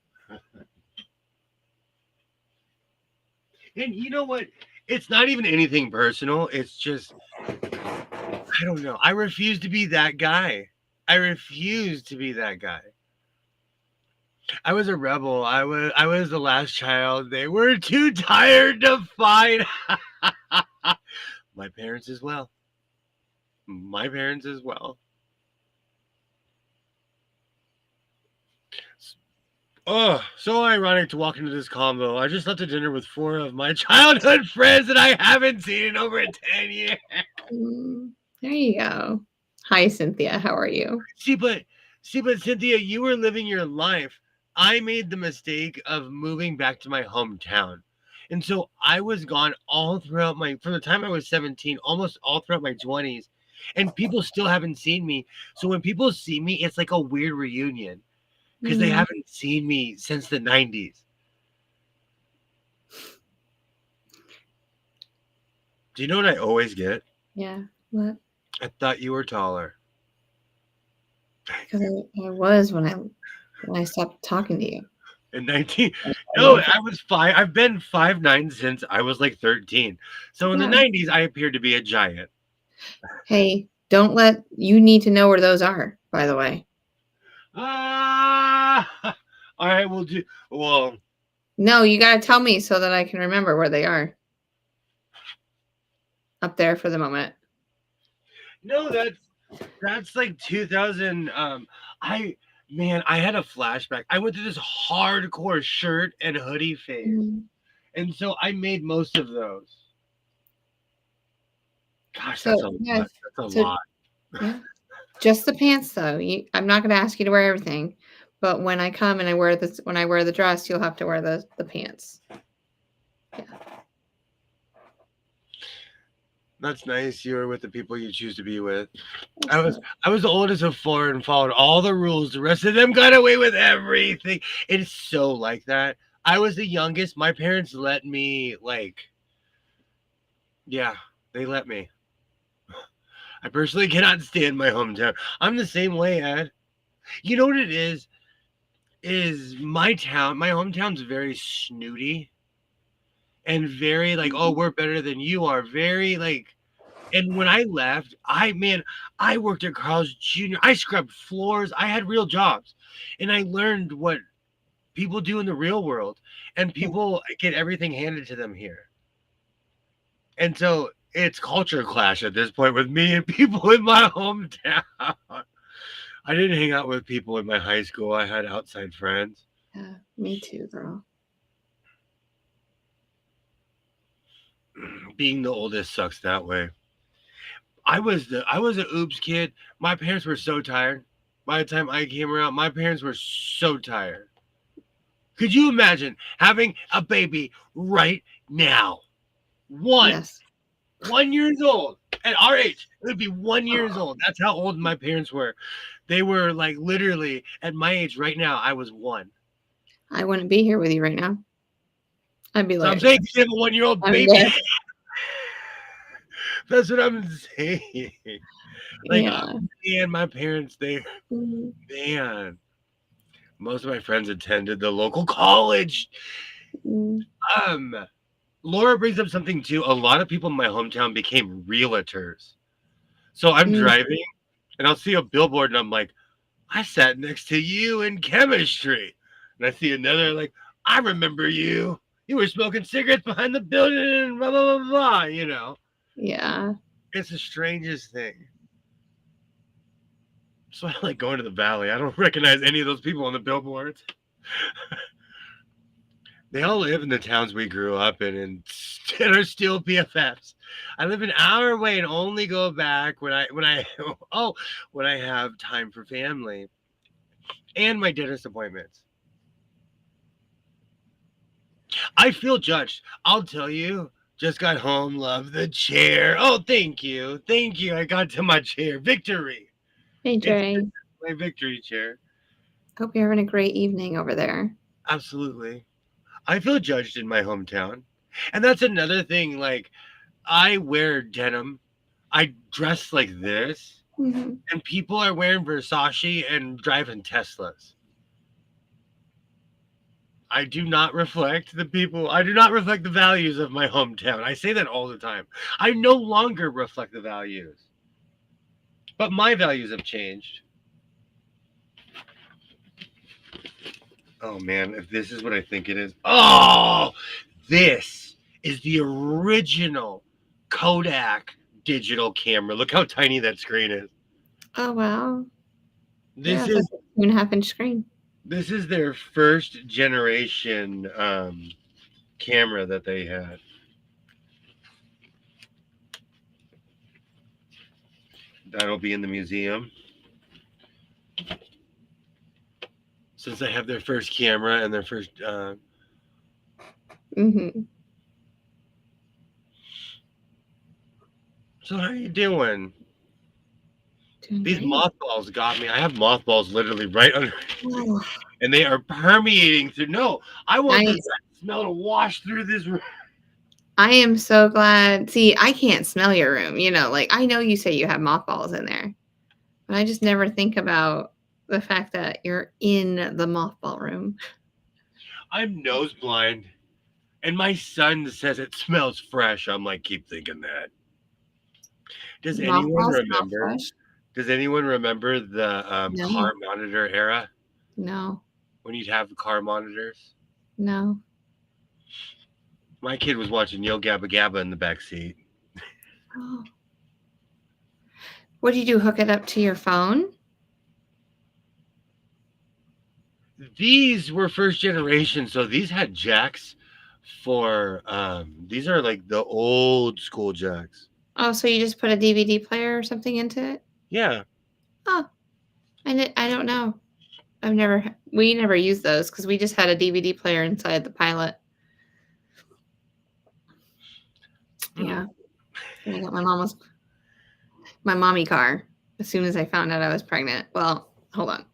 And you know what? It's not even anything personal. It's just I don't know. I refuse to be that guy. I refuse to be that guy. I was a rebel. I was the last child. They were too tired to fight. My parents as well. My parents as well. Oh, so ironic to walk into this combo. I just left a dinner with 4 of my childhood friends that I haven't seen in over 10 years. There you go. Hi, Cynthia. How are you? See, but Cynthia, you were living your life. I made the mistake of moving back to my hometown. And so I was gone all throughout from the time I was 17, almost all throughout my 20s. And people still haven't seen me. So when people see me, it's like a weird reunion because they haven't seen me since the 90s. Do you know what I always get? Yeah. What? I thought you were taller. Because I was when I stopped talking to you. In 19 No, I was 5. I've been 5'9" since I was like 13. So in the Yeah. 90s, I appeared to be a giant. Hey, you need to know where those are, by the way. Ah, all right, well. No, you got to tell me so that I can remember where they are. Up there for the moment. No, that's like 2000. I had a flashback. I went through this hardcore shirt and hoodie phase, and so I made most of those. Gosh, that's a lot. That's a lot. Yeah. Just the pants, though. I'm not going to ask you to wear everything, but when I come and when I wear the dress, you'll have to wear the pants. Yeah. That's nice. You were with the people you choose to be with. I was the oldest of 4 and followed all the rules. The rest of them got away with everything. It's so like that. I was the youngest. My parents let me they let me. I personally cannot stand my hometown. I'm the same way, Ed. You know what it is? Is my hometown's very snooty and very like, oh, we're better than you are. Very like, and when I left, I worked at Carl's Jr. I scrubbed floors. I had real jobs, and I learned what people do in the real world, and Yeah. people get everything handed to them here. And so it's culture clash at this point with me and people in my hometown. I didn't hang out with people in my high school. I had outside friends. Yeah, me too, girl. Being the oldest sucks that way. I was an oops kid. My parents were so tired. By the time I came around, my parents were so tired. Could you imagine having a baby right now? One. Yes. 1 years old. At our age, it would be 1 years old. That's how old my parents were. They were like literally at my age right now. I was one. I wouldn't be here with you right now. I'd be So I'm like, saying you have a 1-year-old I'm baby. dead. That's what I'm saying. Like, Yeah. man, my parents, Mhm. man, most of my friends attended the local college. Mm. Um, Laura brings up something too. A lot of people in my hometown became realtors. So I'm Mm. driving and I'll see a billboard and I'm like, I sat next to you in chemistry. And I see another like, I remember you. You were smoking cigarettes behind the building and blah blah blah blah, you know. Yeah. It's the strangest thing. So I like going to the valley. I don't recognize any of those people on the billboards. They all live in the towns we grew up in and are still BFFs. I live an hour away and only go back when I oh when I have time for family and my dentist appointments. I feel judged. I'll tell you. Just got home. Love the chair. Oh, thank you. Thank you. I got to my chair. Victory. Hey, It's Dre. my victory chair. Hope you're having a great evening over there. Absolutely. I feel judged in my hometown. And that's another thing. Like, I wear denim. I dress like this. Mm-hmm. And people are wearing Versace and driving Teslas. I do not reflect the people. I do not reflect the values of my hometown. I say that all the time. I no longer reflect the values. But my values have changed. Oh man, if this is what I think it is. Oh, this is the original Kodak digital camera. Look how tiny that screen is. Oh, wow. This Yeah, it's like a 2.5-inch screen. this is their first generation camera that they had. That'll be in the museum. Since they have their first camera and their first Mm-hmm. So how are you doing? Doing These great. mothballs got me. I have mothballs literally right under Oh, and they are permeating through. No, I want I, this smell to wash through this room. I am so glad. See, I can't smell your room. Like I know you say you have mothballs in there, but I just never think about the fact that you're in the mothball room. I'm nose blind. And my son says it smells fresh. I'm like, keep thinking that. Does anyone Mothballs smell remember? fresh? Does anyone remember the car No, monitor era no, when you'd have car monitors? no. My kid was watching Yo Gabba Gabba in the back seat. Oh. What do you do? Hook it up to your phone? These were first generation, so these had jacks for these are like the old school jacks. Oh, so you just put a DVD player or something into it? Yeah. Oh, I don't know. We never used those because we just had a DVD player inside the Pilot. Yeah. And I got my mommy car as soon as I found out I was pregnant. Well, hold on.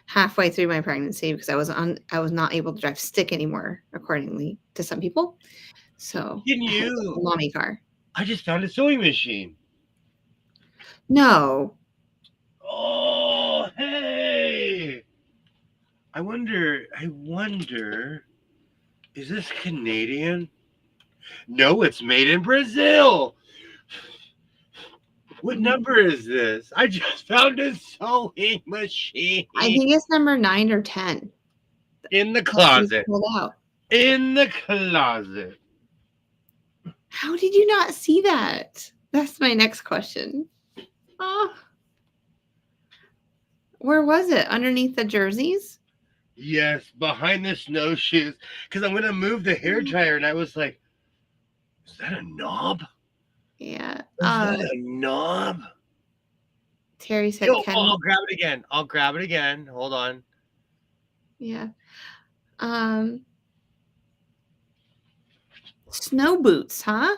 Halfway through my pregnancy because I was not able to drive stick anymore, accordingly to some people. So Can I had to get you? a mommy car. I just found a sewing machine. No. Oh, hey. I wonder, is this Canadian? No, it's made in Brazil. What number is this? I just found a sewing machine I think it's number 9 or 10. in the That we closet. pulled out. In the closet. How did you not see that? That's my next question. Oh. Where was it? Underneath the jerseys? Yes, behind the snowshoes. Because I'm going to move the hair dryer, and I was like, is that a knob? Yeah. Is that a knob? Terry said, Yo, "Ken." I'll grab it again. I'll grab it again. Hold on. Yeah. Snow boots, huh?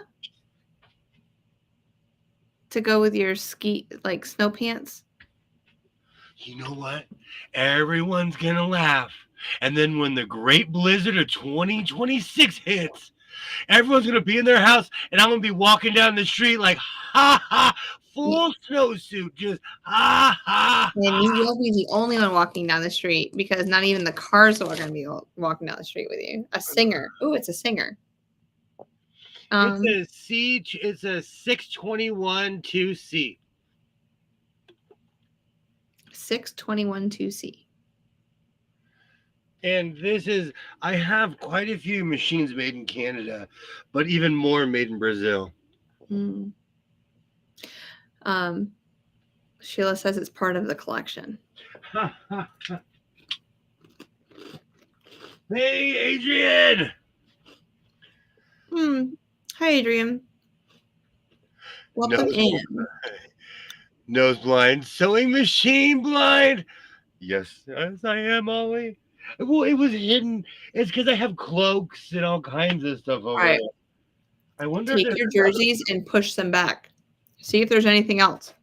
To go with your ski, like snow pants. You know what? Everyone's going to laugh. And then when the great blizzard of 2026 hits, everyone's going to be in their house, and I'm going to be walking down the street like, ha, ha, full snowsuit, just ha, ha. And you will be the only one walking down the street because not even the cars are going to be walking down the street with you. A singer. Oh, it's a singer. It's a 621 2C. 621 2C. And I have quite a few machines made in Canada, but even more made in Brazil. Mm. Sheila says it's part of the collection. Hey, Adrian. Hi, Adrian. Welcome in. Nose blind, sewing machine blind. Yes, I am, Ollie. Well, it was hidden. It's because I have cloaks and all kinds of stuff over there. I wonder Take your jerseys and push them back. See if there's anything else.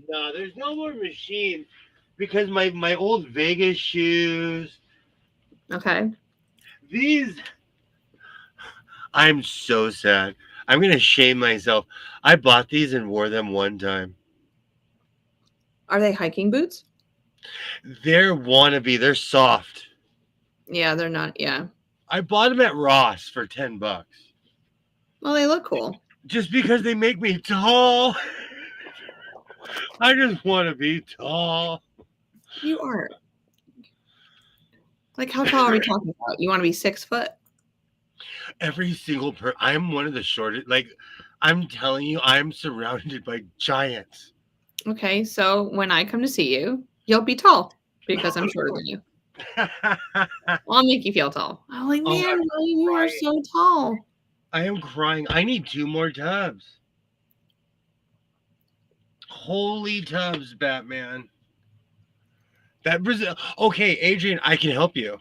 No, there's no more machine because my old Vegas shoes. Okay. I'm so sad. I'm going to shame myself. I bought these and wore them one time. Are they hiking boots? They're wannabe. They're soft. Yeah, they're not. Yeah. I bought them at Ross for $10. Well, they look cool. Just because they make me tall. I just want to be tall. You are. Like, how tall are we talking about? You want to be 6 foot? Every single I'm one of the shortest. Like, I'm telling you, I'm surrounded by giants. Okay, so when I come to see you, you'll be tall because I'm shorter than you. I'll make you feel tall. I'm like, man, you are so tall. I am crying. I need 2 more tubs. Holy tubs, Batman. That Brazil. Okay, Adrian, I can help you.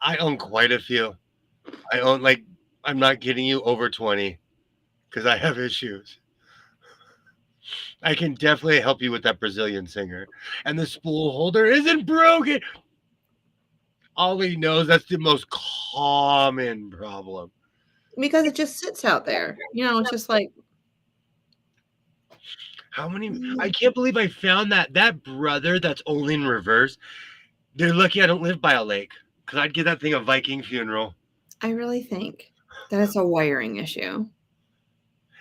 I own quite a few. I own, I'm not kidding you, over 20 because I have issues. I can definitely help you with that Brazilian singer. And the spool holder isn't broken. Ollie knows that's the most common problem. Because it just sits out there. You know, it's just like. How many? I can't believe I found that brother that's only in reverse. They're lucky I don't live by a lake because I'd give that thing a Viking funeral. I really think that it's a wiring issue.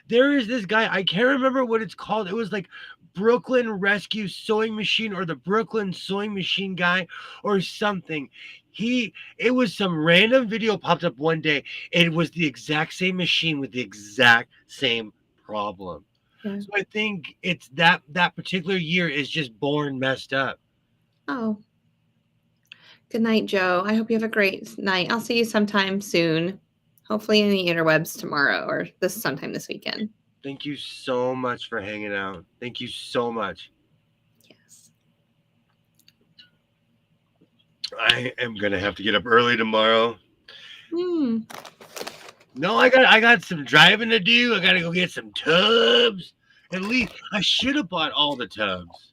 There is this guy, I can't remember what it's called. It was like Brooklyn Rescue Sewing Machine or the Brooklyn Sewing Machine guy or something. It was some random video popped up one day. It was the exact same machine with the exact same problem. Yeah. So I think it's that particular year is just born messed up. Oh. Good night, Joe. I hope you have a great night. I'll see you sometime soon. Hopefully in the interwebs tomorrow or sometime this weekend. Thank you so much for hanging out. Thank you so much. Yes. I am gonna have to get up early tomorrow. No, I got some driving to do. I gotta go get some tubs. At least I should have bought all the tubs.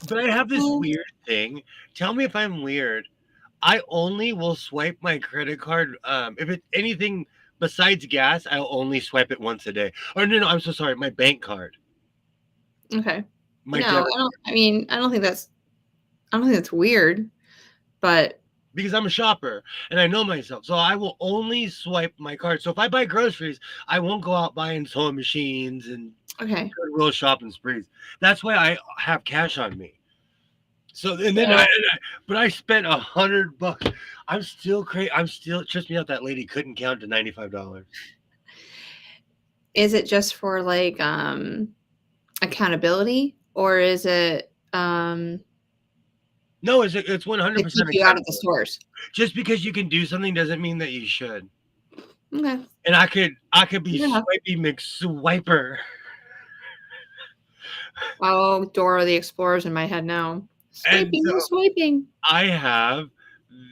But I have this weird thing. Tell me if I'm weird. I only will swipe my credit card if it's anything Besides gas, I'll only swipe it once a day. Or no, I'm so sorry. My bank card, Okay. my No, debit, I don't think that's weird, but because I'm a shopper and I know myself. So I will only swipe my card. So if I buy groceries, I won't go out buying sewing machines and okay. Goodwill shopping sprees. That's why I have cash on me. So and then So but I spent $100. I'm still crazy. I'm still, it trips me out that lady couldn't count to $95. is it just for like accountability, or is it No, it's one hundred to keep percent you out of the accountable. stores? Just because you can do something doesn't mean that you should. Okay. And I could be Fair enough. Swipey McSwiper. Oh, Dora the Explorer's in my head now. And Swiping, so no swiping. I have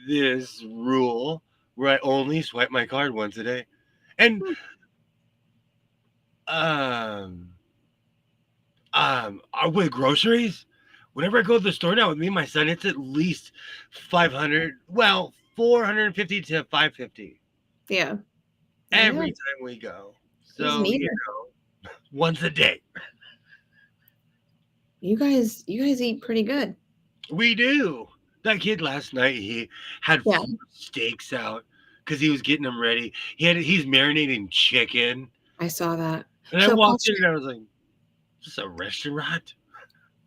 this rule where I only swipe my card once a day. And Hmm. um with groceries, whenever I go to the store now with me and my son, it's at least 500, well, 450 to 550 Yeah. Yeah. every time we go. He's So, neither. once a day. You guys eat pretty good. We do. That kid last night, he had Yeah. 4 steaks out because he was getting them ready. He's marinating chicken. I saw that. And I So walked in question, and I was like, is this a restaurant?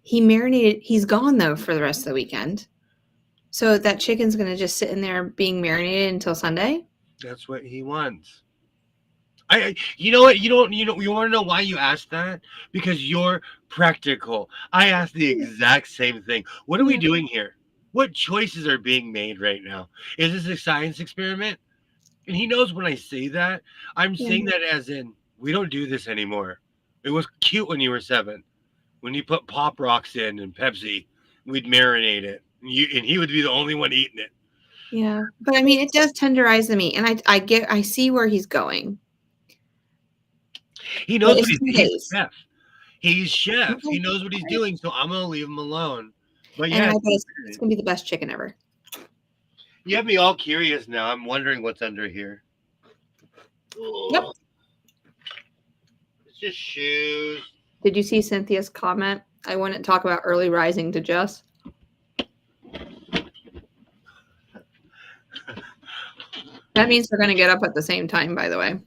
he's gone though for the rest of the weekend. So that chicken's gonna just sit in there being marinated until Sunday? That's what he wants. You know what? You want to know why you asked that? Because you're practical. I asked the exact same thing. What are we Yeah. doing here? What choices are being made right now? Is this a science experiment? And he knows when I say that, I'm Yeah. saying that as in, we don't do this anymore. It was cute when you were 7. When you put Pop Rocks in and Pepsi, we'd marinate it. And he would be the only one eating it. Yeah. But I mean, it does tenderize the meat, and I see where he's going. He But knows what it's 2 he's days. chef. He's chef. He Okay. knows what he's Alright. doing, so I'm gonna leave him alone. But And yeah, I bet it's gonna be the best chicken ever. you have me all curious now. I'm wondering what's under here. Yep. Oh, it's just shoes. Did you see Cynthia's comment? I wouldn't talk about early rising to Jess. That means they're gonna get up at the same time, by the way.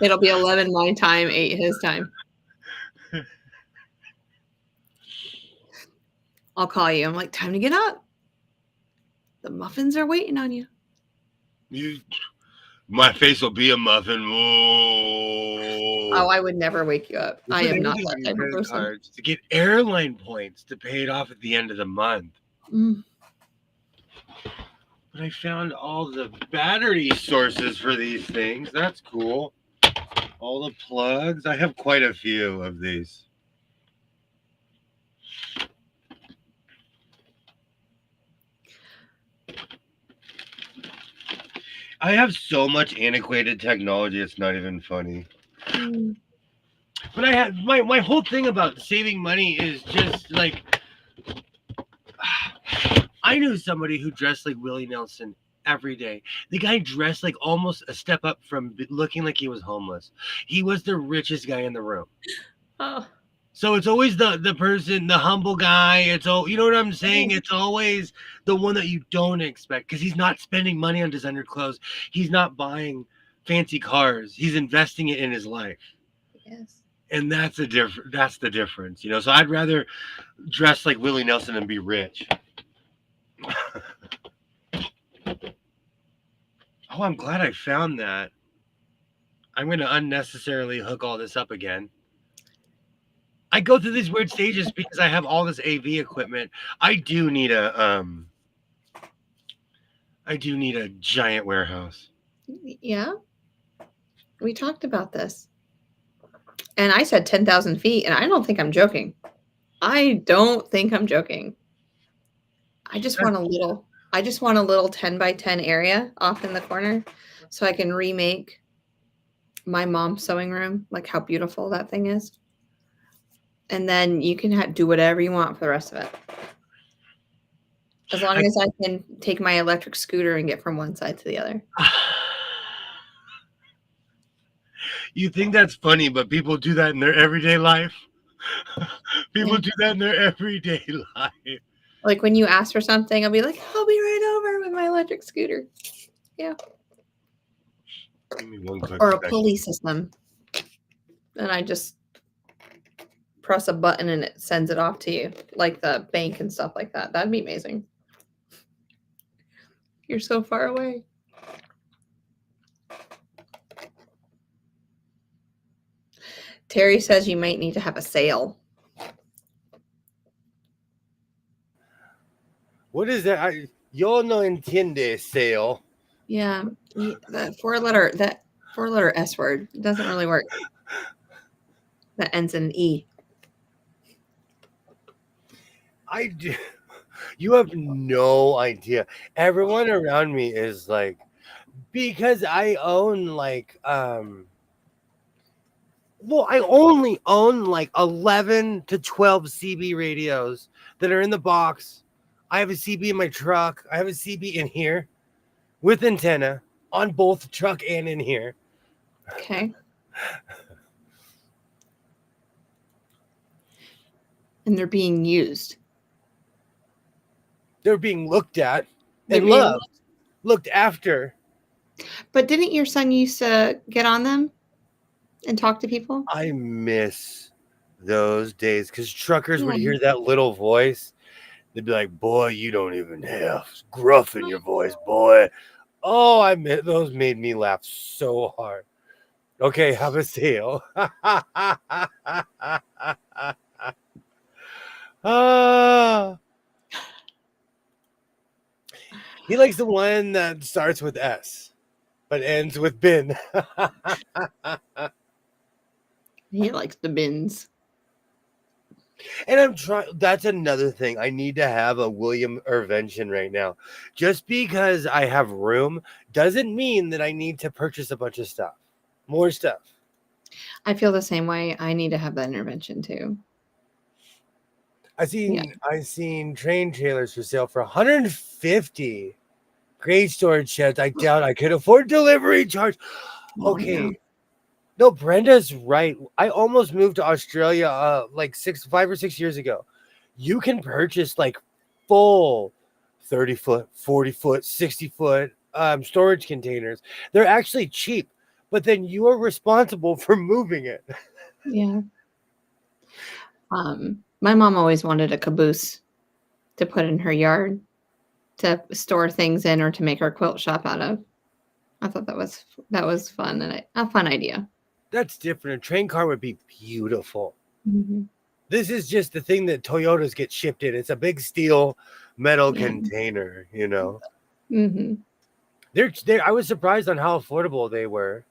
It'll be 11 my time, 8 his time. I'll call you. I'm like, time to get up. The muffins are waiting on you. My face will be a muffin. Whoa. Oh, I would never wake you up. I am not that type of person. Cards to get airline points to pay it off at the end of the month. Mm. But I found all the battery sources for these things. That's cool. All the plugs. I have quite a few of these. I have so much antiquated technology, it's not even funny. Mm. But I have my whole thing about saving money is just like, I knew somebody who dressed like Willie Nelson every day. The guy dressed like almost a step up from looking like he was homeless. He was the richest guy in the room. Oh. So it's always the person, the humble guy. It's all, you know what I'm saying? It's always the one that you don't expect because he's not spending money on designer clothes. He's not buying fancy cars. He's investing it in his life. Yes. And that's the difference, you know. So I'd rather dress like Willie Nelson and be rich. Oh, I'm glad I found that. I'm going to unnecessarily hook all this up again. I go through these weird stages because I have all this AV equipment. I do need a giant warehouse. Yeah. We talked about this. And I said 10,000 feet, and I don't think I'm joking. I don't think I'm joking. I just want a little 10 by 10 area off in the corner so I can remake my mom's sewing room, like how beautiful that thing is. And then you can do whatever you want for the rest of it. As long as I can take my electric scooter and get from one side to the other. You think that's funny, but people do that in their everyday life. People Yeah. do that in their everyday life. Like when you ask for something, I'll be like, I'll be right over with my electric scooter. Yeah. Give me one quick Or a second. pulley system. And I just press a button and it sends it off to you, like the bank and stuff like that. That'd be amazing. You're so far away. Terry says you might need to have a sale. What is that? Yo no entiende, sale. Yeah, that four-letter S word doesn't really work. That ends in an E. I do. You have no idea. Everyone around me is like, because I own like well, I only own like 11 to 12 CB radios that are in the box. I have a CB in my truck. I have a CB in here with antenna on both the truck and in here. Okay. And they're being used. They're being looked at They're and being looked after. But didn't your son used to get on them and talk to people? I miss those days because truckers would Yeah. hear that little voice. They'd be like, boy, you don't even have gruff in your voice, boy. Oh, I miss those, made me laugh so hard. Okay, have a sale. He likes the one that starts with S but ends with bin. He likes the bins. And I'm trying. That's another thing. I need to have a William Irvention right now. Just because I have room doesn't mean that I need to purchase a bunch of stuff, more stuff. I feel the same way. I need to have that intervention too. I seen train trailers for sale for 150. Great storage sheds. I doubt I could afford delivery charge. Okay. Yeah. No, Brenda's right. I almost moved to Australia like 5 or 6 years ago. You can purchase like full 30-foot, 40-foot, 60-foot storage containers. They're actually cheap, but then you are responsible for moving it. Yeah. My mom always wanted a caboose to put in her yard to store things in or to make her quilt shop out of. I thought that was fun and a fun idea. That's different. A train car would be beautiful. Mm-hmm. This is just the thing that Toyotas get shipped in. It's a big steel metal container, you know. Mm-hmm. They're I was surprised on how affordable they were.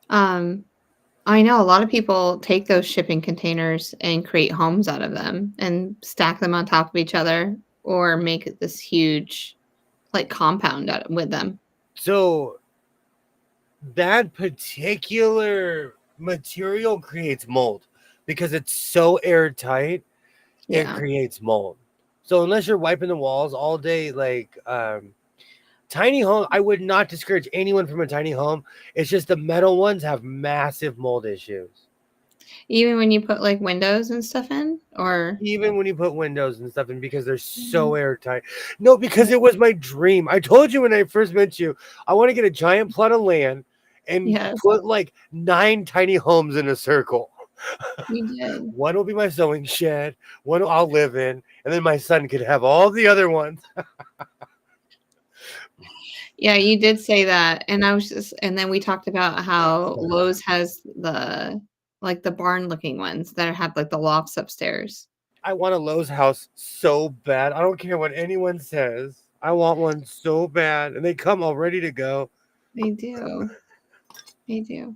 I know a lot of people take those shipping containers and create homes out of them and stack them on top of each other or make this huge like compound with them. So that particular material creates mold because it's so airtight, it creates mold. So unless you're wiping the walls all day, like tiny home, I would not discourage anyone from a tiny home. It's just the metal ones have massive mold issues. Even when you put like windows and stuff in, or even when you put windows and stuff in, because they're so airtight. No, because it was my dream. I told you when I first met you, I want to get a giant plot of land and put like 9 tiny homes in a circle. You did. One will be my sewing shed, one I'll live in, and then my son could have all the other ones. Yeah, you did say that. And then we talked about how Lowe's has the barn looking ones that have like the lofts upstairs. I want a Lowe's house so bad. I don't care what anyone says. I want one so bad. And they come all ready to go. They do. They do.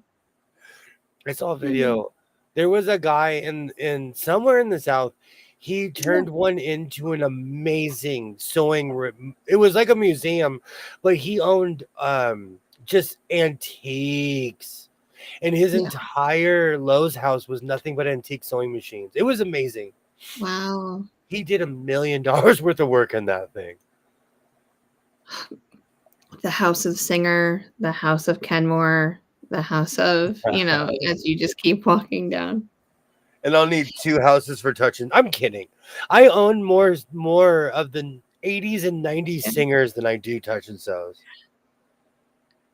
I saw a video. There was a guy in somewhere in the South. He turned one into an amazing sewing room. It was like a museum, but he owned just antiques. And his entire Lowe's house was nothing but antique sewing machines. It was amazing. Wow. He did $1 million worth of work on that thing. The House of Singer, the House of Kenmore, the House of, as you just keep walking down. And I'll need 2 houses for touching. I'm kidding. I own more of the 80s and 90s Yeah. singers than I do touch and sews.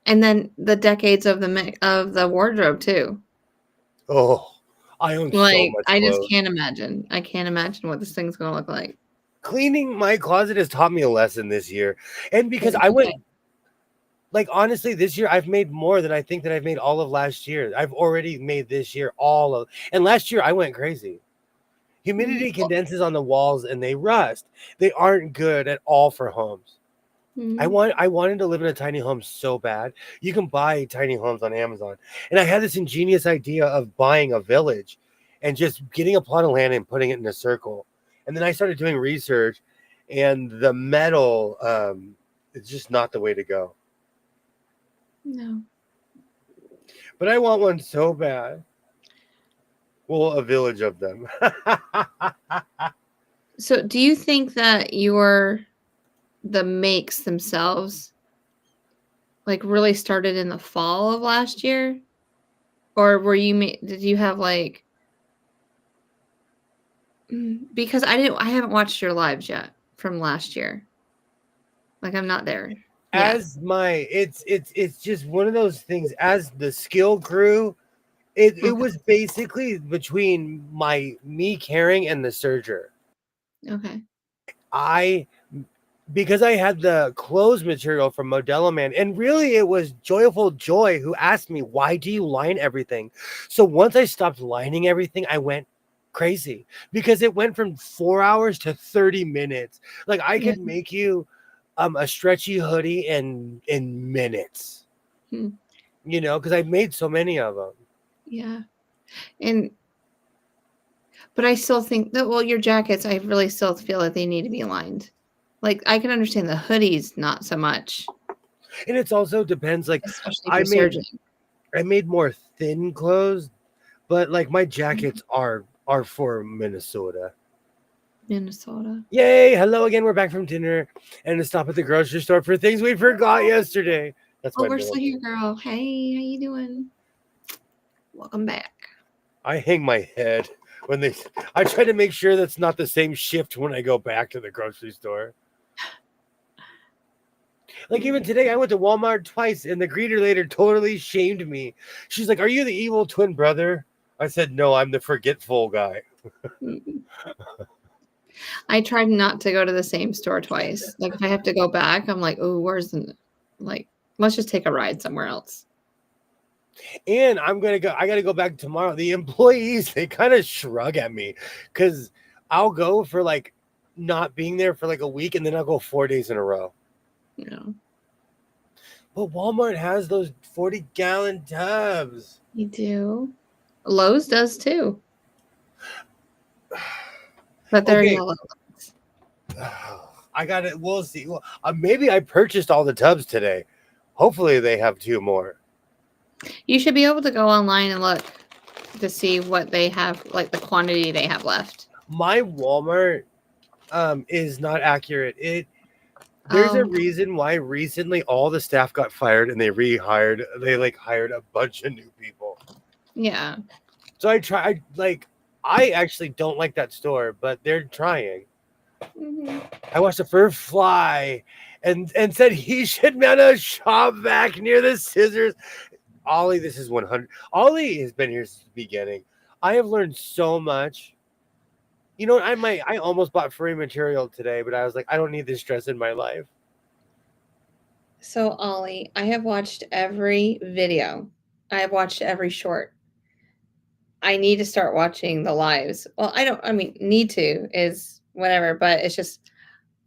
And then the decades of the wardrobe too. Oh, I own so Like, much I just clothes. can't imagine. I can't imagine what this thing's gonna look like. Cleaning my closet has taught me a lesson this year. And because What I did you say? went, like, honestly, this year I've made more than I think that I've made all of last year. I've already made this year and last year I went crazy. Humidity Well, condenses on the walls and they rust. They aren't good at all for homes. mm, I wanted to live in a tiny home so bad. You can buy tiny homes on Amazon. And I had this ingenious idea of buying a village and just getting a plot of land and putting it in a circle. And then I started doing research, and the metal is just not the way to go. no. But I want one so bad. Well, a village of them. So, do you think that the makes themselves like really started in the fall of last year, or did you have like because I haven't watched your lives yet from last year. Like I'm not there yet. It's just one of those things. As the skill grew, it Okay. was basically between me caring and the serger. Okay. I Because I had the clothes material from Modelo Man, and really it was Joyful Joy who asked me, why do you line everything? So once I stopped lining everything, I went crazy because it went from 4 hours to 30 minutes. Like I Yeah. could make you a stretchy hoodie in minutes, Hmm. because I made so many of them. Yeah. And but I still think that your jackets, I really still feel like they need to be lined. Like I can understand the hoodies not so much, And it's also depends. Like especially if I you're made surging. I made more thin clothes, but like my jackets are for Minnesota. Minnesota. Yay! Hello again. We're back from dinner and to stop at the grocery store for things we forgot yesterday. That's Oh, my we're middle still name. here, girl. Hey, how you doing? Welcome back. I hang my head when they. I try to make sure that's not the same shift when I go back to the grocery store. Like even today, I went to Walmart twice, and the greeter later totally shamed me. She's like, "Are you the evil twin brother?" I said, "No, I'm the forgetful guy." Mm. I tried not to go to the same store twice. Like if I have to go back, I'm like, oh, like, let's just take a ride somewhere else. And I'm gonna go. I gotta go back tomorrow. The employees they kind of shrug at me because I'll go for like not being there for like a week, and then I'll go 4 days in a row. You know, But Walmart has those 40-gallon tubs. you do. Lowe's does too, but they're Okay, yellow. I got it. We'll see. Well, maybe I purchased all the tubs today. Hopefully, they have 2 more. You should be able to go online and look to see what they have, like the quantity they have left. My Walmart is not accurate. There's a Oh, reason why recently all the staff got fired and they rehired. They like hired a bunch of new people. yeah. So I actually don't like that store, but they're trying. Hmm. I watched a fur fly and said he should mount a shop vac near the scissors. Ollie, this is 100. Ollie has been here since the beginning. I have learned so much. You know, I almost bought furry material today, but I was like, I don't need this stress in my life. So, Ollie, I have watched every video. I have watched every short. I need to start watching the lives. Well, I mean, need to is whatever, but it's just,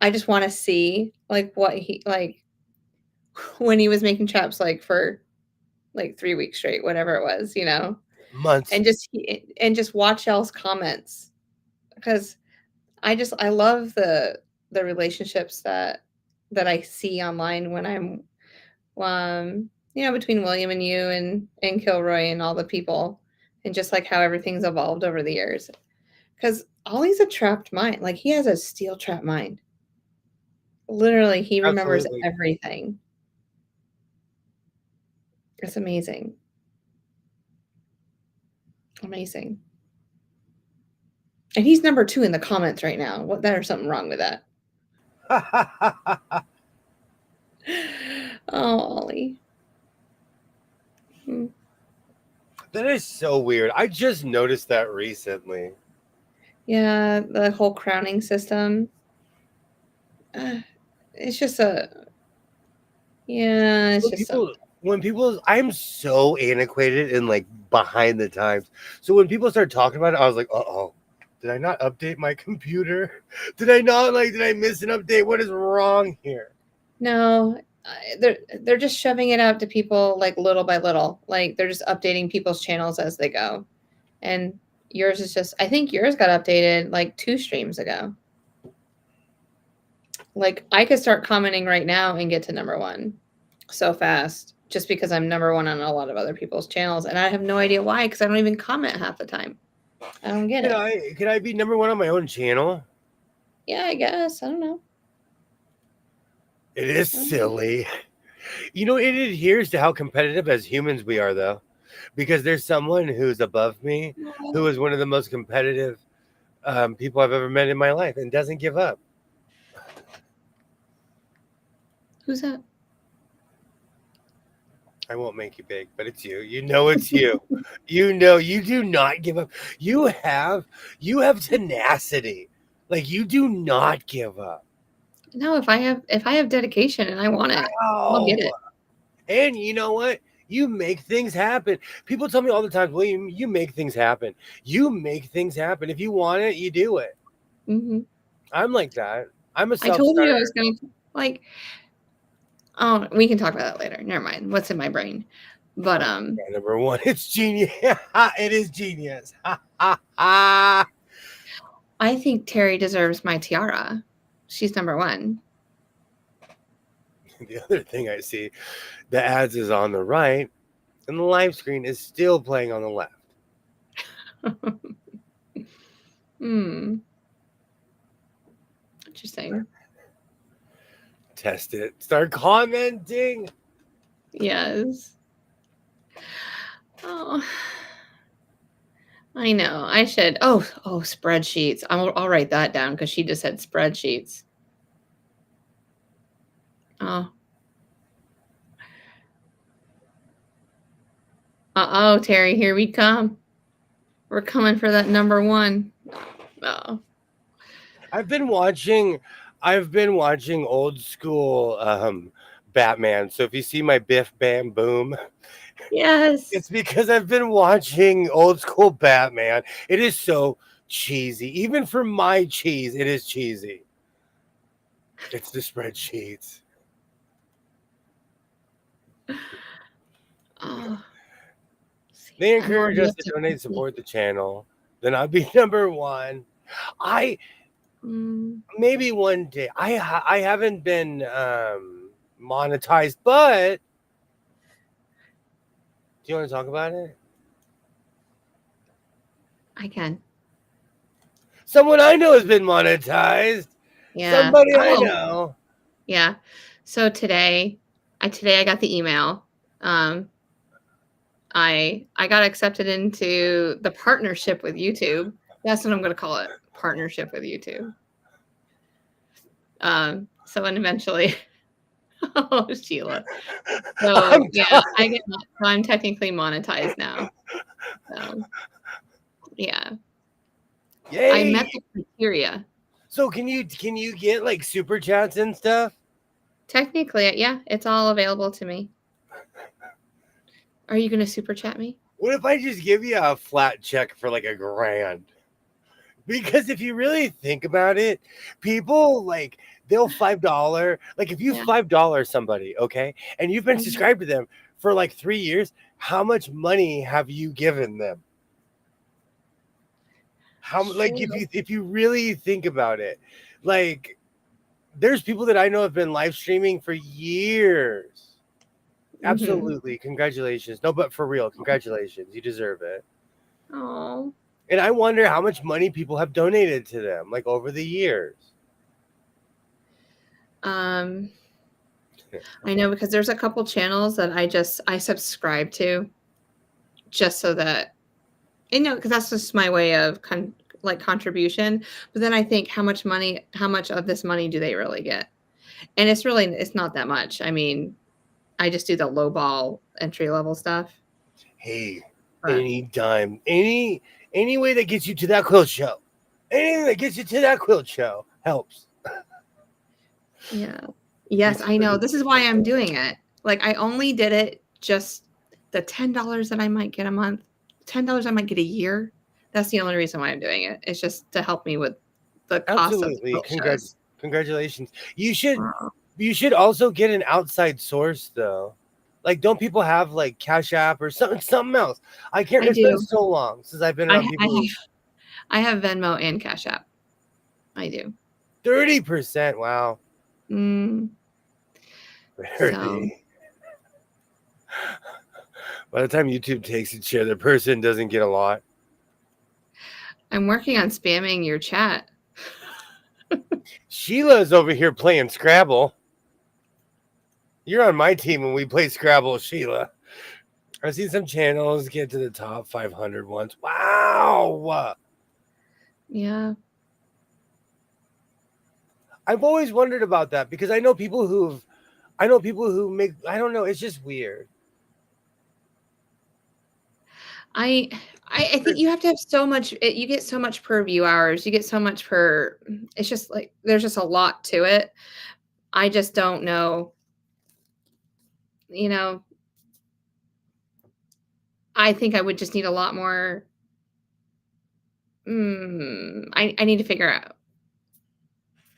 I just want to see like what he, like when he was making chops, like for like 3 weeks straight, whatever it was, Months. and just watch y'all's comments because I love the relationships that I see online when I'm between William and you and Kilroy and all the people and just like how everything's evolved over the years. Because Ollie's a trapped mind. Like, he has a steel trap mind. Literally, he remembers Absolutely. everything. It's amazing. Amazing. And he's number 2 in the comments right now. What? There's something wrong with that. Oh, Ollie. Hmm. That is so weird. I just noticed that recently. Yeah, the whole crowning system. It's just a yeah. It's When just something. I'm so antiquated and like behind the times. So when people start talking about it, I was like, oh, did I not update my computer? Did I miss an update? What is wrong here? No, they're just shoving it out to people like little by little. Like they're just updating people's channels as they go. And yours is just I think yours got updated like 2 streams ago. Like I could start commenting right now and get to number 1 so fast just because I'm number 1 on a lot of other people's channels and I have no idea why because I don't even comment half the time. I don't get it. Can I be number 1 on my own channel? Yeah, I guess. I don't know. It is silly. You know, it adheres to how competitive as humans we are, though, because there's someone who's above me who is one of the most competitive people I've ever met in my life and doesn't give up. Who's that? I won't make you big, but it's you. You know it's you. You know you do not give up. You have tenacity. Like you do not give up. No, if I have dedication and I want it, I'll get it. And you know what? You make things happen. People tell me all the time, William, you make things happen. You make things happen. If you want it, you do it. Mm-hmm. I'm like that. I'm a I told you I self-starter. was going to like. Oh, we can talk about that later. Never mind. What's in my brain? But Number 1, it's genius. It is genius. I think Terry deserves my tiara. She's number 1. The other thing I see, the ads is on the right, and the live screen is still playing on the left. Interesting. Test it. Start commenting. Yes. Oh, I know. I should. Oh, spreadsheets. I'll write that down because she just said spreadsheets. Oh. Uh-oh, Terry, here we come. We're coming for that number 1. Oh. I've been watching old school Batman. So if you see my Biff Bam Boom, Yes. it's because I've been watching old school Batman. It is so cheesy. Even for my cheese, it is cheesy. It's the spreadsheets. Oh. They encourage us to donate and support the channel. Then I'll be number 1. Maybe one day. I haven't been monetized, but do you want to talk about it? I can. Someone I know has been monetized. Yeah. Somebody I know. Yeah. So today I got the email. I got accepted into the partnership with YouTube. That's what I'm going to call it. Partnership with YouTube. So and eventually, oh Sheila. So yeah, I'm technically monetized now. So yeah. Yay. I met the criteria. So can you get like super chats and stuff? Technically, yeah, it's all available to me. Are you going to super chat me? What if I just give you a flat check for like $1,000? Because if you really think about it, people like they'll $5. Like if you $5 somebody, okay, and you've been subscribed to them for like 3 years, how much money have you given them? How like if you really think about it, like there's people that I know have been live streaming for years. Absolutely. Congratulations. No, but for real, congratulations. You deserve it. Oh, And I wonder how much money people have donated to them, like over the years. I know because there's a couple channels that I subscribe to just so that because that's just my way of contribution. But then I think how much of this money do they really get? And it's not that much. I mean, I just do the low ball entry level stuff. Hey, But any dime, any way that gets you to that quilt show, anything that gets you to that quilt show helps. yeah. Yes, I know. This is why I'm doing it. Like I only did it just the $10 that I might get a month, $10 I might get a year. That's the only reason why I'm doing it. It's just to help me with the cost of the Absolutely, quilt shows. congratulations. You Wow. should also get an outside source though. Like, don't people have like Cash App or something else? I can't. I It's been do. so long since I've been I around ha- people. I have Venmo and Cash App. I do. 30%. Wow. Mm, so 30. By the time YouTube takes its share, the person doesn't get a lot. I'm working on spamming your chat. Sheila's over here playing Scrabble. You're on my team when we play Scrabble, Sheila. I've seen some channels get to the top 500 once. Wow. Yeah. I've always wondered about that because I know people who make, I don't know, it's just weird. I think you have to have so much. You get so much per view hours. You get so much per. It's just like there's just a lot to it. I just don't know. You know, I think I would just need a lot more. I need to figure out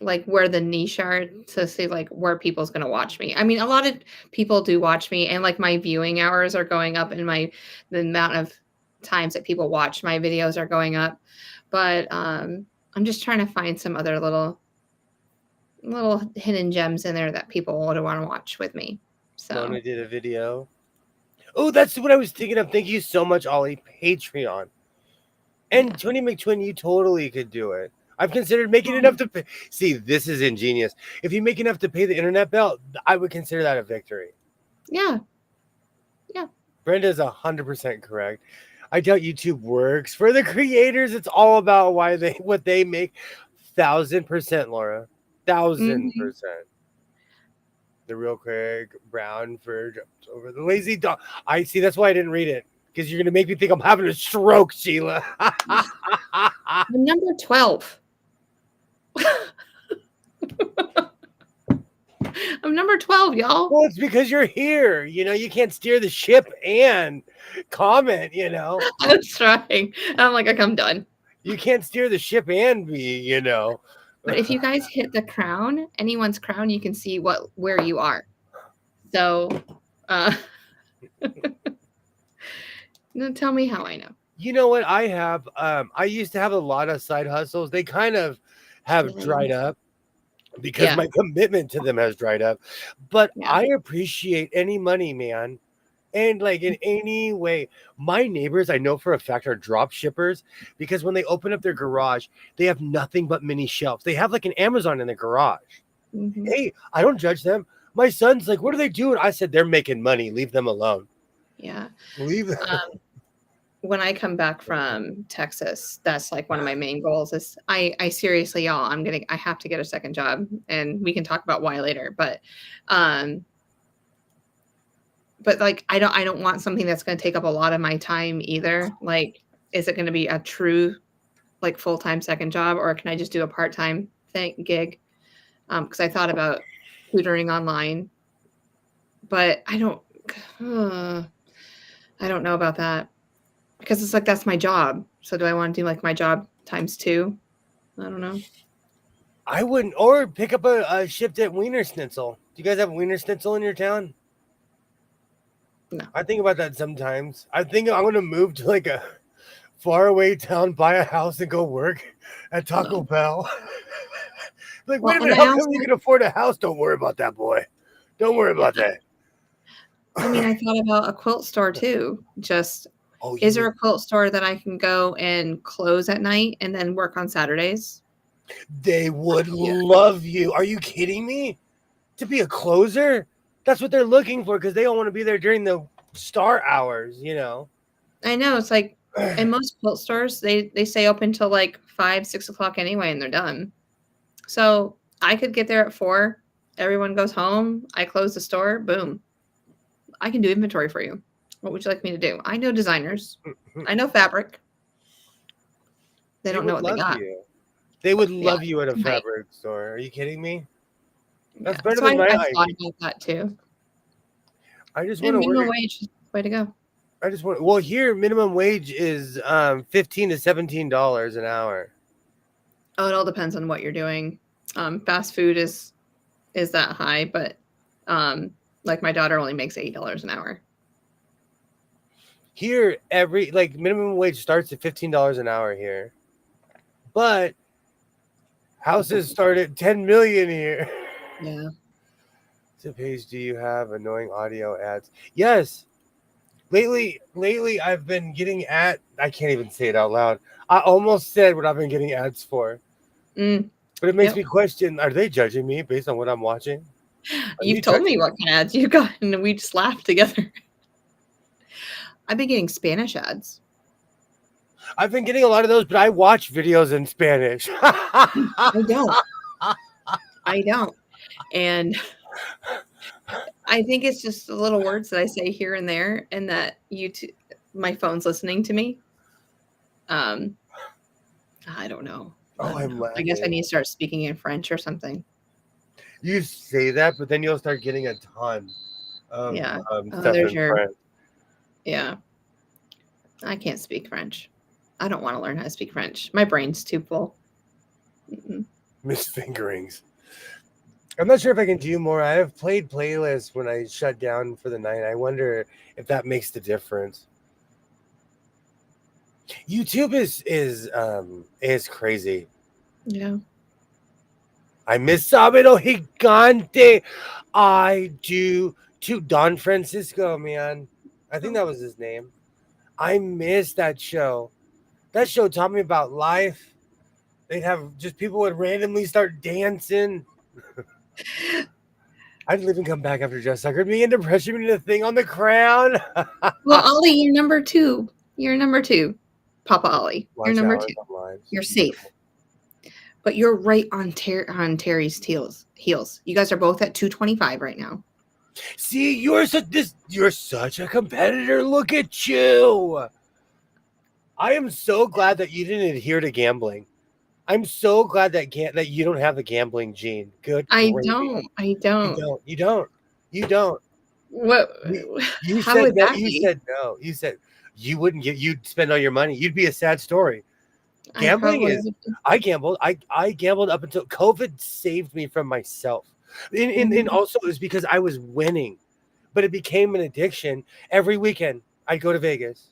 like where the niche are to see like where people's going to watch me. I mean, a lot of people do watch me, and like my viewing hours are going up, and the amount of times that people watch my videos are going up. But I'm just trying to find some other little hidden gems in there that people would want to watch with me. So Mona did a video. Oh, that's what I was thinking of. Thank you so much, Ollie. Patreon. And yeah. Tony McTwin, you totally could do it. I've considered making enough to pay. See, this is ingenious. If you make enough to pay the internet bill, I would consider that a victory. Yeah. Yeah. Brenda's 100% correct. I doubt YouTube works for the creators. It's all about what they make. 1,000%, Laura. 1,000%. Mhm. The real Craig Brown for jumps over the lazy dog. I see. That's why I didn't read it because you're gonna make me think I'm having a stroke, Sheila. I'm number 12. I'm number 12, y'all. Well, it's because you're here. You can't steer the ship and comment. I was trying. I'm like, I'm done. You can't steer the ship and be. But if you guys hit the crown, anyone's crown, you can see where you are. So, tell me how I know. You know what I have? I used to have a lot of side hustles. They kind of have dried up because my commitment to them has dried up. But I appreciate any money, man. And like in any way, my neighbors, I know for a fact, are drop shippers because when they open up their garage, they have nothing but mini shelves. They have like an Amazon in the garage. Mm-hmm. Hey, I don't judge them. My son's like, what are they doing? I said, they're making money. Leave them alone. Yeah. Leave them. When I come back from Texas, that's like one of my main goals is I seriously, y'all, I have to get a second job, and we can talk about why later. But like I don't want something that's going to take up a lot of my time either. Like, is it going to be a true like full-time second job, or can I just do a part-time gig? Because I thought about tutoring online, but I don't know about that. Because it's like, that's my job. So do I want to do like my job times 2? I don't know. I wouldn't. Or pick up a shift at Wiener Schnitzel. Do you guys have Wiener Schnitzel in your town? No. I think about that sometimes. I think I'm going to move to like a faraway town, buy a house, and go work at Taco Bell. Like, wait a minute. How come you can afford a house? Don't worry about that, boy. Don't worry about that. I mean, I thought about a quilt store too. Just Oh, Is there a quilt store that I can go and close at night and then work on Saturdays? They would Yeah. love you. Are you kidding me? To be a closer? That's what they're looking for because they don't want to be there during the star hours, you know. I know. It's like in most quilt stores, they stay open till like 5, 6 o'clock anyway, and they're done. So I could get there at 4. Everyone goes home. I close the store. Boom. I can do inventory for you. What would you like me to do? I know designers. I know fabric. They don't know would what they love got. you. They would Yeah, love you at a tonight. fabric store. Are you kidding me? Yeah. That's better So than my I idea. thought about that too. I just And want to minimum work. wage is the way to go. I just want. Well, here minimum wage is $15 to $17 an hour. Oh, it all depends on what you're doing. Fast food is that high, but like my daughter only makes $8 an hour. Here, every like minimum wage starts at $15 an hour here, but houses start at 10 million here. Yeah. So, Paige, do you have annoying audio ads? Yes. Lately, I've been getting I can't even say it out loud. I almost said what I've been getting ads for. Mm, But it makes yep. me question, are they judging me based on what I'm watching? You've told me what kind of ads you got, and we just laughed together. I've been getting Spanish ads. I've been getting a lot of those, but I watch videos in Spanish. I don't. I don't. And I think it's just the little words that I say here and there, and that my phone's listening to me. I don't know. I guess I need to start speaking in French or something. You say that, but then you'll start getting a ton of stuff in French. Yeah. I can't speak French. I don't want to learn how to speak French. My brain's too full. Misfingerings. I'm not sure if I can do more. I have played playlists when I shut down for the night. I wonder if that makes the difference. YouTube is crazy. Yeah. I miss Sábado Gigante. I do too. Don Francisco, man. I think that was his name. I miss that show. That show taught me about life. They'd have just people would randomly start dancing. I'd leave and come back after just suckered me into pressure me to the thing on the crown. Well, Ollie, you're number 2. You're number 2. Papa Ollie. You're number 2. You're safe. But you're right on Terry's heels. You guys are both at 225 right now. See, you're such a competitor. Look at you. I am so glad that you didn't adhere to gambling. I'm so glad that you don't have the gambling gene. Good. I don't. You don't. What? You How said would no. that You be? said no. You said you wouldn't get. You'd spend all your money. You'd be a sad story. Gambling is. I gambled. I gambled up until COVID saved me from myself. And also it was because I was winning, but it became an addiction. Every weekend I'd go to Vegas.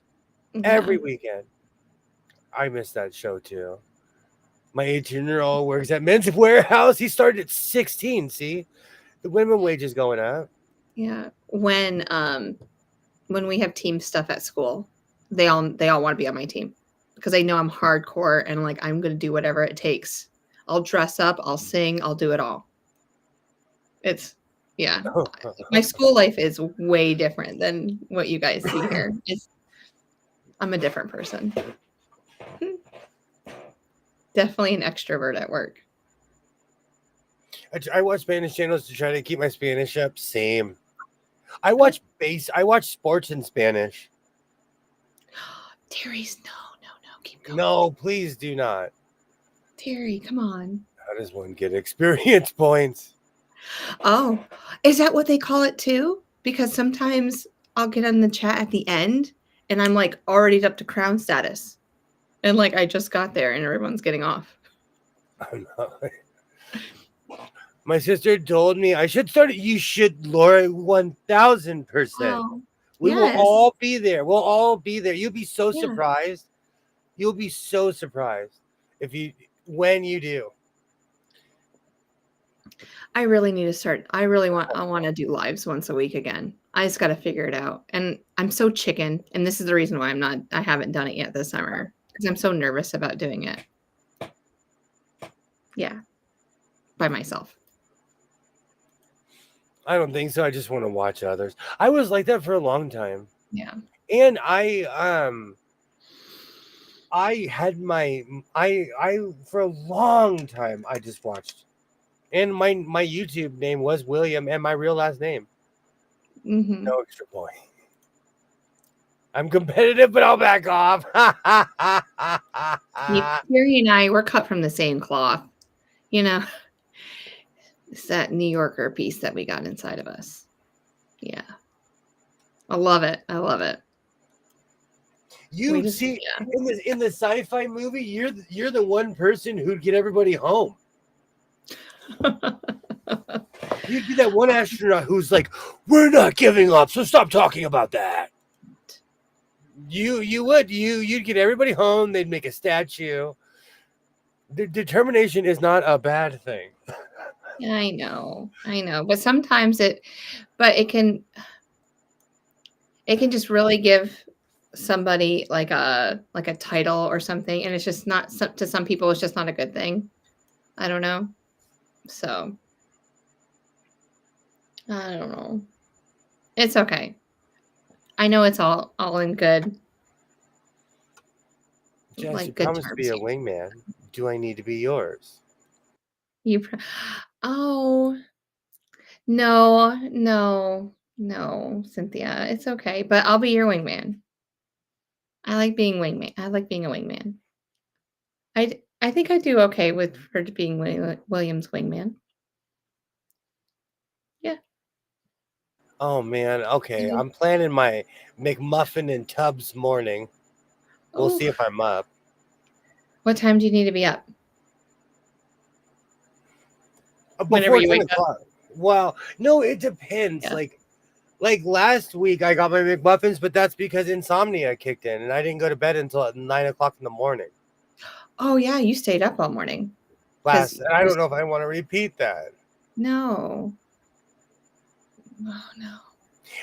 Yeah. Every weekend. I miss that show too. My 18-year-old works at Men's Warehouse. He started at 16. See, the minimum wage is going up. Yeah. When we have team stuff at school, they all want to be on my team because they know I'm hardcore and like I'm going to do whatever it takes. I'll dress up, I'll sing, I'll do it all. It's yeah. My school life is way different than what you guys see here. I'm a different person. Definitely an extrovert at work. I watch Spanish channels to try to keep my Spanish up. Same. I watch sports in Spanish. Terry's no. Keep going. No, please do not. Terry, come on. How does one get experience points? Oh, is that what they call it too? Because sometimes I'll get in the chat at the end and I'm like already up to crown status. And like I just got there and everyone's getting off. Oh, no. My sister told me I should start it. You should, Laura, 1000%. Oh, we will all be there. We'll all be there. You'll be so surprised. You'll be so surprised when you do. I really need to start. I want to do lives once a week again. I just got to figure it out. And I'm so chicken. And this is the reason why I haven't done it yet this summer because I'm so nervous about doing it. Yeah. By myself. I don't think so. I just want to watch others. I was like that for a long time. Yeah. And I had I for a long time I just watched. And my YouTube name was William and my real last name. Mm-hmm. No extra point. I'm competitive, but I'll back off. Terry and I, we're cut from the same cloth. You know, it's that New Yorker piece that we got inside of us. Yeah. I love it. I love it. You see, in the sci-fi movie, you're the one person who'd get everybody home. You'd be that one astronaut who's like, "We're not giving up, so stop talking about that." You'd get everybody home. They'd make a statue. Determination is not a bad thing. I know, but sometimes it can just really give somebody like a title or something, and it's just not to some people. It's just not a good thing. I don't know. So I don't know. It's okay. I know it's all in good. Jess, Like you good promised to be terms. a wingman. Do I need to be yours? Oh no, Cynthia. It's okay, but I'll be your wingman. I like being wingman. I like being a wingman. I think I do okay with her being William's wingman. Yeah. Oh man, okay. I'm planning my McMuffin and Tubbs morning. We'll see if I'm up. What time do you need to be up? Whenever Before you 10 wake up. o'clock. Well, no, it depends. Yeah. Like last week I got my McMuffins, but that's because insomnia kicked in and I didn't go to bed until 9 o'clock in the morning. Oh yeah, you stayed up all morning. And I don't know if I want to repeat that. No. Oh no.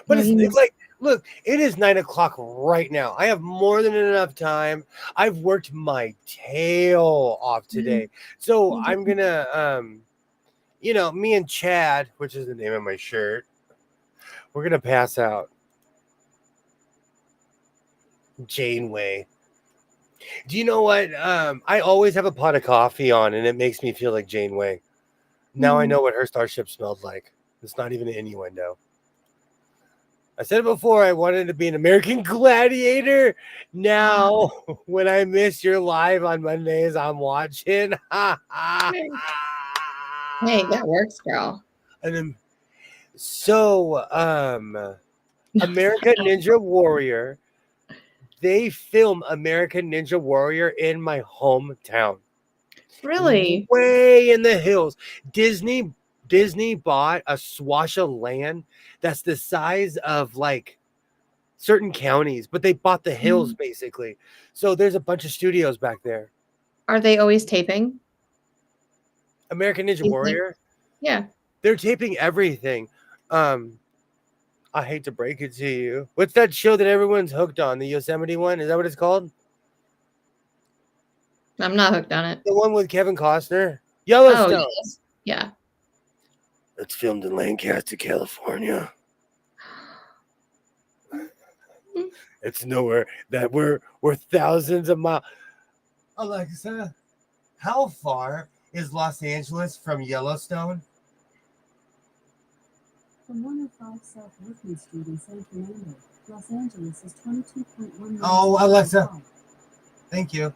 But No, it's like, look, it is 9 o'clock right now. I have more than enough time. I've worked my tail off today. So I'm gonna me and Chad, which is the name of my shirt, we're gonna pass out. Janeway. Do you know what? I always have a pot of coffee on and it makes me feel like Janeway. Now I know what her starship smelled like. It's not even an innuendo. I said it before, I wanted to be an American Gladiator. Now, when I miss your live on Mondays, I'm watching. Hey, that works, girl. And then, American Ninja Warrior. They film American Ninja Warrior in my hometown. Really? Way in the hills. Disney bought a swash of land that's the size of like certain counties, but they bought the hills basically. So there's a bunch of studios back there. Are they always taping? American Ninja Warrior? Yeah. They're taping everything. I hate to break it to you. What's that show that everyone's hooked on? The Yosemite one? Is that what it's called? I'm not hooked on it. The one with Kevin Costner? Yellowstone. Oh, yes. Yeah. It's filmed in Lancaster, California. It's nowhere that we're thousands of miles. Alexa, how far is Los Angeles from Yellowstone? From 105 South Whitney Street in San Fernando, Los Angeles is 22.1 miles. Oh, Alexa. Thank you.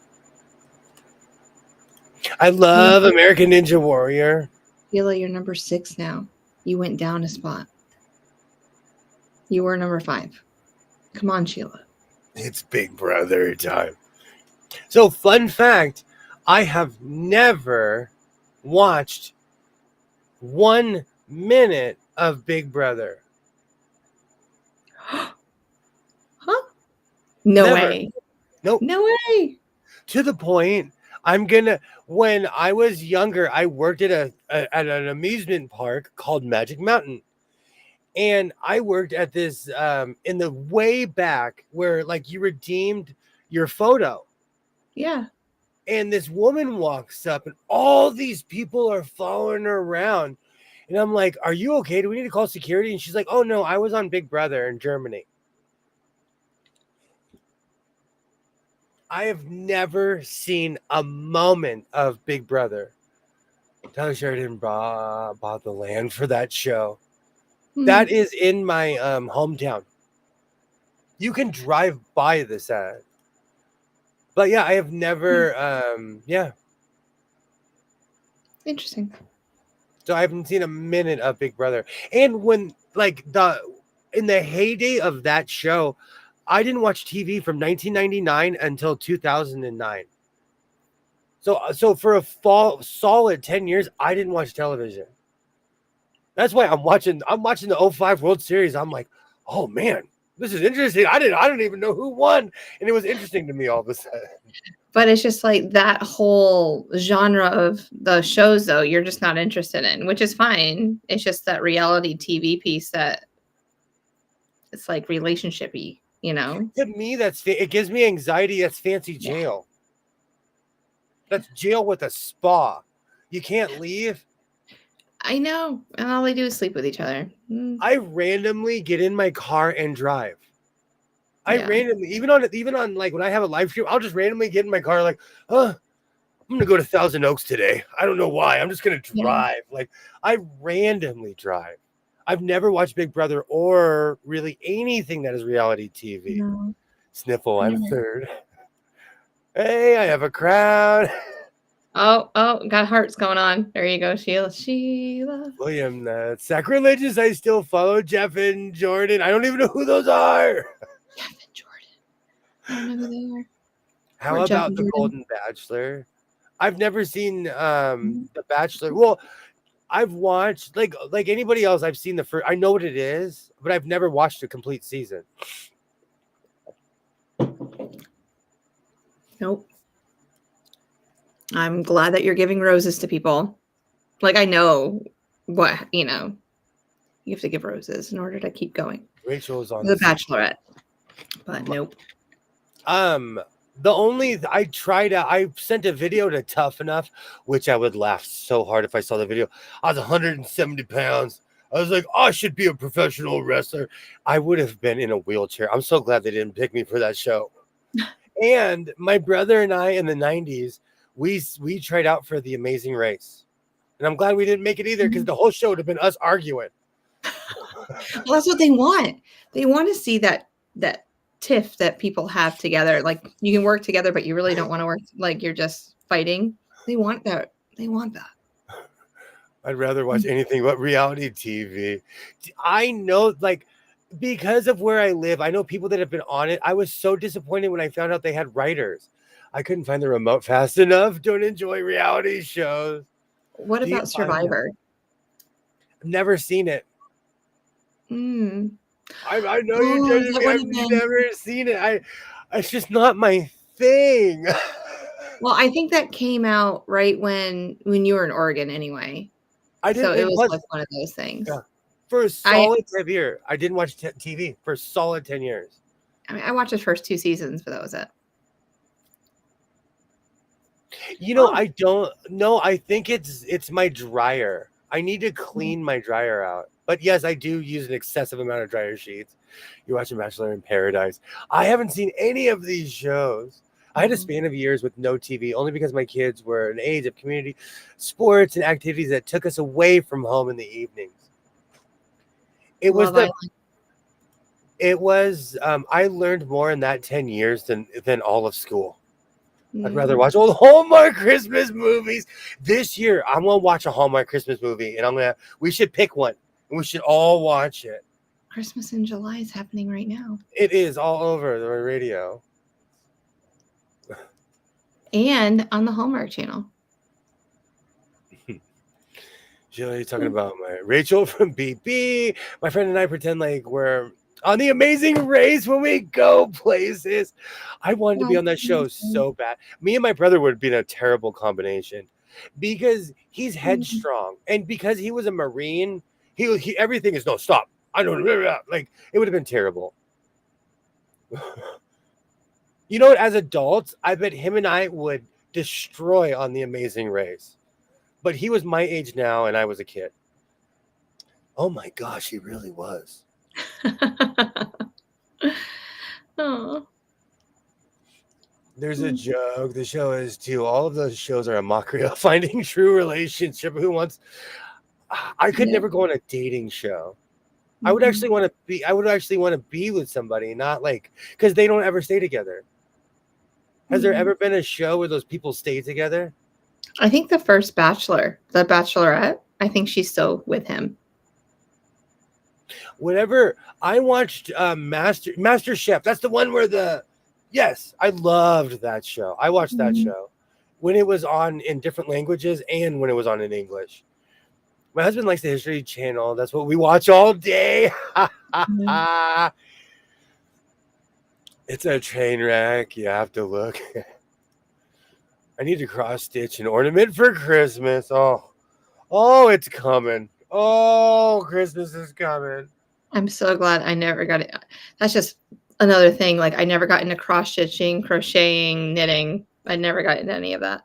I love American Ninja Warrior. Sheila, you're number 6 now. You went down a spot. You were number 5. Come on, Sheila. It's Big Brother time. So, fun fact, I have never watched 1 minute of Big Brother. Huh? No Never. way. Nope. No way. To the point, When I was younger, I worked at an amusement park called Magic Mountain. And I worked at this in the way back where like you redeemed your photo. Yeah. And this woman walks up and all these people are following her around. And I'm like, "Are you okay? Do we need to call security?" And she's like, "Oh no, I was on Big Brother in Germany." I have never seen a moment of Big Brother. Tyler Sheridan bought the land for that show. That is in my hometown. You can drive by this ad. But yeah, I have never Interesting. So I haven't seen a minute of Big Brother. And when like in the heyday of that show, I didn't watch TV from 1999 until 2009. So for a solid 10 years, I didn't watch television. That's why I'm watching the '05 World Series. I'm like, "Oh man, this is interesting. I don't even know who won." And it was interesting to me all of a sudden. But it's just like that whole genre of the shows, though, you're just not interested in, which is fine. It's just that reality TV piece that it's like relationshipy, you know? To me, it gives me anxiety. That's fancy jail. That's jail with a spa. You can't leave. I know. And all they do is sleep with each other. I randomly get in my car and drive. I Yeah. randomly, even on like when I have a live stream, I'll just randomly get in my car like, I'm gonna go to Thousand Oaks today. I don't know why. I'm just gonna drive. Like I randomly drive. I've never watched Big Brother or really anything that is reality TV. No. Sniffle, I'm third. Hey, I have a crowd. Oh, got hearts going on. There you go, Sheila. William, sacrilegious. I still follow Jeff and Jordan. I don't even know who those are. Jeff and Jordan. I don't know who they are. How Or Jeff about and the Jordan. Golden Bachelor? I've never seen the Bachelor. Well, I've watched like anybody else. I've seen the first. I know what it is, but I've never watched a complete season. Nope. I'm glad that you're giving roses to people. Like I know what you have to give roses in order to keep going. Rachel's on The Bachelorette, but nope. I sent a video to Tough Enough, which I would laugh so hard if I saw the video. I was 170 pounds. I was like, I should be a professional wrestler. I would have been in a wheelchair. I'm so glad they didn't pick me for that show. And my brother and I in the 90s, we tried out for The Amazing Race. And I'm glad we didn't make it either because the whole show would have been us arguing. Well, that's what they want. They want to see that tiff that people have together. Like you can work together, but you really don't want to work. Like you're just fighting. They want that. They want that. I'd rather watch anything but reality TV. I know, like, because of where I live, I know people that have been on it. I was so disappointed when I found out they had writers. I couldn't find the remote fast enough. Don't enjoy reality shows. What about Survivor? I've never seen it. I know you're judging me. I've never seen it. It's just not my thing. Well, I think that came out right when you were in Oregon anyway. So it was like one of those things. Yeah. For a solid 10 years. I didn't watch TV for a solid 10 years. I mean, I watched the first 2 seasons, but that was it. I don't know. I think it's my dryer. I need to clean my dryer out. But yes, I do use an excessive amount of dryer sheets. You're watching Bachelor in Paradise. I haven't seen any of these shows. I had a span of years with no TV, only because my kids were an age of community sports and activities that took us away from home in the evenings. I learned more in that 10 years than all of school. I'd rather watch all the Hallmark Christmas movies. This year, I'm going to watch a Hallmark Christmas movie, and we should pick one, and we should all watch it. Christmas in July is happening right now. It is all over the radio. And on the Hallmark Channel. Julie, talking about my Rachel from BP. My friend and I pretend like we're On The Amazing Race when we go places. I wanted to be on that show Mm-hmm. so bad. Me and my brother would have been a terrible combination because he's headstrong and because he was a Marine, he everything is no stop. I don't like it would have been terrible. You know what? As adults, I bet him and I would destroy on The Amazing Race. But he was my age now, and I was a kid. Oh my gosh, he really was. Oh. There's a joke. The show is too. All of those shows are a mockery of finding true relationship. Who wants? I could Yeah. never go on a dating show. I would actually want to be. I would actually want to be with somebody, not like because they don't ever stay together. Has there ever been a show where those people stay together? I think the first Bachelor, the Bachelorette, I think she's still with him. Whatever. I watched Master Chef. That's the one where the yes, I loved that show. I watched that show when it was on in different languages and when it was on in English. My husband likes the History Channel. That's what we watch all day. It's a train wreck. You have to look. I need to cross stitch an ornament for Christmas. Oh, it's coming. Oh, Christmas is coming. I'm so glad I never got it. That's just another thing. Like I never got into cross stitching, crocheting, knitting. I never got into any of that.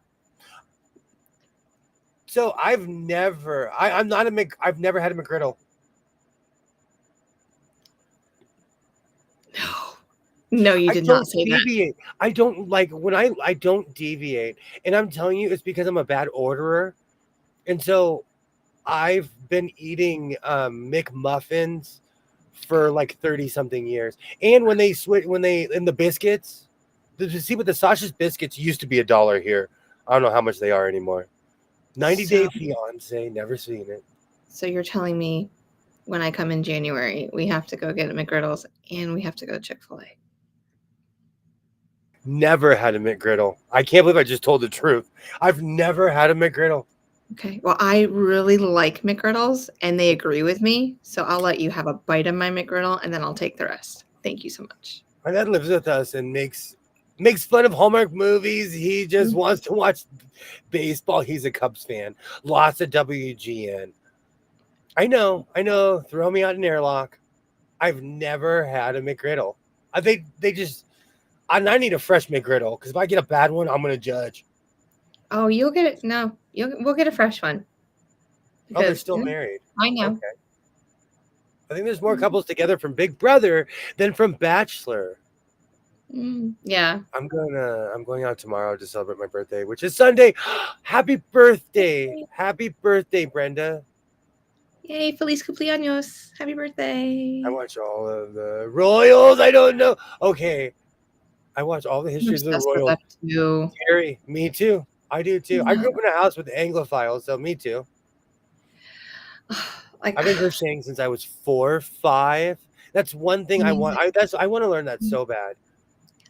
So I've never had a McGriddle. No, you did not say that. I don't like when I don't deviate. And I'm telling you, it's because I'm a bad orderer. And so I've been eating McMuffins for like 30 something years. And when they in the biscuits, see what the sausage biscuits used to be $1 here. I don't know how much they are anymore. 90 Day Fiance, never seen it. So you're telling me when I come in January, we have to go get McGriddles and we have to go to Chick-fil-A. Never had a McGriddle. I can't believe I just told the truth. I've never had a McGriddle. Okay. Well, I really like McGriddles and they agree with me. So I'll let you have a bite of my McGriddle and then I'll take the rest. Thank you so much. My dad lives with us and makes fun of Hallmark movies. He just wants to watch baseball. He's a Cubs fan. Lots of WGN. I know. Throw me out an airlock. I've never had a McGriddle. They just. I need a fresh McGriddle because if I get a bad one, I'm gonna judge. Oh, you'll get it. No, we'll get a fresh one. Oh, they're still married. I know. Okay. I think there's more couples together from Big Brother than from Bachelor. Yeah. I'm going out tomorrow to celebrate my birthday, which is Sunday. Happy birthday. Happy birthday, Brenda. Yay, feliz cumpleaños. Happy birthday. I watch all of the Royals. I don't know. Okay. I watch all the histories of the Royals. Terry, me too. I do too. Yeah. I grew up in a house with Anglophiles, so me too. I've been crocheting since I was 4, 5. That's one thing I want. I want to learn that so bad.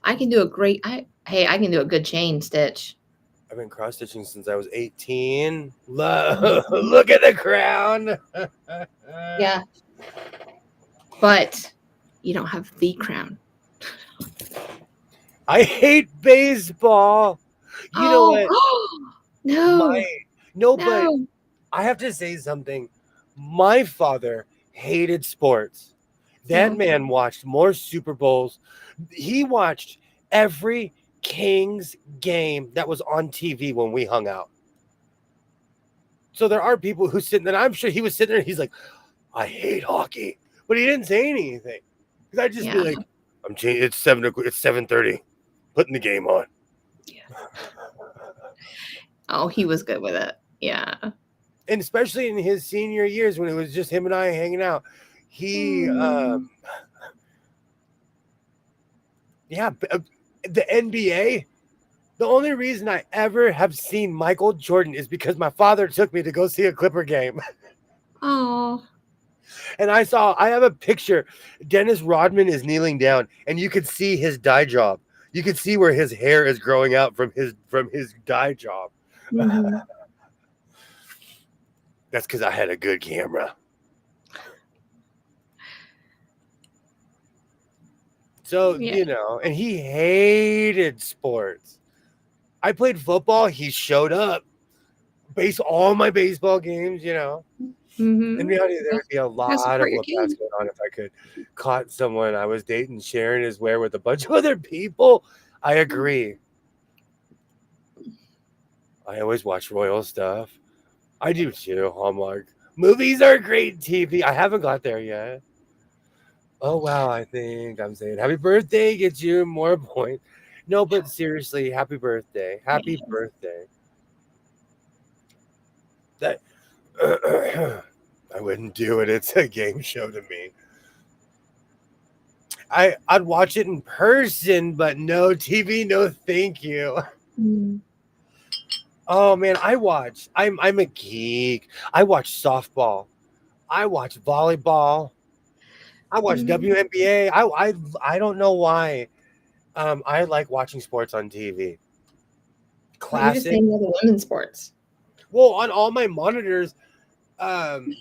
I can do I can do a good chain stitch. I've been cross stitching since I was 18. Look at the crown. Yeah. But you don't have the crown. I hate baseball. You know what? No. But I have to say something. My father hated sports. That man watched more Super Bowls. He watched every Kings game that was on TV when we hung out. So there are people who sit there, and I'm sure he was sitting there and he's like, I hate hockey. But he didn't say anything. Because I'd just be like, it's 7:30. Putting the game on. Yeah. Oh, he was good with it. Yeah. And especially in his senior years when it was just him and I hanging out. He the NBA, the only reason I ever have seen Michael Jordan is because my father took me to go see a Clipper game. Oh. And I have a picture. Dennis Rodman is kneeling down and you could see his dye job. You can see where his hair is growing out from his dye job. Mm-hmm. That's because I had a good camera. So, Yeah. and he hated sports. I played football. He showed up. All my baseball games. In Mm-hmm. reality, there Gotta would be a lot support of your whoop-ass kid. going on if I could caught someone I was dating sharing his wear with a bunch of other people. I agree. I always watch royal stuff. I do too, Hallmark. Movies are great TV. I haven't got there yet. Oh, wow, I think I'm saying happy birthday gets you more points. No, but seriously, happy birthday. Happy birthday. That I wouldn't do it. It's a game show to me. I'd watch it in person, but no TV, no thank you. Mm. Oh man, I'm a geek. I watch softball. I watch volleyball. I watch Mm. WNBA. I don't know why. I like watching sports on TV. Well, you just Classic. named all the women's sports. Well, on all my monitors, um,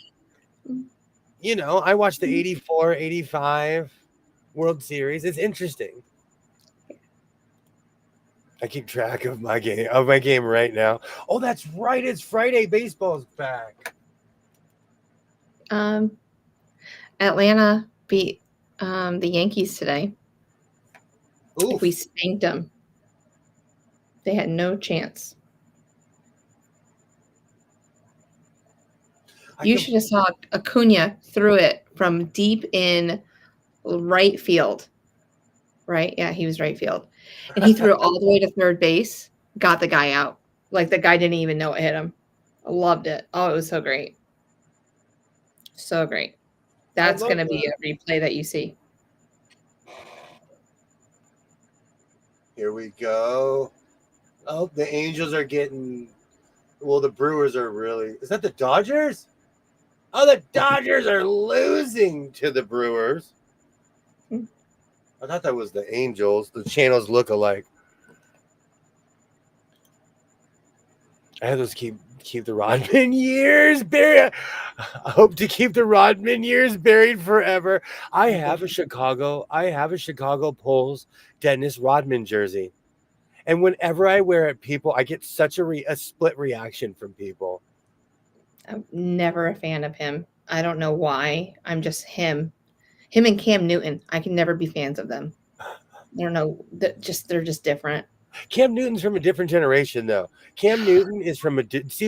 Mm. I watch the 84, 85 World Series. It's interesting. I keep track of my game right now. Oh, that's right. It's Friday. Baseball's back. Um, Atlanta beat the Yankees today. Like we Oof. spanked them. They had no chance. You should have saw Acuna threw it from deep in right field. Right? Yeah, he was right field. And he threw it all the way to third base, got the guy out. Like the guy didn't even know it hit him. I loved it. Oh, it was so great. So great. I That's love going to be that. a replay that you see. Here we go. Oh, the Angels are getting. Well, the Brewers are really. Is that the Dodgers? Oh, the Dodgers are losing to the Brewers. I thought that was the Angels. The channels look alike. I have those keep the Rodman years buried. I hope to keep the Rodman years buried forever. I have a Chicago Bulls Dennis Rodman jersey, and whenever I wear it, I get such a split reaction from people. I'm never a fan of him. I don't know why. I'm just him. Him and Cam Newton. I can never be fans of them. I don't know. They're just different. Cam Newton's from a different generation, though. Cam Newton is from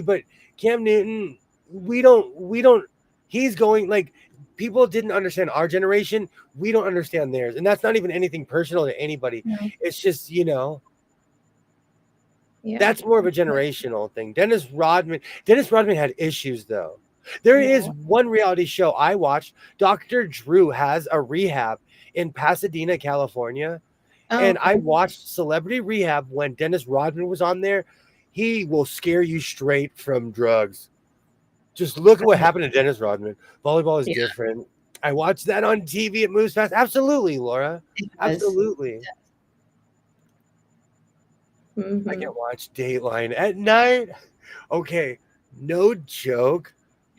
but Cam Newton, we don't. He's going like people didn't understand our generation. We don't understand theirs, and that's not even anything personal to anybody. No. It's just Yeah. that's more of a generational thing. Dennis Rodman had issues though. There is Yeah. one reality show I watched. Dr. Drew has a rehab in Pasadena, California. Oh, And I okay. watched Celebrity Rehab when Dennis Rodman was on there. He will scare you straight from drugs. Just look at what happened to Dennis Rodman. Volleyball is Yeah, different. I watched that on TV. It moves fast. Absolutely, Laura. it does. Absolutely. I Mhm. can watch Dateline at night. Okay, no joke.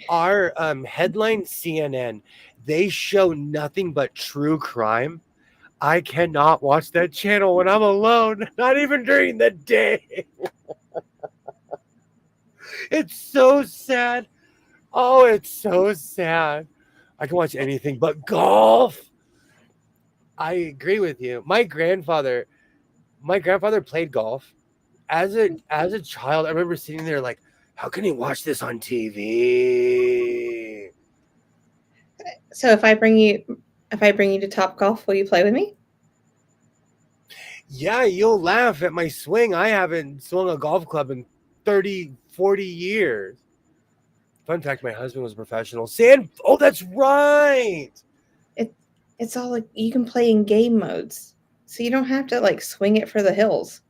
Our headline CNN, they show nothing but true crime. I cannot watch that channel when I'm alone, not even during the day. It's so sad. Oh, it's so sad. I can watch anything but golf. I agree with you. My grandfather played golf. As a child, I remember sitting there like, how can he watch this on TV? So if I bring you to Top Golf, will you play with me? Yeah, you'll laugh at my swing. I haven't swung a golf club in 30, 40 years. Fun fact, my husband was a professional. Oh, that's right. It's all like you can play in game modes. So you don't have to like swing it for the hills.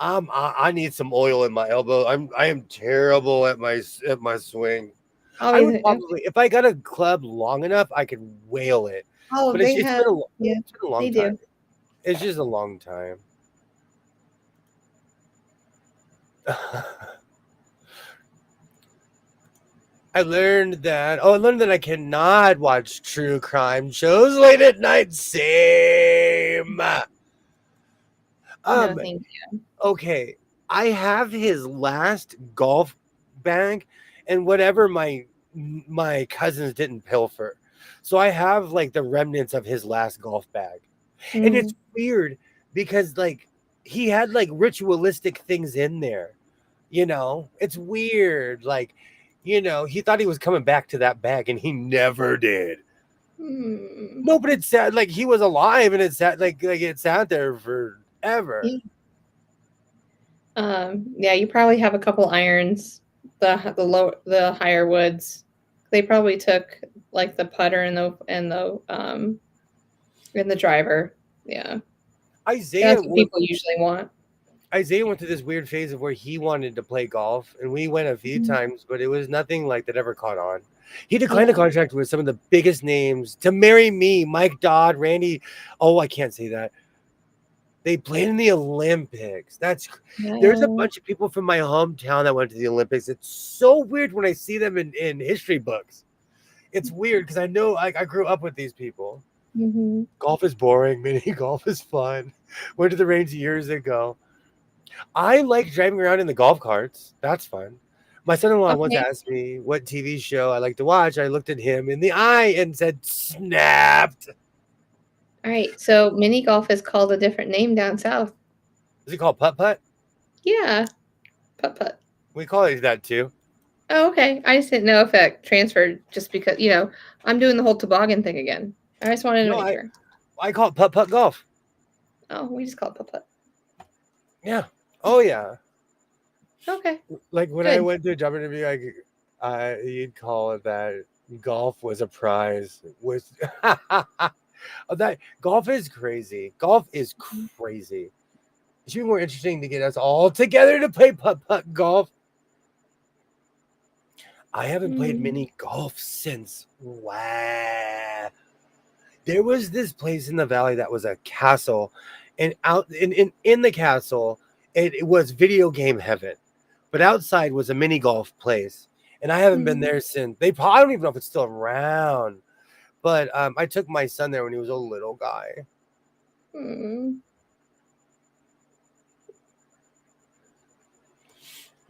I need some oil in my elbow. I am terrible at my swing. I would Always probably, if I got a club long enough, I could whale it. Oh, But they have yeah, it's been a long they time. do. It's just a long time. I learned that. Oh, I learned that I cannot watch true crime shows late at night. Same. No, Um. thank Okay. I have his last golf bag, and whatever my cousins didn't pilfer, so I have like the remnants of his last golf bag, you. and it's weird because like he had like ritualistic things in there. It's weird. Like, he thought he was coming back to that bag and he never did. Mm. No, but it's sad. Like he was alive and it's sad. Like it sat there forever. Yeah. Yeah, you probably have a couple irons, the higher woods. They probably took like the putter and the driver. Yeah, Isaiah that's what went, people usually want. Isaiah went through this weird phase of where he wanted to play golf, and we went a few times, but it was nothing like that ever caught on. He declined a Yeah. contract with some of the biggest names to marry me, Mike Dodd, Randy. Oh, I can't say that. They played in the Olympics. There's a Yeah. bunch of people from my hometown that went to the Olympics. It's so weird when I see them in history books. It's weird because I know I grew up with these people. Mm-hmm. Golf is boring. Mini golf is fun. Went to the range years ago. I like driving around in the golf carts. That's fun. My son-in-law once Okay. asked me what TV show I like to watch. I looked at him in the eye and said, "Snapped." All right. So mini golf is called a different name down south. Is it called putt putt? Yeah, putt putt. We call it that too. Oh, okay. I just didn't know if that transferred just because I'm doing the whole toboggan thing again. I just wanted to No, make sure. I call it putt putt golf. Oh, we just call it putt putt. Yeah. Oh yeah. Okay. Like when I Good. went to a job interview, you'd call it that. Golf was a prize. That golf is crazy. Golf is crazy. It should be more interesting to get us all together to play putt putt golf. I haven't played mini golf since there was this place in the valley that was a castle, and out in the castle, it was video game heaven, but outside was a mini golf place, and I haven't been there since. I don't even know if it's still around, but I took my son there when he was a little guy.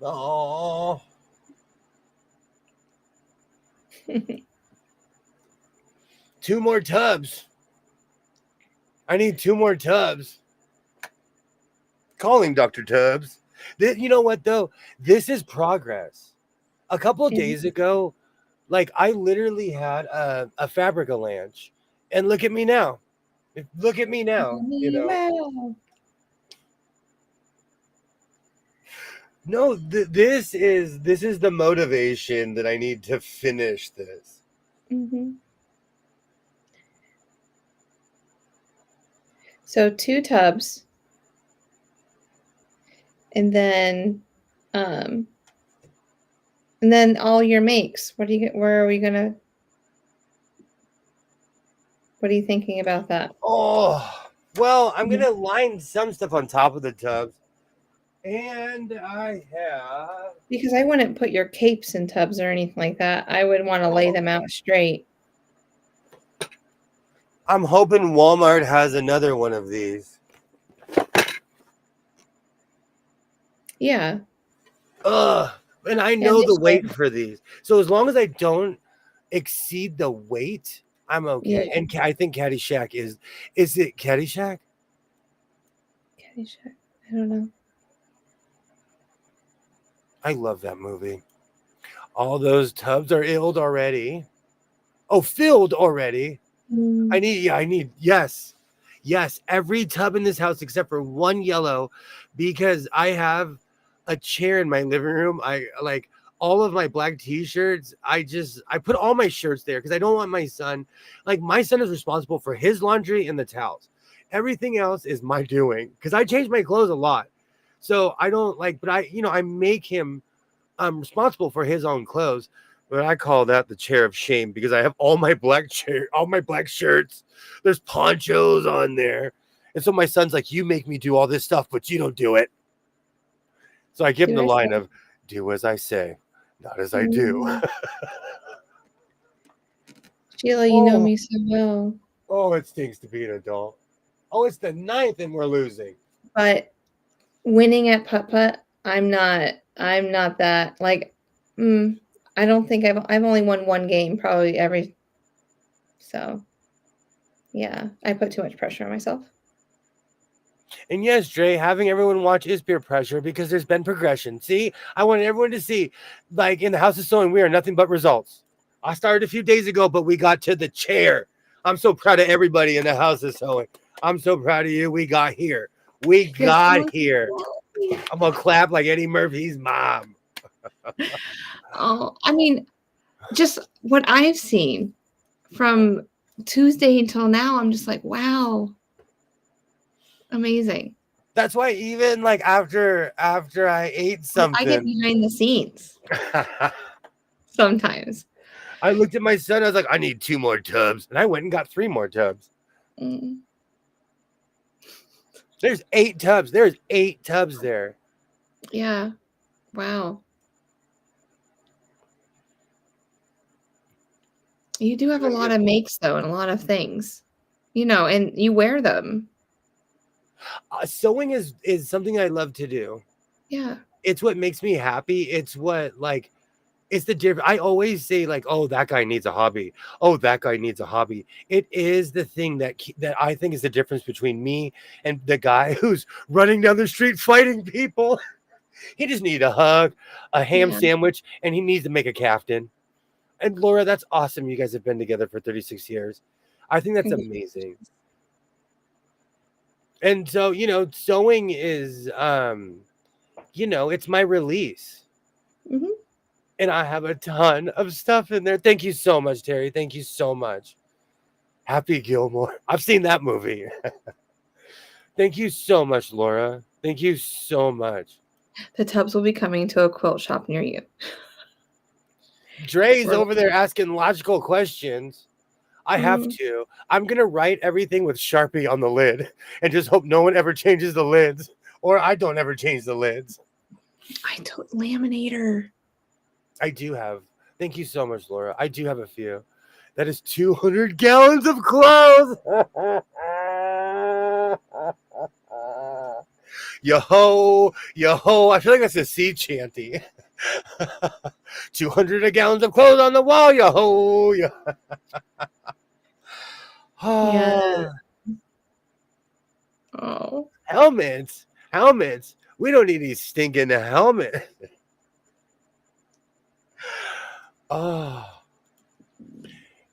Oh. 2 more tubs. I need 2 more tubs. Calling Dr. Tubbs. You know what, though? This is progress. A couple of days ago, like, I literally had a fabric-a-lanche. And look at me now. Look at me now, Wow. No, this is the motivation that I need to finish this. So 2 tubs, and then all your makes. What are you thinking about that? Oh, well, I'm gonna line some stuff on top of the tubs, and I have. Because I wouldn't put your capes in tubs or anything like that. I would want to lay them out straight. I'm hoping Walmart has another one of these. Yeah. And I know the weight for these. So as long as I don't exceed the weight, I'm okay. Yeah. And I think Caddyshack is it Caddyshack? Caddyshack. I don't know. I love that movie. All those tubs are filled already. Oh, filled already. I need, yes. Yes, every tub in this house except for one yellow, because I have a chair in my living room. I like all of my black t-shirts. I put all my shirts there because I don't want my son. Like, my son is responsible for his laundry and the towels. Everything else is my doing because I change my clothes a lot. So I don't but I make him responsible for his own clothes. But I call that the chair of shame because I have all my black shirts. There's ponchos on there. And so my son's like, you make me do all this stuff, but you don't do it. So I give him the line of, do as I say, Not as I do. Sheila, you know me so well. Oh, it stinks to be an adult. Oh, it's the 9th and we're losing. But winning at putt-putt, I'm not that, like, I don't think I've only won one game probably every, so, yeah, I put too much pressure on myself. And yes, Dre, having everyone watch is peer pressure because there's been progression. See, I wanted everyone to see, like in the House of Sewing, we are nothing but results. I started a few days ago, but we got to the chair. I'm so proud of everybody in the House of Sewing. I'm so proud of you. We got here. We got here. I'm going to clap like Eddie Murphy's mom. Oh, I mean, just what I've seen from Tuesday until now, I'm just like, wow. Amazing. That's why even like after I ate something, I get behind the scenes sometimes. I looked at my son. I was like, I need 2 more tubs, and I went and got 3 more tubs. There's 8 tubs. There's 8 tubs there. Yeah. Wow. You do have a lot of makes though, and a lot of things, and you wear them. Sewing is something I love to do. Yeah. It's what makes me happy. It's what, like, it's the difference. I always say, like, oh, that guy needs a hobby. Oh, that guy needs a hobby. It is the thing that I think is the difference between me and the guy who's running down the street fighting people. He just needs a hug, a ham sandwich, and he needs to make a caftan. And Laura, that's awesome. You guys have been together for 36 years. I think that's amazing. And so, sewing is, it's my release. Mm-hmm. And I have a ton of stuff in there. Thank you so much, Terry. Thank you so much. Happy Gilmore. I've seen that movie. Thank you so much, Laura. Thank you so much. The tubs will be coming to a quilt shop near you. Dre's over there asking logical questions. I have to. I'm going to write everything with Sharpie on the lid and just hope no one ever changes the lids, or I don't ever change the lids. I don't laminator. I do have. Thank you so much, Laura. I do have a few. That is 200 gallons of clothes. Yo-ho, yo-ho. I feel like that's a sea chanty. 200 gallons of clothes on the wall, yo-ho. Yeah. Oh. Helmets. We don't need these stinking helmets. Oh.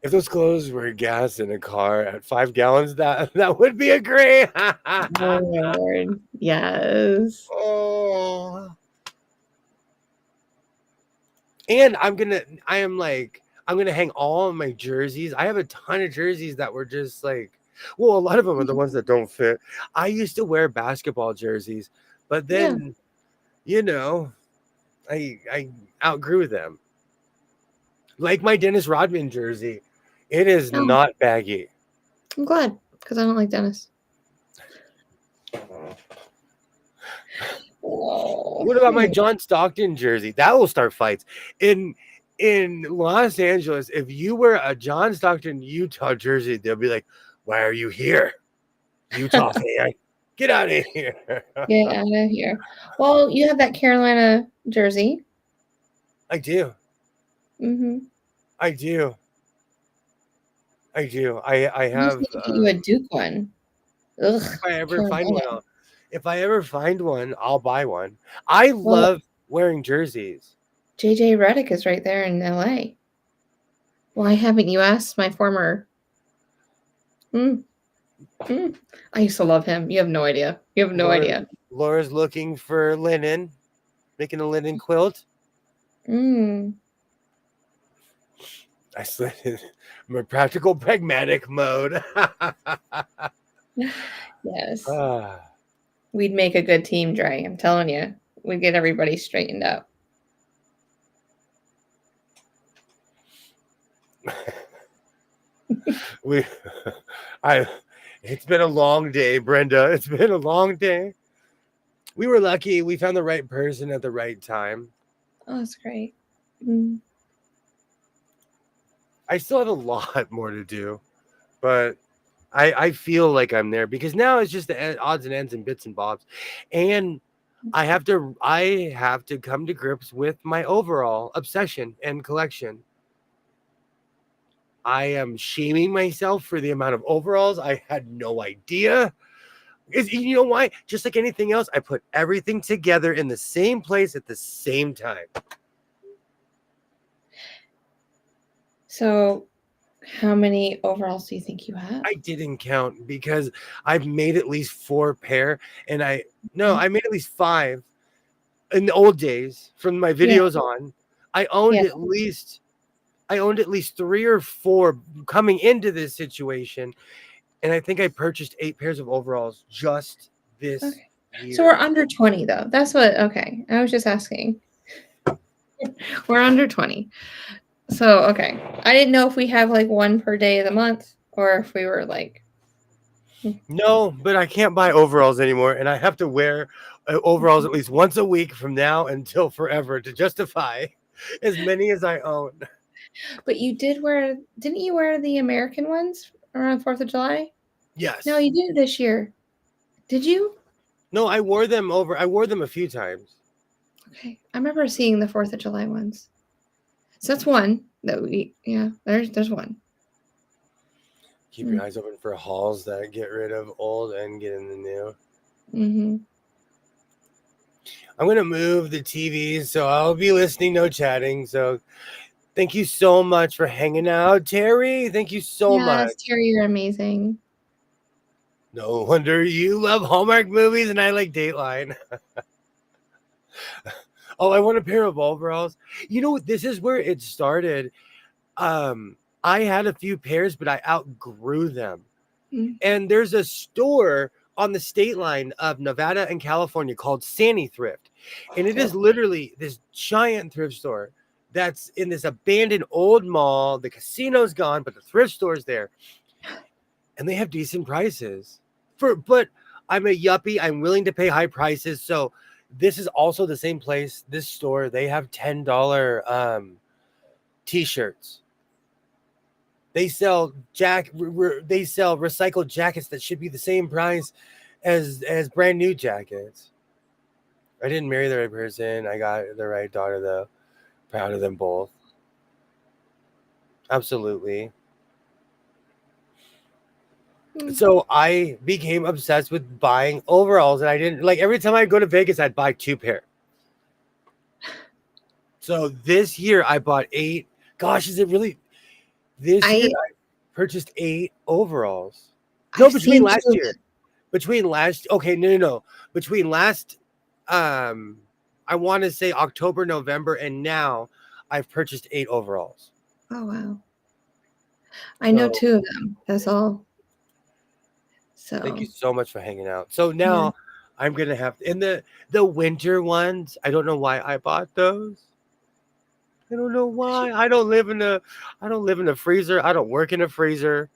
If those clothes were gas in a car at 5 gallons, that would be a great. Oh, Lord. Yes. Oh. And I'm gonna hang all of my jerseys. I have a ton of jerseys that were just like, well, a lot of them are the ones that don't fit. I used to wear basketball jerseys, but then, I outgrew them. Like my Dennis Rodman jersey. It is not baggy. I'm glad, because I don't like Dennis. What about my John Stockton jersey? That will start fights. In Los Angeles, if you wear a John Stockton Utah jersey, they'll be like, why are you here? Utah fan. Get out of here. Get out of here. Well, you have that Carolina jersey. I do. Mm-hmm. I do. I have. Get you a Duke one. Ugh, if I ever find one, I'll buy one. I love wearing jerseys. JJ Redick is right there in LA. Why haven't you asked my former? I used to love him. You have no idea. Idea. Laura's looking for linen, making a linen quilt. I slid in my practical, pragmatic mode. Yes. We'd make a good team, Dre. I'm telling you. We'd get everybody straightened up. It's been a long day, Brenda. It's been a long day. We were lucky. We found the right person at the right time. Oh, that's great. Mm. I still have a lot more to do, but I feel like I'm there because now it's just the odds and ends and bits and bobs, and I have to come to grips with my overall obsession and collection. I am shaming myself for the amount of overalls. I had no idea. You know why? Just like anything else, I put everything together in the same place at the same time. So, how many overalls do you think you have? I didn't count because I've made at least 4 pair, and I made at least 5 in the old days from my Yeah. videos on. I owned Yeah. at least 3 or 4 coming into this situation, and I think I purchased 8 pairs of overalls just this Okay. year. So we're under 20 though. That's what. Okay. I was just asking. We're under 20. So okay. I didn't know if we have like one per day of the month or if we were like. No, but I can't buy overalls anymore, and I have to wear overalls at least once a week from now until forever to justify as many as I own. But you didn't you wear the American ones around 4th of July? Yes. No, you didn't this year. Did you? No, I wore them a few times. Okay. I remember seeing the 4th of July ones. So that's one that there's one. Keep your eyes open for hauls that get rid of old and get in the new. Mm-hmm. I'm going to move the TVs, so I'll be listening, no chatting. So thank you so much for hanging out, Terry. Thank you so much. Yes, Terry, you're amazing. No wonder you love Hallmark movies and I like Dateline. Oh, I want a pair of overalls. You know, this is where it started. I had a few pairs, but I outgrew them. Mm. And there's a store on the state line of Nevada and California called Sandy Thrift. And it is literally this giant thrift store that's in this abandoned old mall. The casino's gone, but the thrift store's there. And they have decent prices. But I'm a yuppie. I'm willing to pay high prices. So this is also the same place, this store. They have $10 t-shirts. They sell recycled jackets that should be the same price as brand new jackets. I didn't marry the right person. I got the right daughter though. Proud of them both. Absolutely. So I became obsessed with buying overalls, and I didn't like every time I go to Vegas, I'd buy 2 pair. So this year I bought 8. Gosh, is it really? This year I purchased 8 overalls. No, between last year. Between last I want to say October, November, and now I've purchased 8 overalls. Oh wow. I know 2 of them. That's all. So thank you so much for hanging out. So now I'm gonna have in the winter ones. I don't know why I bought those. I don't know why. I don't live in a freezer. I don't work in a freezer.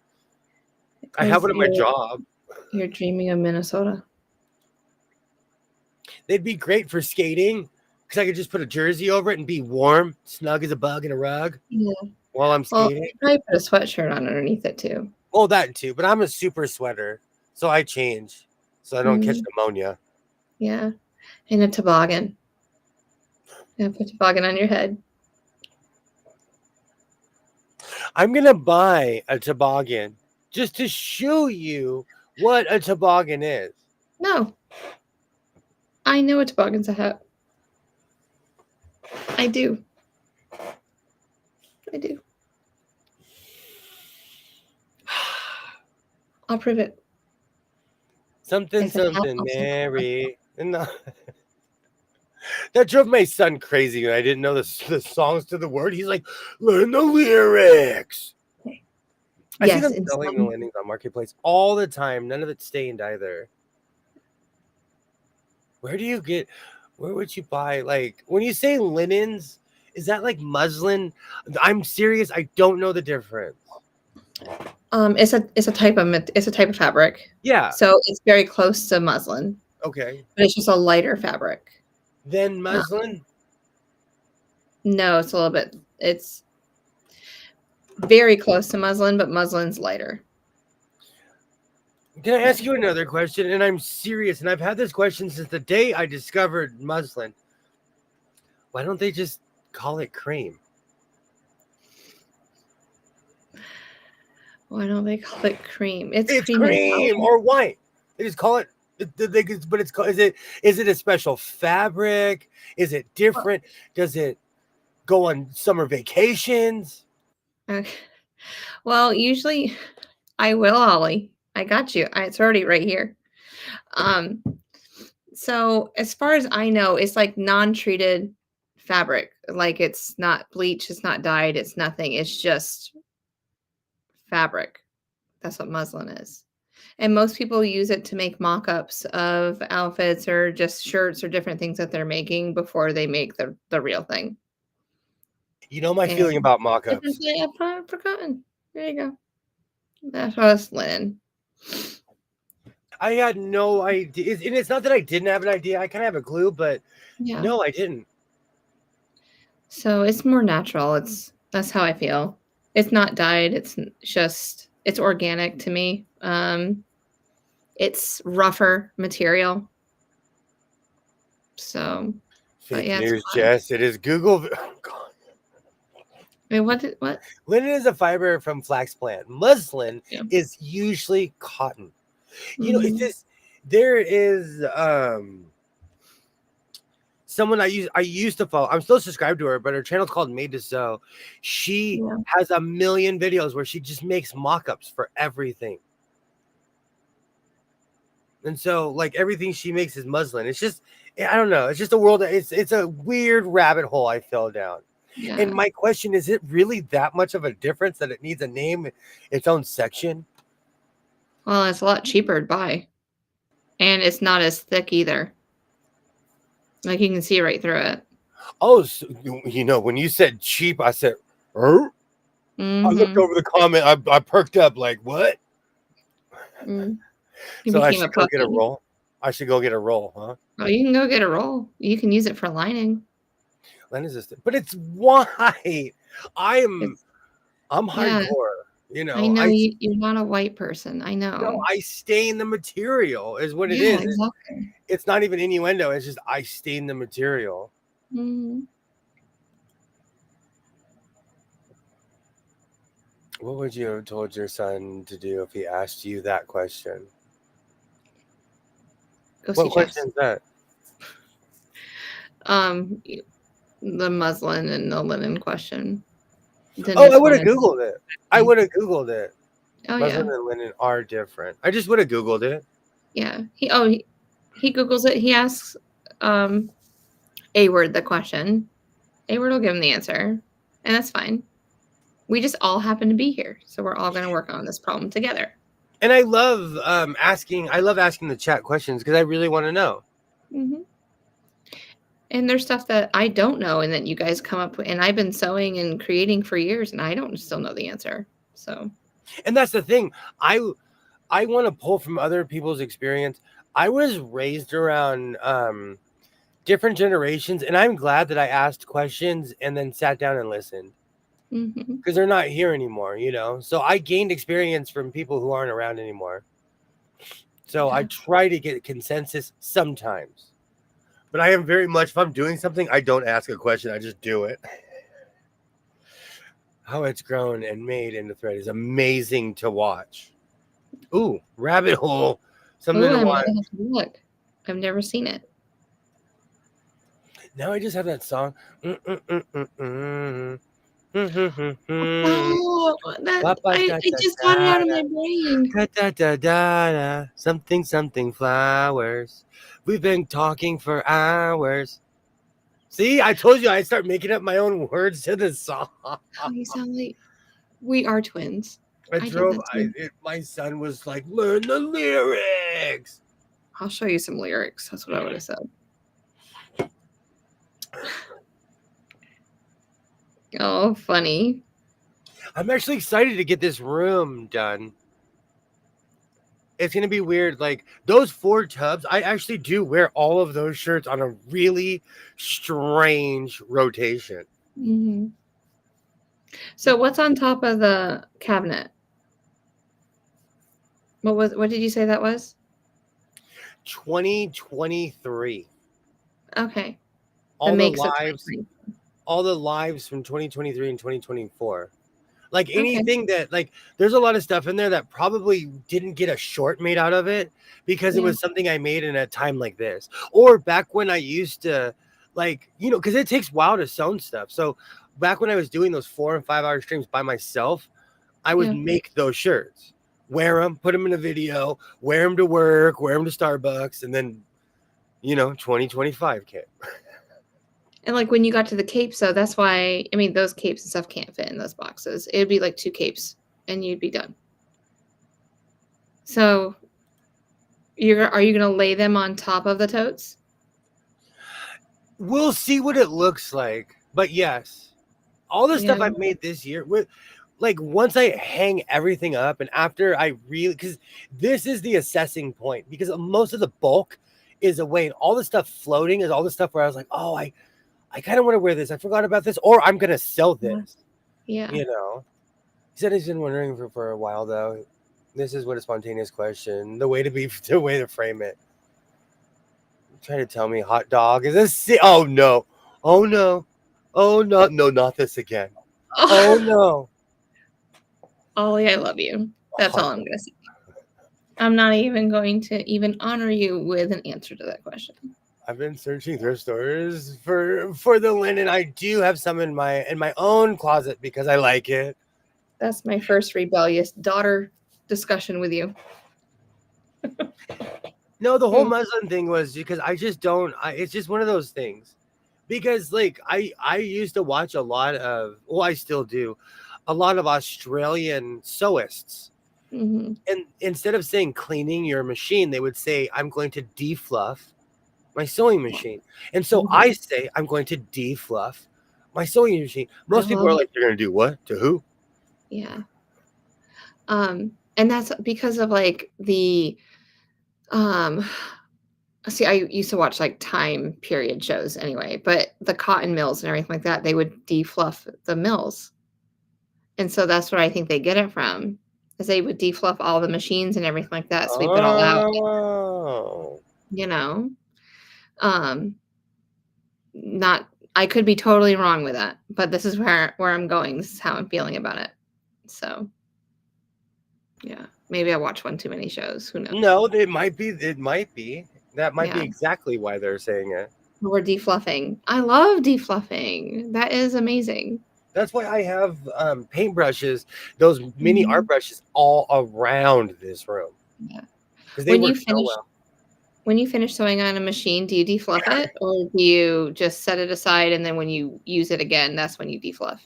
I have one at my job. You're dreaming of Minnesota. They'd be great for skating because I could just put a jersey over it and be warm, snug as a bug in a rug. Yeah. While I'm skating. You probably put a sweatshirt on underneath it too. Oh, that too. But I'm a super sweater, so I change so I don't catch pneumonia. Yeah, and a toboggan. Yeah, put a toboggan on your head. I'm gonna buy a toboggan just to show you what a toboggan is. No. I know a toboggan's a hat. I do. I'll prove it. Something, Mary. No. That drove my son crazy when I didn't know the songs to the word. He's like, learn the lyrics. I see them selling the landings on Marketplace all the time. None of it's stained either. Where would you buy, like, when you say linens, is that like muslin? I'm serious. I don't know the difference. It's a type of fabric. Yeah. So it's very close to muslin. Okay. But it's just a lighter fabric. Than muslin? No, it's a little bit. It's very close to muslin, but muslin's lighter. Can I ask you another question? And I'm serious, and I've had this question since the day I discovered muslin. Why don't they just call it cream? Why don't they call it cream? It's Cream powder. or white. They just call it. But it's called. Is it a special fabric? Is it different? Does it go on summer vacations? Okay. Well, usually I will, Ollie. I got you. It's already right here. So as far as I know, it's like non-treated fabric. Like it's not bleached, it's not dyed, it's nothing. It's just fabric. That's what muslin is. And most people use it to make mock-ups of outfits or just shirts or different things that they're making before they make the real thing. You know my And feeling about mock-ups. I've forgotten. There you go. That's us, linen. I had no idea. And it's not that I didn't have an idea. I kind of have a clue, but Yeah. no, I didn't. So it's more natural. That's how I feel. It's not dyed. It's organic to me. It's rougher material. So, Fake yeah, news, Jess. It is Google. Oh, God. Wait, what? Linen is a fiber from flax plant. Muslin Yeah. is usually cotton. You know, Mhm. it's just there is someone I used to follow. I'm still subscribed to her, but her channel's called Made to Sew. She Yeah. has a million videos where she just makes mock-ups for everything. And so like everything she makes is muslin. It's just I don't know. It's just a world. It's a weird rabbit hole I fell down. Yeah. And my question is it really that much of a difference that it needs a name, its own section? Well, it's a lot cheaper to buy. And it's not as thick either. Like you can see right through it. Oh, so, you know, when you said cheap, I said, er? I looked over the comment. I perked up like, what? You So I became a should go get a puppy. roll. I should go get a roll, huh? Oh, you can go get a roll. You can use it for lining. When is this? But it's white. I'm Yeah, hardcore. You I know, know you're not a white person. I know. I stain the material is what it Yeah, is. exactly. It's not even innuendo. It's just I stain the material. Mhm. What would you have told your son to do if he asked you that question? Go see What question Jess. is that? The muslin and the linen question. Oh, I would have Googled it. I would have Googled it. Oh, Muslin yeah. and linen are different. I just would have Googled it. Yeah. He Googles it. He asks A-word the question. A-word will give him the answer. And that's fine. We just all happen to be here. So we're all going to work on this problem together. And I love asking the chat questions because I really want to know. Mm-hmm. And there's stuff that I don't know and that you guys come up with. And I've been sewing and creating for years and I don't still know the answer. So. And that's the thing. I want to pull from other people's experience. I was raised around different generations, and I'm glad that I asked questions and then sat down and listened because they're not here anymore, you know. So I gained experience from people who aren't around anymore. So I try to get consensus sometimes, but I am very much, if I'm doing something, I don't ask a question, I just do it. How it's grown and made into thread is amazing to watch. Ooh, rabbit hole. Something to I watch. might have to look. I've never seen it. Now I just have that song. Oh, I just got it out of my brain. Da, da, da, da, da. Something, something flowers. We've been talking for hours. See, I told you I'd start making up my own words to the song. Oh, you sound like we are twins. My son was like, learn the lyrics. I'll show you some lyrics. That's what I would have said. Oh, funny. I'm actually excited to get this room done. It's going to be weird. Like those 4 tubs, I actually do wear all of those shirts on a really strange rotation. Mm-hmm. So what's on top of the cabinet? What did you say that was? 2023. Okay. All the makes of lives, 2020. all the lives from 2023 and 2024. Like Okay. anything that, like, there's a lot of stuff in there that probably didn't get a short made out of it because it Yeah. was something I made in a time like this, or back when I used to, like, you know, because it takes a while to sew stuff. So back when I was doing those 4 and 5 hour streams by myself, I would Yeah. make those shirts, wear them, put them in a video, wear them to work, wear them to Starbucks, and then, you know, 2025 came. And like when you got to the capes, so that's why, I mean, those capes and stuff can't fit in those boxes. It'd be like 2 capes and you'd be done. So are you going to lay them on top of the totes? We'll see what it looks like, but yes, all the stuff Yeah. I've made this year, with, like, once I hang everything up and after I really, because this is the assessing point, because most of the bulk is away and all the stuff floating is all the stuff where I was like, oh, I kind of want to wear this. I forgot about this, or I'm gonna sell this. Yeah. You know, he said he's been wondering for a while though. This is what a spontaneous question. The way to frame it. Trying to tell me hot dog is this? Oh no! Oh no! Oh no! No, not this again! Oh no! Ollie, I love you. That's Hot all I'm going to say. I'm not even going to even honor you with an answer to that question. I've been searching thrift stores for the linen. I do have some in my own closet because I like it. That's my first rebellious daughter discussion with you. No, the whole muslin thing was because I just don't. It's just one of those things. Because, like, I used to watch a lot of, well, I still do, a lot of Australian sewists. Mm-hmm. And instead of saying cleaning your machine, they would say, I'm going to defluff my sewing machine. And so Mm-hmm. I say, I'm going to defluff my sewing machine. Most people are like, you're going to do what? To who? Yeah. And that's because of like the see, I used to watch like time period shows anyway, but the cotton mills and everything like that, they would defluff the mills. And so that's what I think they get it from, is they would defluff all the machines and everything like that, sweep it all out. Oh. You know? Not I could be totally wrong with that, but this is where I'm going. This is how I'm feeling about it. So yeah, maybe I watch one too many shows. Who knows? No, it might be. That might be Yeah. exactly why they're saying it. We're defluffing. I love defluffing. That is amazing. That's why I have paintbrushes, those mini art brushes, all around this room. Yeah. Because they work so well. When you finish sewing on a machine, do you defluff it, or do you just set it aside and then when you use it again, that's when you defluff?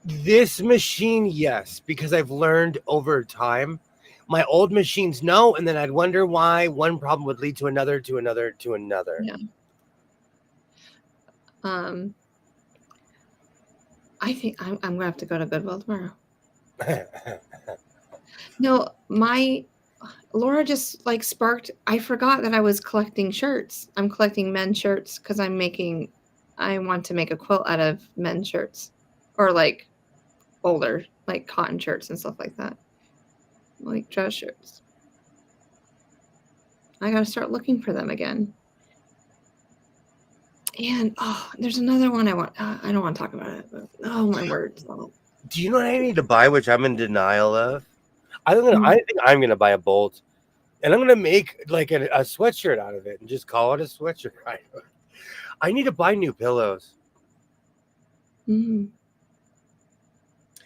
This machine, yes, because I've learned over time. My old machines, no, and then I'd wonder why one problem would lead to another, to another, to another. Yeah. I think I'm gonna have to go to Goodwill tomorrow. No, Laura just like sparked. I forgot that I was collecting shirts. I'm collecting men's shirts because I want to make a quilt out of men's shirts, or like older, like cotton shirts and stuff like that, like dress shirts. I gotta start looking for them again. And there's another one I want. I don't want to talk about it, but oh my word! So. Do you know what I need to buy, which I'm in denial of? I think I'm gonna buy a bolt, and I'm gonna make like a sweatshirt out of it and just call it a sweatshirt. I need to buy new pillows. Mm-hmm.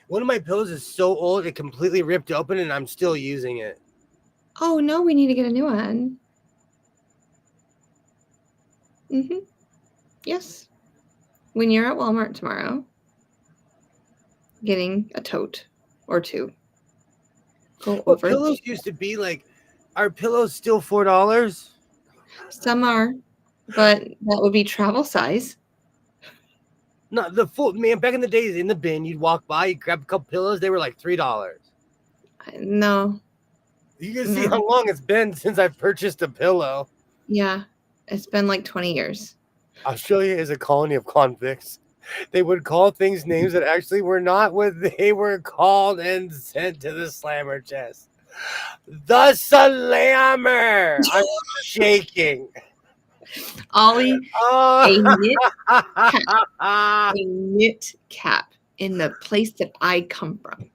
One of my pillows is so old it completely ripped open, and I'm still using it. Oh no, we need to get a new one. Mm-hmm. Yes. When you're at Walmart tomorrow, getting a tote or two. Go Well, over. pillows used to be like, are pillows still $4? Some are, but that would be travel size. No, the full man back in the days in the bin, you'd walk by, you grab a couple pillows, they were like $3. No. You can see how long it's been since I've purchased a pillow. Yeah, it's been like 20 years. Australia is a colony of convicts. They would call things names that actually were not what they were called and sent to the slammer chest. The slammer. I'm shaking. Ollie, Oh. a knit cap, a knit cap in the place that I come from.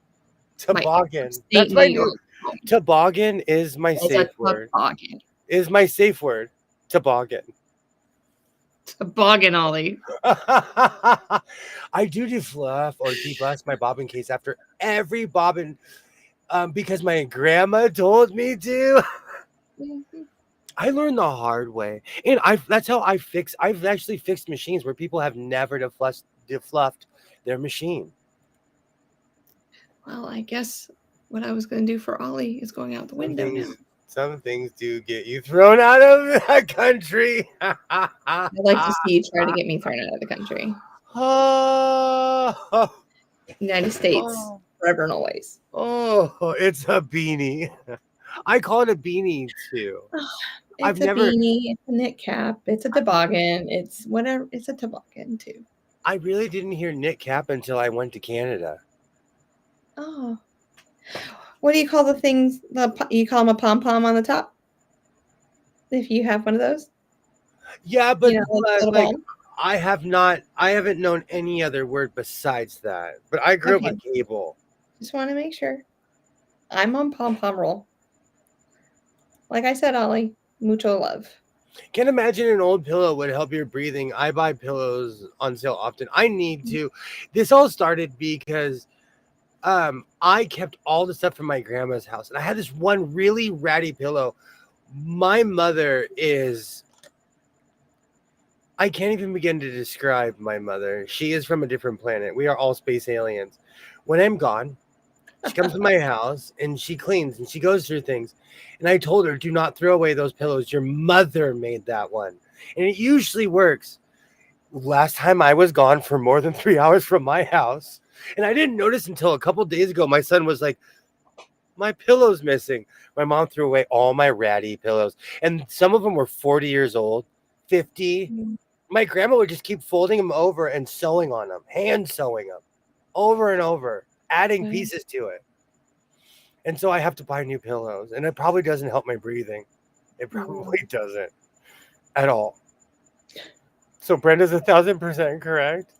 Toboggan. State That's New my new York. toboggan is my It's a safe word. toboggan. Is my safe word. Toboggan. Toboggan, Ollie. I do defluff or debust my bobbin case after every bobbin because my grandma told me to. I learned the hard way. And that's how I've actually fixed machines where people have never defluffed their machine. Well, I guess what I was going to do for Ollie is going out the window now. Some things do get you thrown out of the country. I'd like to see you try to get me thrown out of the country. Oh, United States, forever and always. oh, it's a beanie. I call it a beanie too. It's a beanie, it's a knit cap, it's a toboggan, it's whatever. It's a toboggan too. I really didn't hear knit cap until I went to Canada. Oh, what do you call the things? You call them a pom pom on the top. If you have one of those. Yeah, but like I haven't known any other word besides that. But I grew up with cable. Just want to make sure. I'm on pom pom roll. Like I said, Ollie, mucho love. Can't imagine an old pillow would help your breathing. I buy pillows on sale often. I need to. This all started because I kept all the stuff from my grandma's house, and I had this one really ratty pillow. My mother is. I can't even begin to describe my mother. She is from a different planet. We are all space aliens. When I'm gone, she comes to my house and she cleans and she goes through things. And I told her, do not throw away those pillows. Your mother made that one. And it usually works. Last time I was gone for more than 3 hours from my house. And I didn't notice until a couple days ago. My son was like, my pillow's missing. My mom threw away all my ratty pillows. And some of them were 40 years old, 50. Mm-hmm. My grandma would just keep folding them over and sewing on them, hand sewing them over and over, adding pieces to it. And so I have to buy new pillows, and it probably doesn't help my breathing. It probably doesn't at all. So Brenda's 1,000% correct.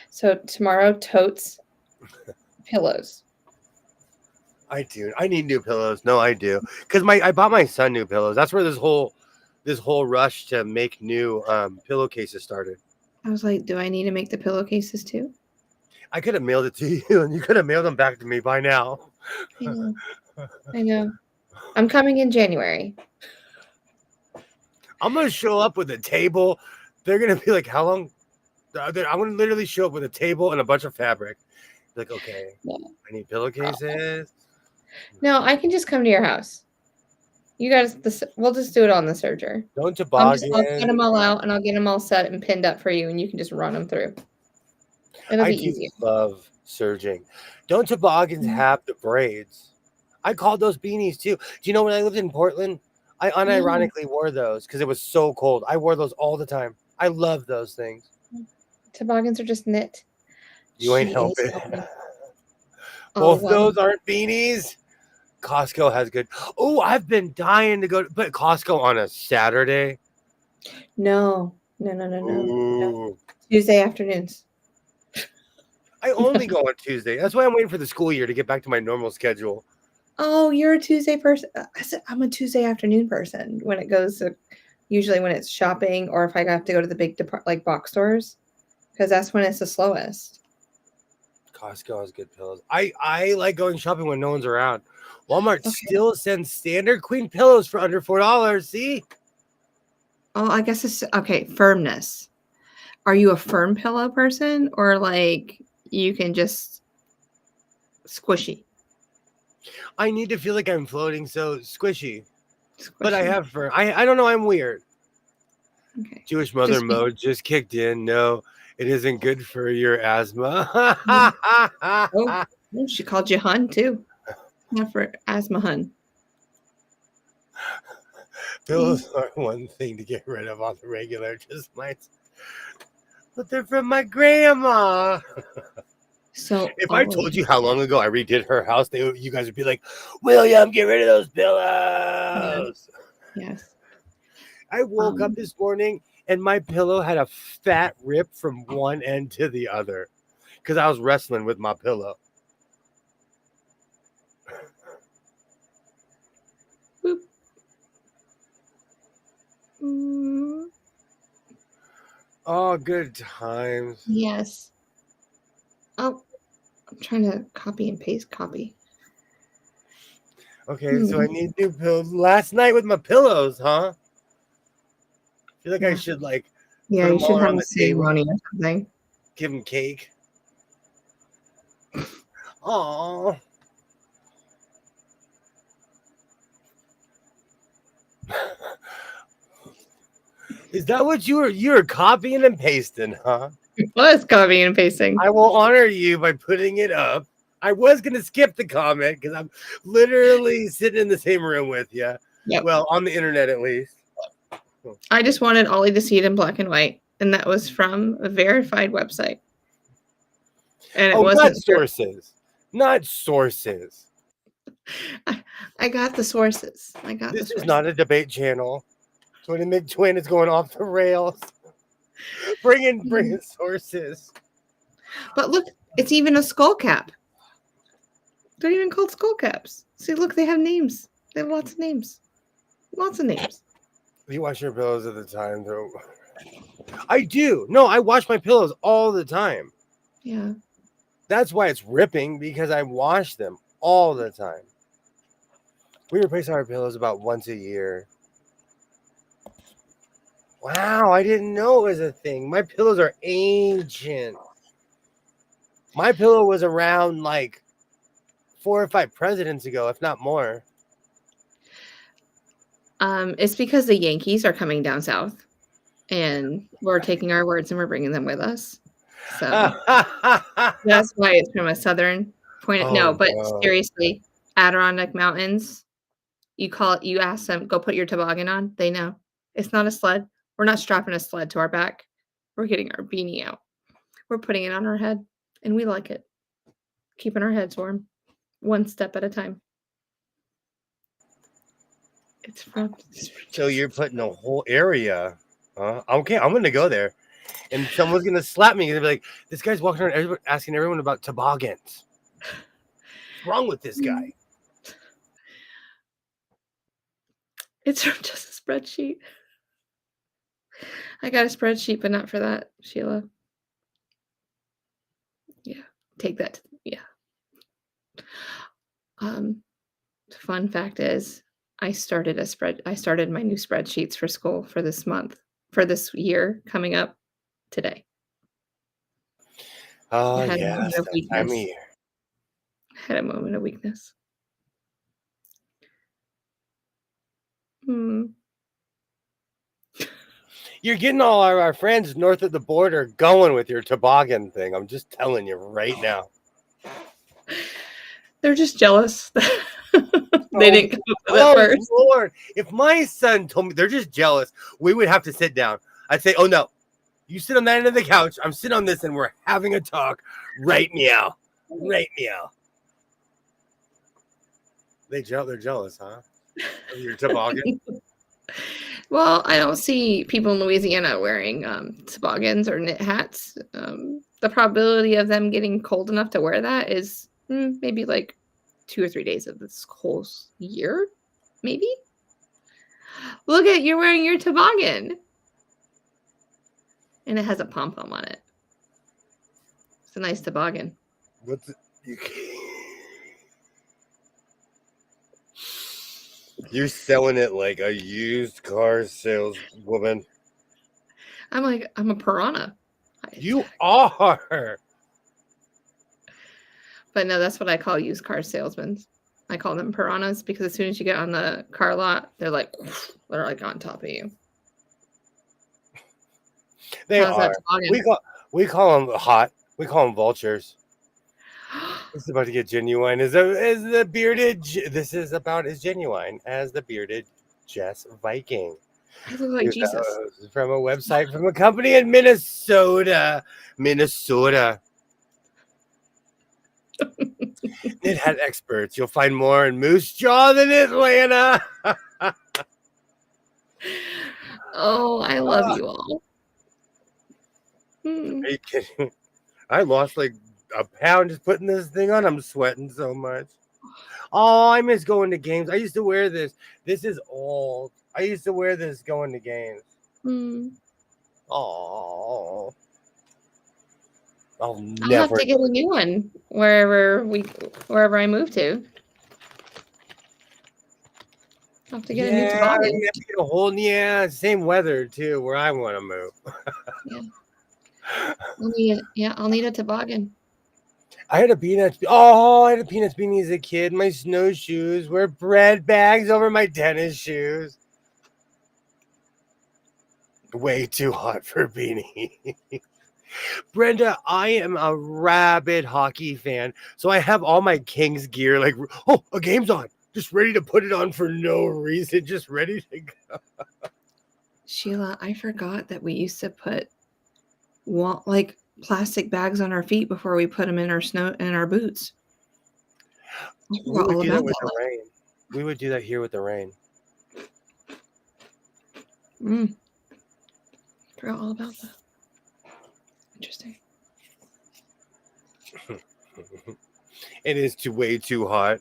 So tomorrow, totes pillows. I do. I need new pillows. No, I do. Because I bought my son new pillows. That's where this whole rush to make new pillowcases started. I was like, do I need to make the pillowcases too? I could have mailed it to you, and you could have mailed them back to me by now. I know. I'm coming in January. I'm going to show up with a table. They're going to be like, how long? I'm going to literally show up with a table and a bunch of fabric. Like, okay, I need pillowcases. No, I can just come to your house. You guys, we'll just do it on the serger. Don't toboggan. I'll cut them all out and I'll get them all set and pinned up for you, and you can just run them through. It'll be easier. I love surging. Don't toboggans have the braids? I called those beanies too. Do you know when I lived in Portland, I unironically wore those because it was so cold. I wore those all the time. I love those things. Toboggans are just knit. You ain't helping. Both those aren't beanies. Costco has good. Oh, I've been dying to go to Costco on a Saturday. No. Tuesday afternoons. I only go on Tuesday. That's why I'm waiting for the school year to get back to my normal schedule. Oh, you're a Tuesday person. I'm a Tuesday afternoon person when it goes to, usually when it's shopping or if I have to go to the big like box stores, because that's when it's the slowest. Costco has good pillows. I like going shopping when no one's around. Walmart still sends standard queen pillows for under $4. See? Oh, I guess it's okay. Firmness. Are you a firm pillow person or like you can just squishy? I need to feel like I'm floating, so squishy. But I have firm. I don't know. I'm weird. Okay. Jewish mother mode just kicked in. No, it isn't good for your asthma. Oh, she called you hun too. Not for asthma hun. Pillows are one thing to get rid of on the regular, just my. But they're from my grandma. So If I told you how long ago I redid her house, you guys would be like, William, get rid of those pillows. Yes. I woke up this morning and my pillow had a fat rip from one end to the other because I was wrestling with my pillow. Boop. Mm, Oh, good times. yes. Oh, I'm trying to copy and paste copy. Okay, so I need new pillows. Last night with my pillows, huh? I feel like I should Yeah, put you them should all have on a the table, ceremony or something. give them cake. Oh. Is that what you're copying and pasting, huh? It was copying and pasting. I will honor you by putting it up. I was gonna skip the comment because I'm literally sitting in the same room with you. Yep. Well, on the internet at least. I just wanted Ollie to see it in black and white, and that was from a verified website. And it wasn't not sources. Not sources. I got the sources. This is not a debate channel. Twin and McTwin is going off the rails. Bring in sources. But look, it's even a skull cap. They're even called skull caps. See, look, they have names. They have lots of names. Lots of names. You wash your pillows at the time, though. I do. No, I wash my pillows all the time. Yeah. That's why it's ripping, because I wash them all the time. We replace our pillows about once a year. Wow, I didn't know it was a thing. My pillows are ancient. My pillow was around like 4 or 5 presidents ago, if not more. It's because the Yankees are coming down south, and we're taking our words and we're bringing them with us. So that's why it's from a southern point. Seriously, Adirondack Mountains. You ask them, go put your toboggan on. They know. It's not a sled. We're not strapping a sled to our back. We're getting our beanie out. We're putting it on our head, and we like it. Keeping our heads warm, one step at a time. It's from. So you're putting a whole area. Okay, I'm going to go there. And someone's going to slap me. They'll be like, this guy's walking around asking everyone about toboggans. What's wrong with this guy? It's from just a spreadsheet. I got a spreadsheet, but not for that, Sheila. Yeah, take that. Yeah. Fun fact is, I started my new spreadsheets for school for this month, for this year coming up today. Oh, yes, that time of year. I had a moment of weakness. You're getting all our friends north of the border going with your toboggan thing. I'm just telling you right now. They're just jealous. They didn't come up with it first. Lord. If my son told me, they're just jealous, we would have to sit down. I'd say, oh, no. You sit on that end of the couch. I'm sitting on this, and we're having a talk. Right meow. Right meow. They're jealous, huh? Of your toboggan? Well, I don't see people in Louisiana wearing toboggans or knit hats. The probability of them getting cold enough to wear that is maybe like 2 or 3 days of this whole year, maybe. Look at, you're wearing your toboggan. And it has a pom-pom on it. It's a nice toboggan. What's it? You're selling it like a used car saleswoman. I'm a piranha. You are. But no, that's what I call used car salesmen. I call them piranhas because as soon as you get on the car lot, they're like on top of you. They are. We call them hot. We call them vultures. This is about to get genuine. Is the bearded? This is about as genuine as the bearded Jess Viking. I look like Jesus. From a website from a company in Minnesota. It had experts. You'll find more in Moose Jaw than Atlanta. Oh, I love you all. Hmm. Are you kidding? I lost like a pound just putting this thing on. I'm sweating so much. Oh, I miss going to games. I used to wear this. This is old. I used to wear this going to games. Hmm. Oh, I'll I'll never. have to get a new one wherever I move to. I'll have to get a new Yeah, toboggan. you have to get a whole same weather too where I want to move. Yeah. I'll need a toboggan. I had a peanuts. Oh, I had a peanuts beanie as a kid. My snowshoes wear bread bags over my tennis shoes. Way too hot for a beanie. Brenda, I am a rabid hockey fan, so I have all my Kings gear. Like, oh, a game's on. Just ready to put it on for no reason. Just ready to go. Sheila, I forgot that we used to put like plastic bags on our feet before we put them in our boots. I We forgot would all do about that with that. the rain. We would do that here with the rain. Forgot all about that. Interesting. It is way too hot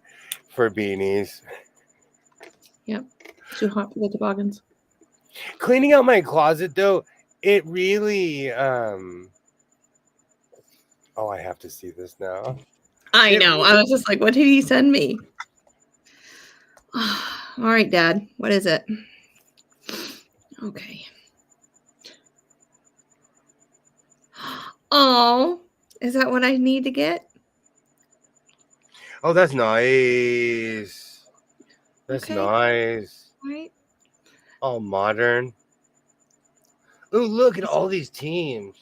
for beanies. Yep. Too hot for the toboggans. Cleaning out my closet though, it really oh, I have to see this now. I know. I was just like, what did he send me? All right, Dad. What is it? Okay. Oh, is that what I need to get? Oh, that's nice. That's Okay. nice. Right. All modern. Oh, look at all these teams.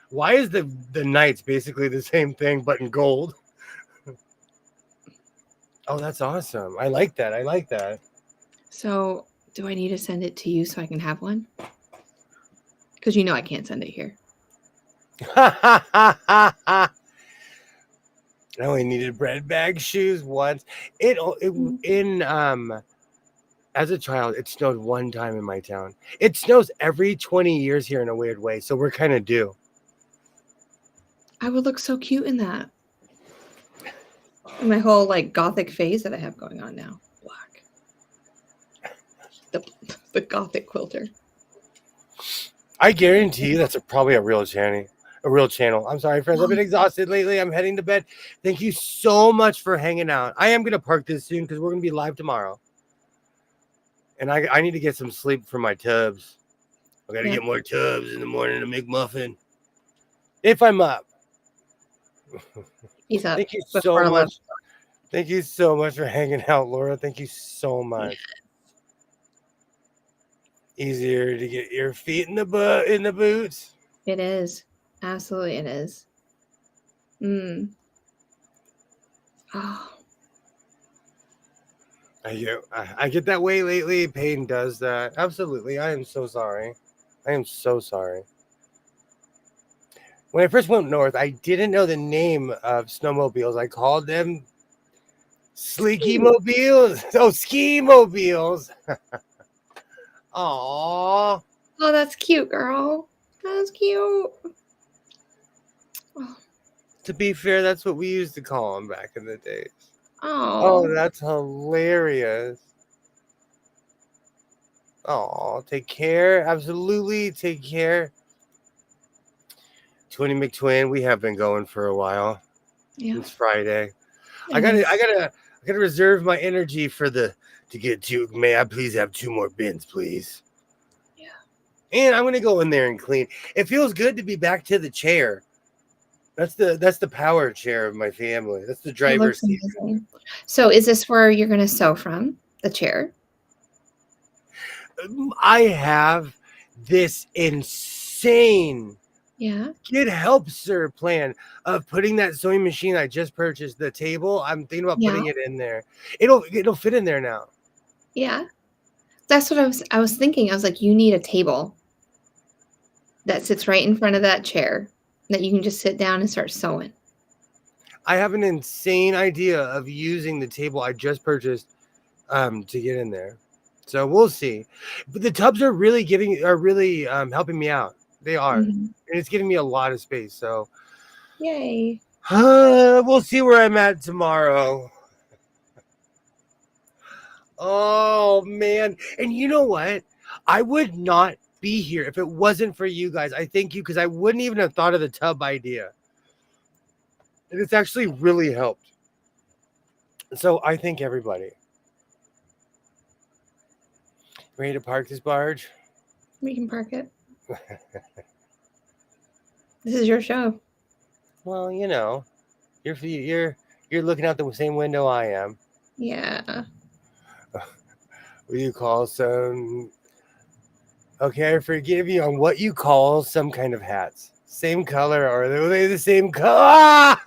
Why is the Knights basically the same thing but in gold? Oh, that's awesome. I like that. I like that. So, do I need to send it to you so I can have one? Because you know I can't send it here. I only needed bread bag shoes once. It in as a child, it snowed one time in my town. It snows every 20 years here in a weird way, so we're kind of due. I would look so cute in that. My whole like gothic phase that I have going on now. Black. The gothic quilter. I guarantee you that's probably a real channel. I'm sorry, friends. I've been exhausted lately. I'm heading to bed. Thank you so much for hanging out. I am going to park this soon because we're going to be live tomorrow. And I need to get some sleep for my tubs. I got to get more tubs in the morning to make muffin. If I'm up. He's up. Thank you so much. Thank you so much for hanging out, Laura. Thank you so much. Easier to get your feet in the boots. It is. Absolutely it is. Oh. I get that way lately. Pain does that. Absolutely. I am so sorry. I am so sorry. When I first went north, I didn't know the name of snowmobiles. I called them Sleeky Mobiles. Oh, Ski Mobiles. Aww. Oh, that's cute, girl. That's cute. Oh. To be fair, that's what we used to call them back in the days. Oh, that's hilarious. Oh, take care. Absolutely, take care. Twinny McTwin, we have been going for a while. Yeah. It's Friday. I gotta reserve my energy to get to. May I please have 2 more bins, please? Yeah. And I'm gonna go in there and clean. It feels good to be back to the chair. That's the power chair of my family. That's the driver's seat. So is this where you're gonna sew from? The chair? I have this insane get help, sir plan of putting that sewing machine I just purchased, the table. I'm thinking about putting it in there. It'll fit in there now. Yeah. That's what I was thinking. I was like, you need a table that sits right in front of that chair that you can just sit down and start sewing. I have an insane idea of using the table I just purchased to get in there. So we'll see. But the tubs are really helping me out. They are. Mhm. And it's giving me a lot of space. So Yay. we'll see where I'm at tomorrow. Oh man. And you know what? I would not be here if it wasn't for you guys. I thank you because I wouldn't even have thought of the tub idea. And it's actually really helped. So I thank everybody. Ready to park this barge? We can park it. This is your show. Well, you know, you're looking out the same window I am. Yeah. Will you call some? Okay, I forgive you on what you call some kind of hats. Same color, or are they the same color?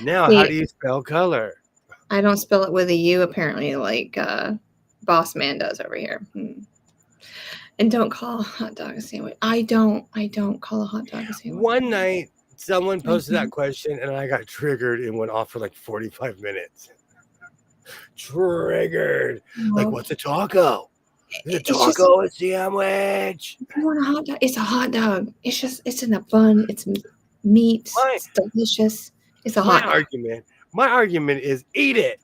Now, how See, do you spell color? I don't spell it with a U apparently like Boss Man does over here. And don't call a hot dog a sandwich. I don't call a hot dog a sandwich. One night, someone posted that Mhm. question, and I got triggered and went off for like 45 minutes. Triggered. Like, Well, what's a taco? Is a it's just taco a sandwich? you want a hot dog. It's a hot dog. It's in a bun. It's meat. My It's delicious. It's a my hot dog. argument. My argument is eat it.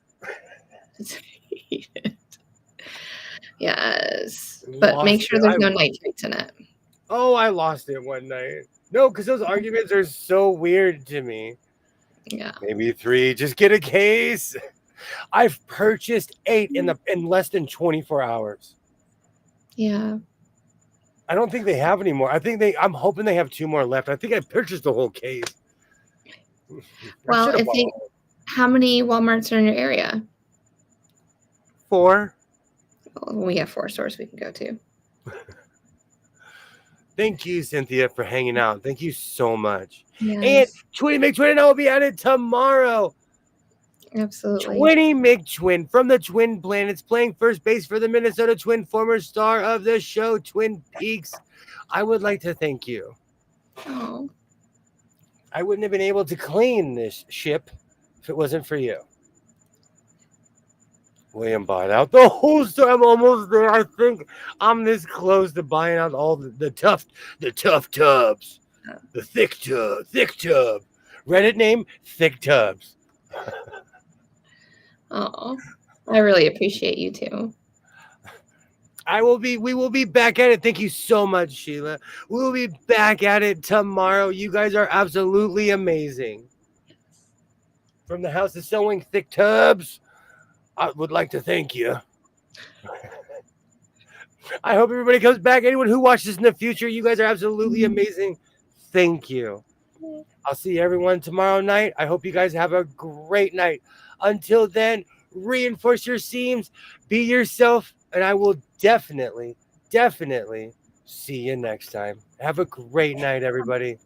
Yes, but make Lost sure it. there's no nitrates in it. Oh, I lost it one night. No, because those arguments are so weird to me. Yeah. Maybe 3. Just get a case. I've purchased 8 in less than 24 hours. Yeah. I don't think they have any more. I'm hoping they have 2 more left. I think I purchased the whole case. Well, how many Walmarts are in your area? 4. Well, we have 4 stores we can go to. Thank you, Cynthia, for hanging out. Thank you so much. Yes. And Twinny McTwin will be added tomorrow. Absolutely. Twinny McTwin from the Twin Planets playing first base for the Minnesota Twin, former star of the show Twin Peaks. I would like to thank you. Oh. I wouldn't have been able to clean this ship if it wasn't for you. William bought out the whole store. I'm almost there. I think I'm this close to buying out all the tough tubs. The thick tub. Reddit name, Thick Tubs. Oh. I really appreciate you too. We will be back at it. Thank you so much, Sheila. We will be back at it tomorrow. You guys are absolutely amazing. From the House of Sewing Thick Tubs, I would like to thank you. I hope everybody comes back. Anyone who watches in the future, you guys are absolutely amazing. Thank you. I'll see everyone tomorrow night. I hope you guys have a great night. Until then, reinforce your seams, be yourself, and I will definitely see you next time. Have a great night, everybody.